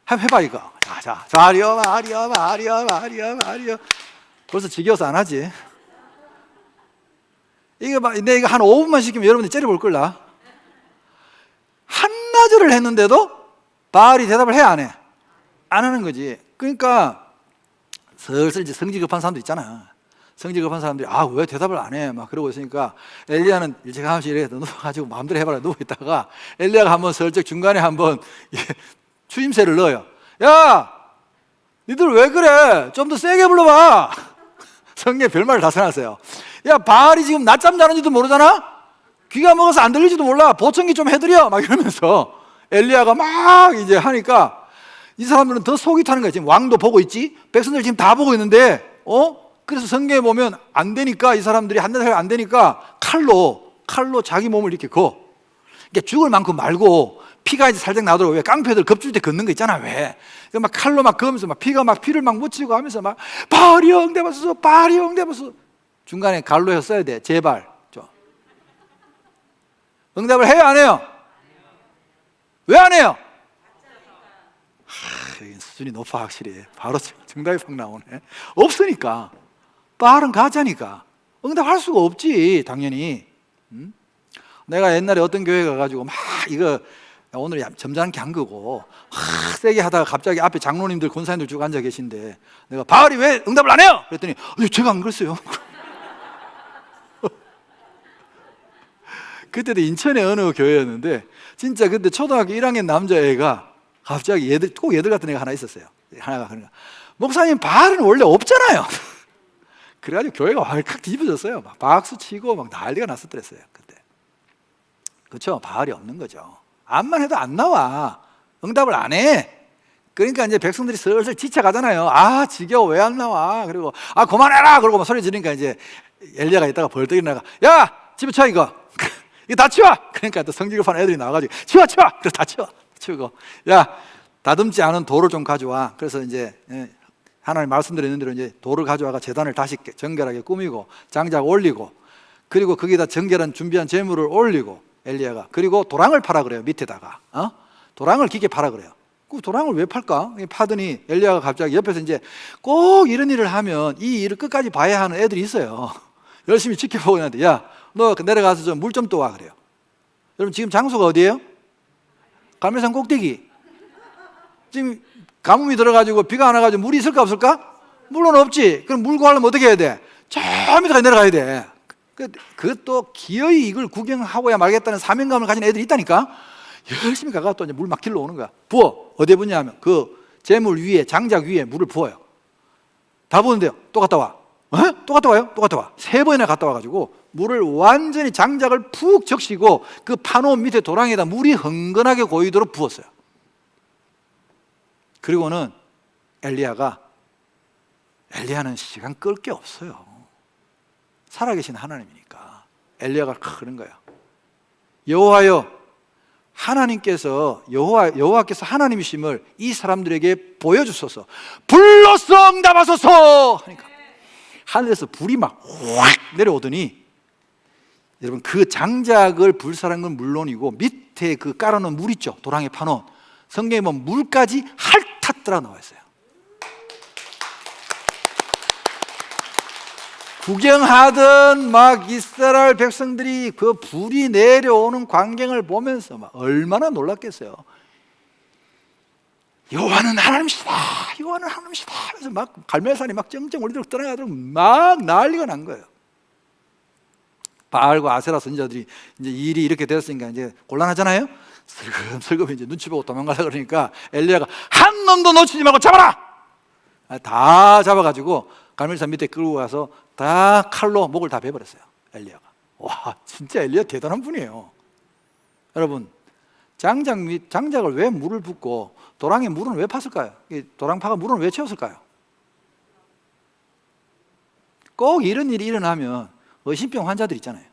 한번 해봐 이거. 자, 바알이여 바알이여 바알이여 바알이여 바알이여. 벌써 지겨워서 안 하지. 이거 막 내가 이거 한 5분만 시키면 여러분들 째려볼 걸라. 한나절을 했는데도 바알이 대답을 해 안 해? 안 하는 거지. 그러니까 슬슬 이제 성질 급한 사람도 있잖아. 성질 급한 사람들이 왜 대답을 안 해? 막 그러고 있으니까 엘리야는 일찌감치 이렇게 누워가지고 마음대로 해봐라 누워 있다가 엘리야가 한번 슬쩍 중간에 한번 추임새를 넣어요. 야, 니들 왜 그래? 좀 더 세게 불러봐. 성경에 별말을 다 써놨어요. 야, 바알이 지금 낮잠 자는지도 모르잖아? 귀가 먹어서 안 들릴지도 몰라. 보청기 좀 해드려. 막 이러면서 엘리야가 막 이제 하니까 이 사람들은 더 속이 타는 거야. 지금 왕도 보고 있지? 백성들 지금 다 보고 있는데, 그래서 성경에 보면 안 되니까 이 사람들이 한나절 안 되니까 칼로 자기 몸을 이렇게 그러니까 죽을 만큼 말고 피가 이제 살짝 나도록 왜 깡패들 겁줄 때 걷는 거 있잖아. 왜? 막 칼로 막 그으면서 막 피를 막 묻히고 하면서 막 바알이 응답하소서, 바알이 응답하소서. 중간에 갈로 해서 써야 돼. 제발. 응답을 해요, 안 해요? 왜 안 해요? 여기 수준이 높아 확실히. 바로 정답이 확 나오네. 없으니까. 바알은 가짜니까. 응답할 수가 없지, 당연히. 내가 옛날에 어떤 교회 가가지고 막 이거 오늘 점잖은 게 한 거고 세게 하다가 갑자기 앞에 장로님들 권사님들 쭉 앉아 계신데 내가 바알이 왜 응답을 안 해요? 그랬더니 제가 안 그랬어요. 그때도 인천의 어느 교회였는데 진짜 그때 초등학교 1학년 남자애가 갑자기 얘들 같은 애가 하나 있었어요. 하나가 그러니까 목사님 바알은 원래 없잖아요. 그래가지고 교회가 활칵 뒤집어졌어요. 막 박수 치고 막 난리가 났었더랬어요 그때. 그렇죠? 바알이 없는 거죠. 암만 해도 안 나와. 응답을 안 해. 그러니까 이제 백성들이 슬슬 지쳐가잖아요. 지겨워 왜 안 나와? 그리고 그만해라 그러고 막 소리 지르니까 이제 엘리야가 있다가 벌떡 일어나가 야 집어쳐 이거 다 치워. 그러니까 또 성질 급한 애들이 나와가지고 치워 그래서 다 치우고 야 다듬지 않은 돌을 좀 가져와. 그래서 이제 하나님 말씀드렸는 대로 이제 돌을 가져와가 제단을 다시 정결하게 꾸미고 장작 올리고 그리고 거기다 정결한 준비한 제물을 올리고 엘리야가 그리고 도랑을 파라 그래요. 밑에다가 도랑을 깊게 파라 그래요. 그 도랑을 왜 팔까? 파더니 엘리야가 갑자기 옆에서 이제 꼭 이런 일을 하면 이 일을 끝까지 봐야 하는 애들이 있어요. 열심히 지켜보고 있는데 야 너 내려가서 좀 물 좀 떠와 그래요. 여러분 지금 장소가 어디예요? 갈매산 꼭대기. 지금 가뭄이 들어가지고 비가 안 와가지고 물이 있을까 없을까? 물론 없지. 그럼 물 구하려면 어떻게 해야 돼? 저 밑에까지 내려가야 돼. 그것도 기어이 이걸 구경하고야 말겠다는 사명감을 가진 애들이 있다니까. 열심히 가가 또 이제 물 막 길러 오는 거야. 부어. 어디에 부냐 하면 그 재물 위에 장작 위에 물을 부어요. 다 부었는데요. 또 갔다 와. 또 갔다 와요? 또 갔다 와. 3번이나 갔다 와가지고 물을 완전히 장작을 푹 적시고 그 파놓은 밑에 도랑에다 물이 흥건하게 고이도록 부었어요. 그리고는 엘리야는 시간 끌 게 없어요. 살아계신 하나님이니까 엘리야가 그런 거야. 여호와여 여호와께서 하나님이심을 이 사람들에게 보여주소서. 불로써 응답하소서 하니까 하늘에서 불이 막 확 내려오더니 여러분 그 장작을 불사른 건 물론이고 밑에 그 깔아놓은 물 있죠. 도랑에 파놓은 성경에 보면 물까지 핥았더라 나와 있어요. 구경하던 막 이스라엘 백성들이 그 불이 내려오는 광경을 보면서 막 얼마나 놀랐겠어요. 여호와는 하나님이시다. 여호와는 하나님이시다. 그래서 막 갈멜산이 막 쩡쩡 올리도록 떠나가도록 막 난리가 난 거예요. 바알과 아세라 선지자들이 이제 일이 이렇게 됐으니까 이제 곤란하잖아요. 슬금 이제 눈치 보고 도망가려 그러니까 엘리야가 한 놈도 놓치지 말고 잡아라. 다 잡아가지고 갈멜산 밑에 끌고 가서 다 칼로 목을 다 베버렸어요. 엘리야가. 와, 진짜 엘리야 대단한 분이에요. 여러분, 장작을 왜 물을 붓고 도랑에 물은 왜 팠을까요? 도랑파가 물은 왜 채웠을까요? 꼭 이런 일이 일어나면 의심병 환자들 있잖아요.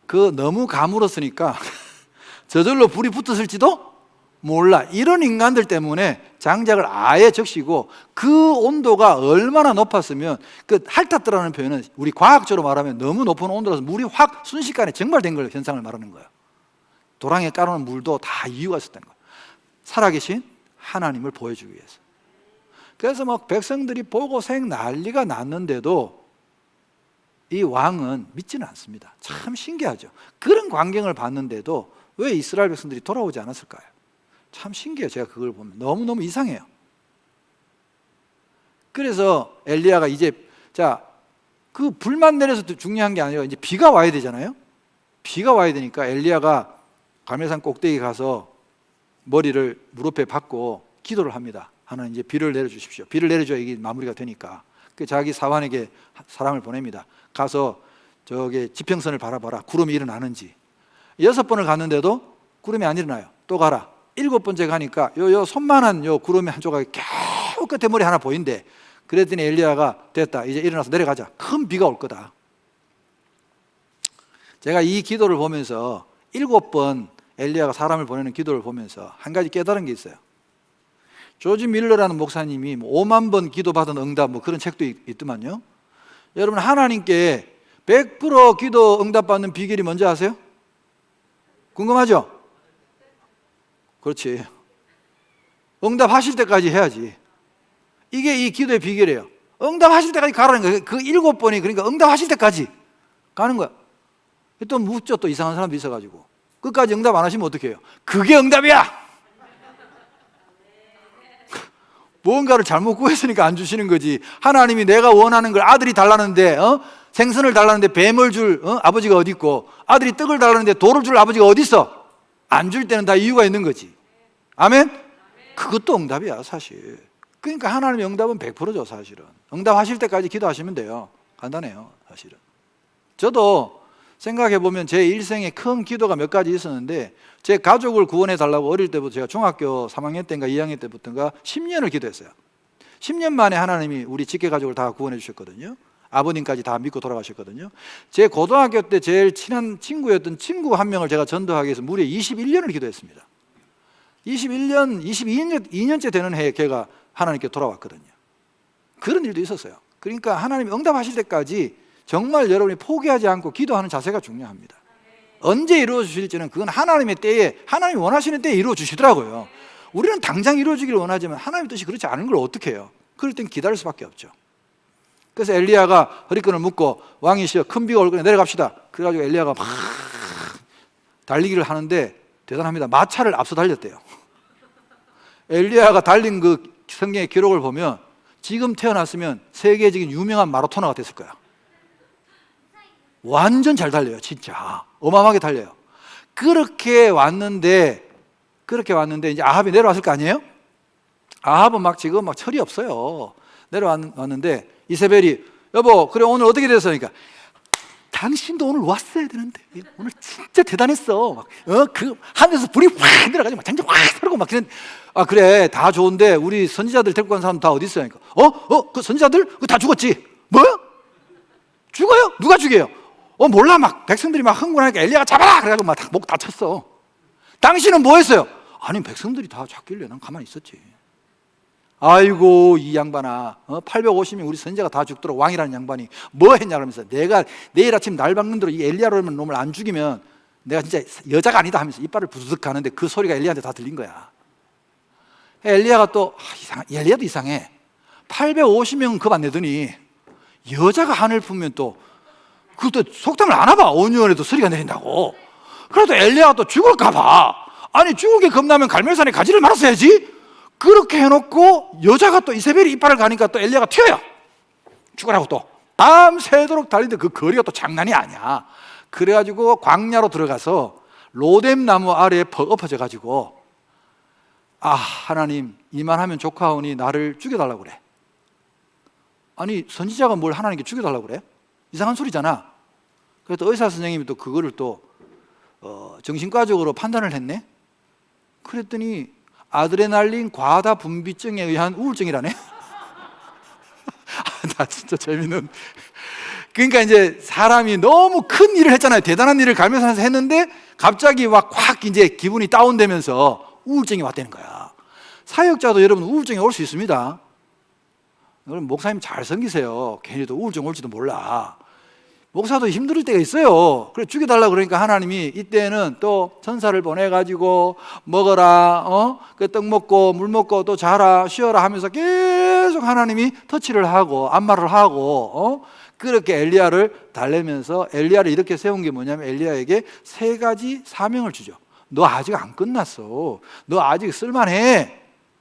그 너무 가물었으니까 저절로 불이 붙었을지도 몰라. 이런 인간들 때문에 장작을 아예 적시고 그 온도가 얼마나 높았으면 그 핥았더라는 표현은 우리 과학적으로 말하면 너무 높은 온도라서 물이 확 순식간에 증발된 걸 현상을 말하는 거예요. 도랑에 깔아놓은 물도 다 이유가 있었다는 거예요. 살아계신 하나님을 보여주기 위해서. 그래서 막 백성들이 보고 생 난리가 났는데도 이 왕은 믿지는 않습니다. 참 신기하죠. 그런 광경을 봤는데도 왜 이스라엘 백성들이 돌아오지 않았을까요? 참 신기해요. 제가 그걸 보면 너무너무 이상해요. 그래서 엘리야가 이제 그 불만 내려서 중요한 게 아니라 이제 비가 와야 되잖아요. 비가 와야 되니까 엘리야가 갈멜산 꼭대기 가서 머리를 무릎에 박고 기도를 합니다. 하나님 이제 비를 내려주십시오. 비를 내려줘야 이게 마무리가 되니까. 그 자기 사환에게 사람을 보냅니다. 가서 저기 지평선을 바라봐라. 구름이 일어나는지. 6번을 갔는데도 구름이 안 일어나요. 또 가라. 7번째 가니까 요 손만한 요 구름이 한 조각이 겨우 끝에 머리 하나 보인대. 그랬더니 엘리야가 됐다. 이제 일어나서 내려가자. 큰 비가 올 거다. 제가 이 기도를 보면서 7번 엘리야가 사람을 보내는 기도를 보면서 한 가지 깨달은 게 있어요. 조지 밀러라는 목사님이 5만 번 기도받은 응답 뭐 그런 책도 있더만요. 여러분 하나님께 100% 기도 응답받는 비결이 뭔지 아세요? 궁금하죠? 그렇지. 응답하실 때까지 해야지. 이게 이 기도의 비결이에요. 응답하실 때까지 가라는 거예요. 그 7번이 그러니까 응답하실 때까지 가는 거야. 또 묻죠. 또 이상한 사람도 있어가지고 끝까지 응답 안 하시면 어떻게 해요? 그게 응답이야. 무언가를 잘못 구했으니까 안 주시는 거지. 하나님이 내가 원하는 걸 아들이 달라는데 생선을 달라는데 뱀을 줄 아버지가 어디 있고, 아들이 떡을 달라는데 돌을 줄 아버지가 어디 있어? 안 줄 때는 다 이유가 있는 거지. 아멘? 그것도 응답이야 사실. 그러니까 하나님의 응답은 100%죠 사실은. 응답하실 때까지 기도하시면 돼요. 간단해요 사실은. 저도 생각해보면 제 일생에 큰 기도가 몇 가지 있었는데, 제 가족을 구원해 달라고 어릴 때부터, 제가 중학교 3학년 때인가 2학년 때부터인가 10년을 기도했어요. 10년 만에 하나님이 우리 직계 가족을 다 구원해 주셨거든요. 아버님까지 다 믿고 돌아가셨거든요. 제 고등학교 때 제일 친한 친구였던 친구 한 명을 제가 전도하기 위해서 무려 21년을 기도했습니다. 22년째 되는 해에 걔가 하나님께 돌아왔거든요. 그런 일도 있었어요. 그러니까 하나님이 응답하실 때까지 정말 여러분이 포기하지 않고 기도하는 자세가 중요합니다. 언제 이루어 주실지는 그건 하나님의 때에, 하나님이 원하시는 때에 이루어 주시더라고요. 우리는 당장 이루어 주기를 원하지만 하나님의 뜻이 그렇지 않은 걸 어떻게 해요? 그럴 땐 기다릴 수밖에 없죠. 그래서 엘리야가 허리끈을 묶고 왕이시여 큰 비가 올 거니 내려갑시다. 그래가지고 엘리야가 막 달리기를 하는데 대단합니다. 마차를 앞서 달렸대요. 엘리야가 달린 그 성경의 기록을 보면 지금 태어났으면 세계적인 유명한 마라토너가 됐을 거야. 완전 잘 달려요. 진짜 어마어마하게 달려요. 그렇게 왔는데 이제 아합이 내려왔을 거 아니에요? 아합은 막 지금 막 철이 없어요. 내려왔는데 이세벨이 여보 그래 오늘 어떻게 됐어? 그러니까 당신도 오늘 왔어야 되는데 오늘 진짜 대단했어. 막 그 하늘에서 불이 확 내려가지고 막 장작 확 서르고 막 그런. 아 그래 다 좋은데 우리 선지자들 데리고 간 사람 다 어디 있어요? 그러니까 그 선지자들 그거 다 죽었지. 뭐요? 죽어요? 누가 죽여요? 몰라. 막 백성들이 막 흥분하니까 엘리야가 잡아라 그래가지고 막 목 다쳤어. 당신은 뭐 했어요? 아니 백성들이 다 잡길래 난 가만히 있었지. 아이고 이 양반아 850명 우리 선지자가 다 죽도록 왕이라는 양반이 뭐 했냐 그러면서 내가 내일 아침 날 박는 대로 이 엘리야라는 놈을 안 죽이면 내가 진짜 여자가 아니다 하면서 이빨을 부스득 가는데 그 소리가 엘리야한테 다 들린 거야. 엘리야가 또 엘리야도 이상해. 850명은 겁 안 내더니 여자가 하늘 품면 또 그것도 속담을 안 하봐. 온유원에도 소리가 내린다고. 그래도 엘리야가 또 죽을까 봐. 아니 죽을 게 겁나면 갈멜산에 가지를 말았어야지. 그렇게 해놓고 여자가 또 이세벨이 이빨을 가니까 또 엘리야가 튀어요. 죽으라고 또 밤새도록 달리는데 그 거리가 또 장난이 아니야. 그래가지고 광야로 들어가서 로뎀 나무 아래에 엎어져 가지고 하나님 이만하면 조카오니 나를 죽여달라고 그래. 아니 선지자가 뭘 하나님께 죽여달라고 그래? 이상한 소리잖아. 그래서 의사 선생님이 또 그거를 또 정신과적으로 판단을 했네. 그랬더니 아드레날린 과다 분비증에 의한 우울증이라네. 나 진짜 재밌는. 그러니까 이제 사람이 너무 큰 일을 했잖아요. 대단한 일을 갈면서 했는데 갑자기 막 확 이제 기분이 다운되면서 우울증이 왔다는 거야. 사역자도 여러분 우울증이 올 수 있습니다. 여러분 목사님 잘 섬기세요. 괜히 또 우울증 올지도 몰라. 목사도 힘들 때가 있어요. 그래 죽여달라 그러니까 하나님이 이때는 또 천사를 보내가지고 먹어라, 그 떡 먹고 물 먹고 또 자라 쉬어라 하면서 계속 하나님이 터치를 하고 안마를 하고 그렇게 엘리야를 달래면서 엘리야를 이렇게 세운 게 뭐냐면 엘리야에게 3가지 사명을 주죠. 너 아직 안 끝났어. 너 아직 쓸만해.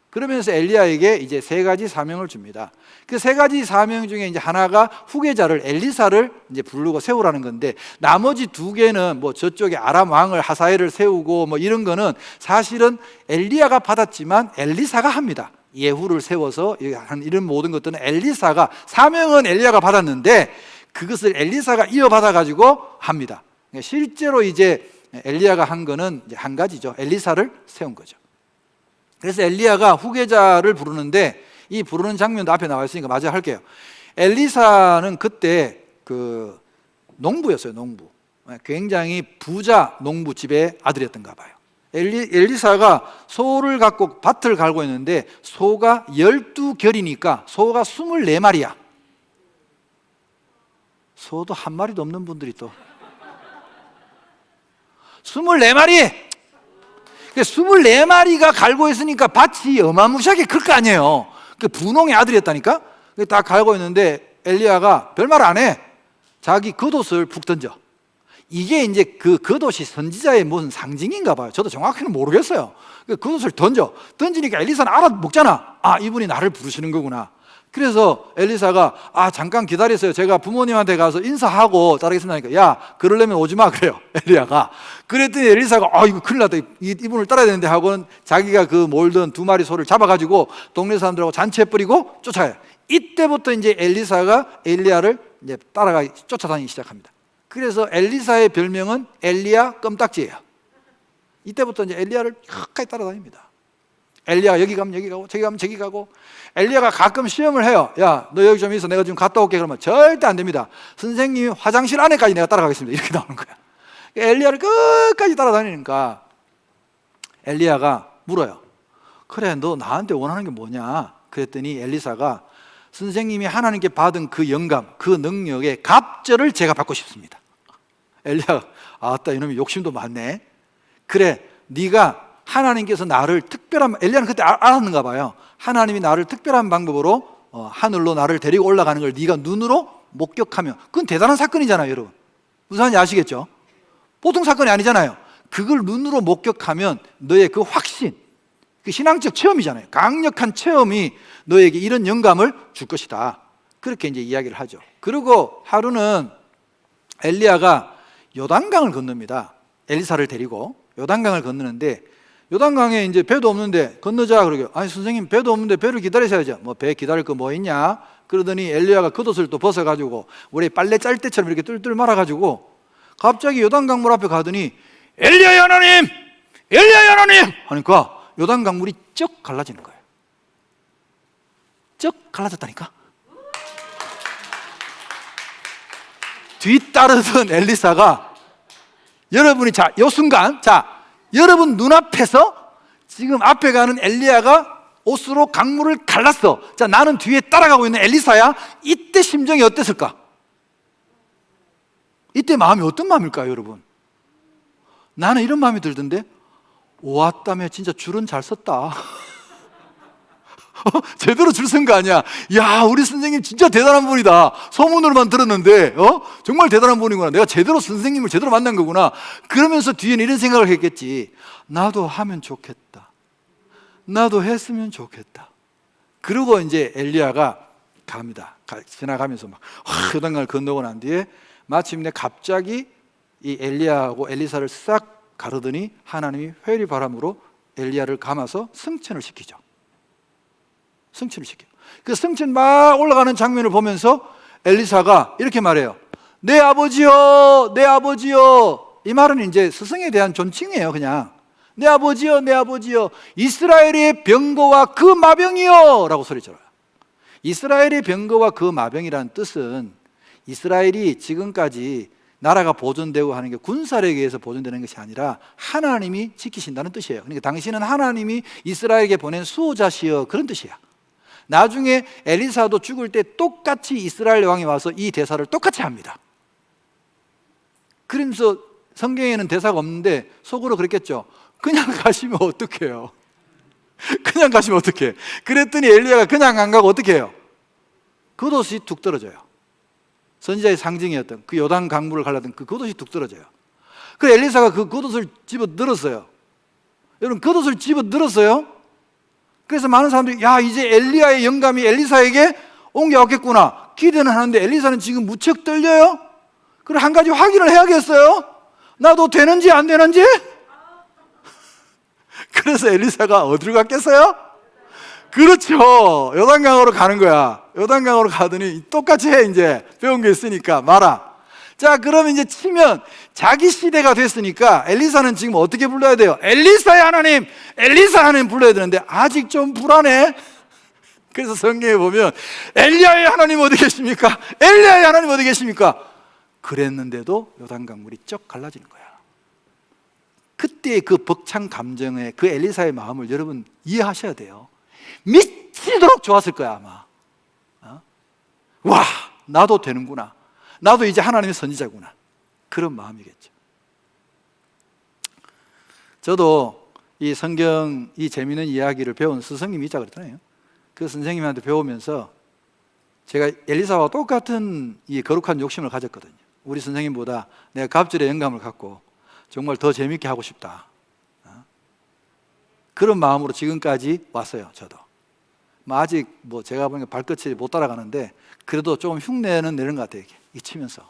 그러면서 엘리야에게 이제 3가지 사명을 줍니다. 그 3가지 사명 중에 이제 하나가 후계자를 엘리사를 이제 부르고 세우라는 건데 나머지 2개는 뭐 저쪽에 아람 왕을 하사엘을 세우고 뭐 이런 거는 사실은 엘리야가 받았지만 엘리사가 합니다. 예후를 세워서 이런 모든 것들은 엘리사가 사명은 엘리야가 받았는데 그것을 엘리사가 이어받아 가지고 합니다. 실제로 이제 엘리야가 한 거는 이제 한 가지죠. 엘리사를 세운 거죠. 그래서 엘리야가 후계자를 부르는데 이 부르는 장면도 앞에 나와 있으니까 마저 할게요. 엘리사는 그때 그 농부였어요. 농부. 굉장히 부자 농부 집의 아들이었던가 봐요. 엘리사가 소를 갖고 밭을 갈고 있는데 소가 12결이니까 소가 24마리야. 소도 한 마리도 없는 분들이 또 24마리! 24마리가 갈고 있으니까 밭이 어마무시하게 클 거 아니에요. 그 분홍의 아들이었다니까. 딱 갈고 있는데 엘리야가 별말 안 해. 자기 겉옷을 푹 던져. 이게 이제 그 겉옷이 선지자의 무슨 상징인가 봐요. 저도 정확히는 모르겠어요. 그 겉옷을 던지니까 엘리사는 알아먹잖아. 아, 이분이 나를 부르시는 거구나. 그래서 엘리사가 잠깐 기다리세요. 제가 부모님한테 가서 인사하고 따르겠습니다. 야, 그러려면 오지 마 그래요. 엘리야가. 그랬더니 엘리사가 이거 큰일 났다. 이분을 따라야 되는데 하고는 자기가 그 몰던 2마리 소를 잡아가지고 동네 사람들하고 잔치해버리고 쫓아가요. 이때부터 이제 엘리사가 엘리야를 이제 쫓아다니기 시작합니다. 그래서 엘리사의 별명은 엘리야 껌딱지예요. 이때부터 이제 엘리야를 끝까지 따라다닙니다. 엘리야가 여기 가면 여기 가고 저기 가면 저기 가고 엘리야가 가끔 시험을 해요. 야, 너 여기 좀 있어. 내가 지금 갔다 올게. 그러면 절대 안 됩니다. 선생님이 화장실 안에까지 내가 따라가겠습니다. 이렇게 나오는 거야. 엘리야를 끝까지 따라다니니까 엘리야가 물어요. 그래, 너 나한테 원하는 게 뭐냐? 그랬더니 엘리사가 선생님이 하나님께 받은 그 영감, 그 능력의 갑절을 제가 받고 싶습니다. 엘리야가 아따 이놈이 욕심도 많네. 그래, 네가 하나님께서 나를 특별한, 엘리야는 그때 알았는가 봐요. 하나님이 나를 특별한 방법으로 하늘로 나를 데리고 올라가는 걸 네가 눈으로 목격하면 그건 대단한 사건이잖아요. 여러분 무슨 말인지 아시겠죠? 보통 사건이 아니잖아요. 그걸 눈으로 목격하면 너의 그 확신, 그 신앙적 체험이잖아요. 강력한 체험이 너에게 이런 영감을 줄 것이다. 그렇게 이제 이야기를 하죠. 그리고 하루는 엘리야가 요단강을 건넙니다. 엘리사를 데리고 요단강을 건너는데 요단강에 이제 배도 없는데 건너자 그러게. 아니 선생님 배도 없는데 배를 기다리셔야죠. 뭐 배 기다릴 거 뭐 있냐? 그러더니 엘리야가 겉옷을 또 벗어가지고 우리 빨래 짤 때처럼 이렇게 뚫뚫 말아가지고 갑자기 요단강물 앞에 가더니 엘리야 하나님, 엘리야 하나님 하니까 요단강물이 쩍 갈라지는 거예요. 쩍 갈라졌다니까. 뒤따르던 엘리사가 여러분이 요 순간 여러분 눈앞에서 지금 앞에 가는 엘리야가 옷으로 강물을 갈랐어. 나는 뒤에 따라가고 있는 엘리사야. 이때 심정이 어땠을까? 이때 마음이 어떤 마음일까요, 여러분? 나는 이런 마음이 들던데, 오았다며 진짜 줄은 잘 섰다. 제대로 줄 쓴 거 아니야. 야, 우리 선생님 진짜 대단한 분이다. 소문으로만 들었는데 정말 대단한 분이구나. 내가 제대로 선생님을 제대로 만난 거구나. 그러면서 뒤에는 이런 생각을 했겠지. 나도 하면 좋겠다. 나도 했으면 좋겠다. 그리고 이제 엘리야가 갑니다. 지나가면서 막 요단강을 건너고 난 뒤에 마침내 갑자기 이 엘리야하고 엘리사를 싹 가르더니 하나님이 회리 바람으로 엘리야를 감아서 승천을 시키죠. 승천을 시켜요. 그 승천 막 올라가는 장면을 보면서 엘리사가 이렇게 말해요. 내 아버지요, 내 아버지요. 이 말은 이제 스승에 대한 존칭이에요. 그냥 내 아버지요, 내 아버지요. 이스라엘의 병거와 그 마병이요 라고 소리 질러요. 이스라엘의 병거와 그 마병이라는 뜻은 이스라엘이 지금까지 나라가 보존되고 하는 게 군사력에 의해서 보존되는 것이 아니라 하나님이 지키신다는 뜻이에요. 그러니까 당신은 하나님이 이스라엘에게 보낸 수호자시여, 그런 뜻이야. 나중에 엘리사도 죽을 때 똑같이 이스라엘 왕이 와서 이 대사를 똑같이 합니다. 그러면서 성경에는 대사가 없는데 속으로 그랬겠죠. 그냥 가시면 어떡해요? 그냥 가시면 어떡해? 그랬더니 엘리야가 그냥 안 가고 어떻게 해요? 겉옷이 툭 떨어져요. 선지자의 상징이었던 그 요단 강물을 갈라던 그 겉옷이 툭 떨어져요. 그 엘리사가 그 겉옷을 집어 늘었어요. 여러분, 겉옷을 집어 늘었어요. 그래서 많은 사람들이 야, 이제 엘리야의 영감이 엘리사에게 옮겨왔겠구나 기대는 하는데 엘리사는 지금 무척 떨려요. 그럼 한 가지 확인을 해야겠어요. 나도 되는지 안 되는지. 그래서 엘리사가 어디로 갔겠어요? 그렇죠. 요단강으로 가는 거야. 요단강으로 가더니 똑같이 해. 이제 배운 게 있으니까 말아. 자, 그러면 이제 치면 자기 시대가 됐으니까 엘리사는 지금 어떻게 불러야 돼요? 엘리사의 하나님, 엘리사 하나님 불러야 되는데 아직 좀 불안해. 그래서 성경에 보면 엘리야의 하나님 어디 계십니까? 엘리야의 하나님 어디 계십니까? 그랬는데도 요단강물이 쩍 갈라지는 거야. 그때의 그 벅찬 감정에 그 엘리사의 마음을 여러분 이해하셔야 돼요. 미치도록 좋았을 거야 아마. 와, 나도 되는구나. 나도 이제 하나님의 선지자구나. 그런 마음이겠죠. 저도 이 성경 이 재미있는 이야기를 배운 스승님이 있자 그랬잖아요. 그 선생님한테 배우면서 제가 엘리사와 똑같은 이 거룩한 욕심을 가졌거든요. 우리 선생님보다 내가 갑절의 영감을 갖고 정말 더 재밌게 하고 싶다. 그런 마음으로 지금까지 왔어요. 저도 아직 제가 보니까 발끝이 못 따라가는데 그래도 조금 흉내는 내는 것 같아요. 이렇게 치면서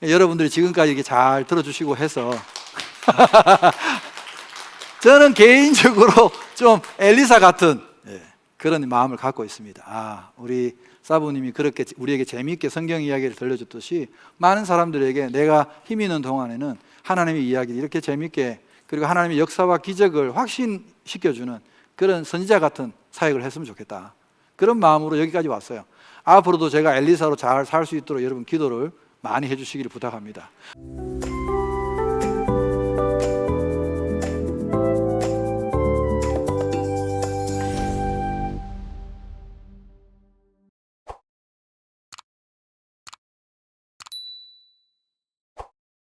여러분들이 지금까지 이렇게 잘 들어주시고 해서 저는 개인적으로 좀 엘리사 같은 그런 마음을 갖고 있습니다. 우리 사부님이 그렇게 우리에게 재미있게 성경 이야기를 들려줬듯이 많은 사람들에게 내가 힘 있는 동안에는 하나님의 이야기를 이렇게 재미있게, 그리고 하나님의 역사와 기적을 확신시켜주는 그런 선지자 같은 사역을 했으면 좋겠다. 그런 마음으로 여기까지 왔어요. 앞으로도 제가 엘리사로 잘 살 수 있도록 여러분 기도를 많이 해주시기를 부탁합니다.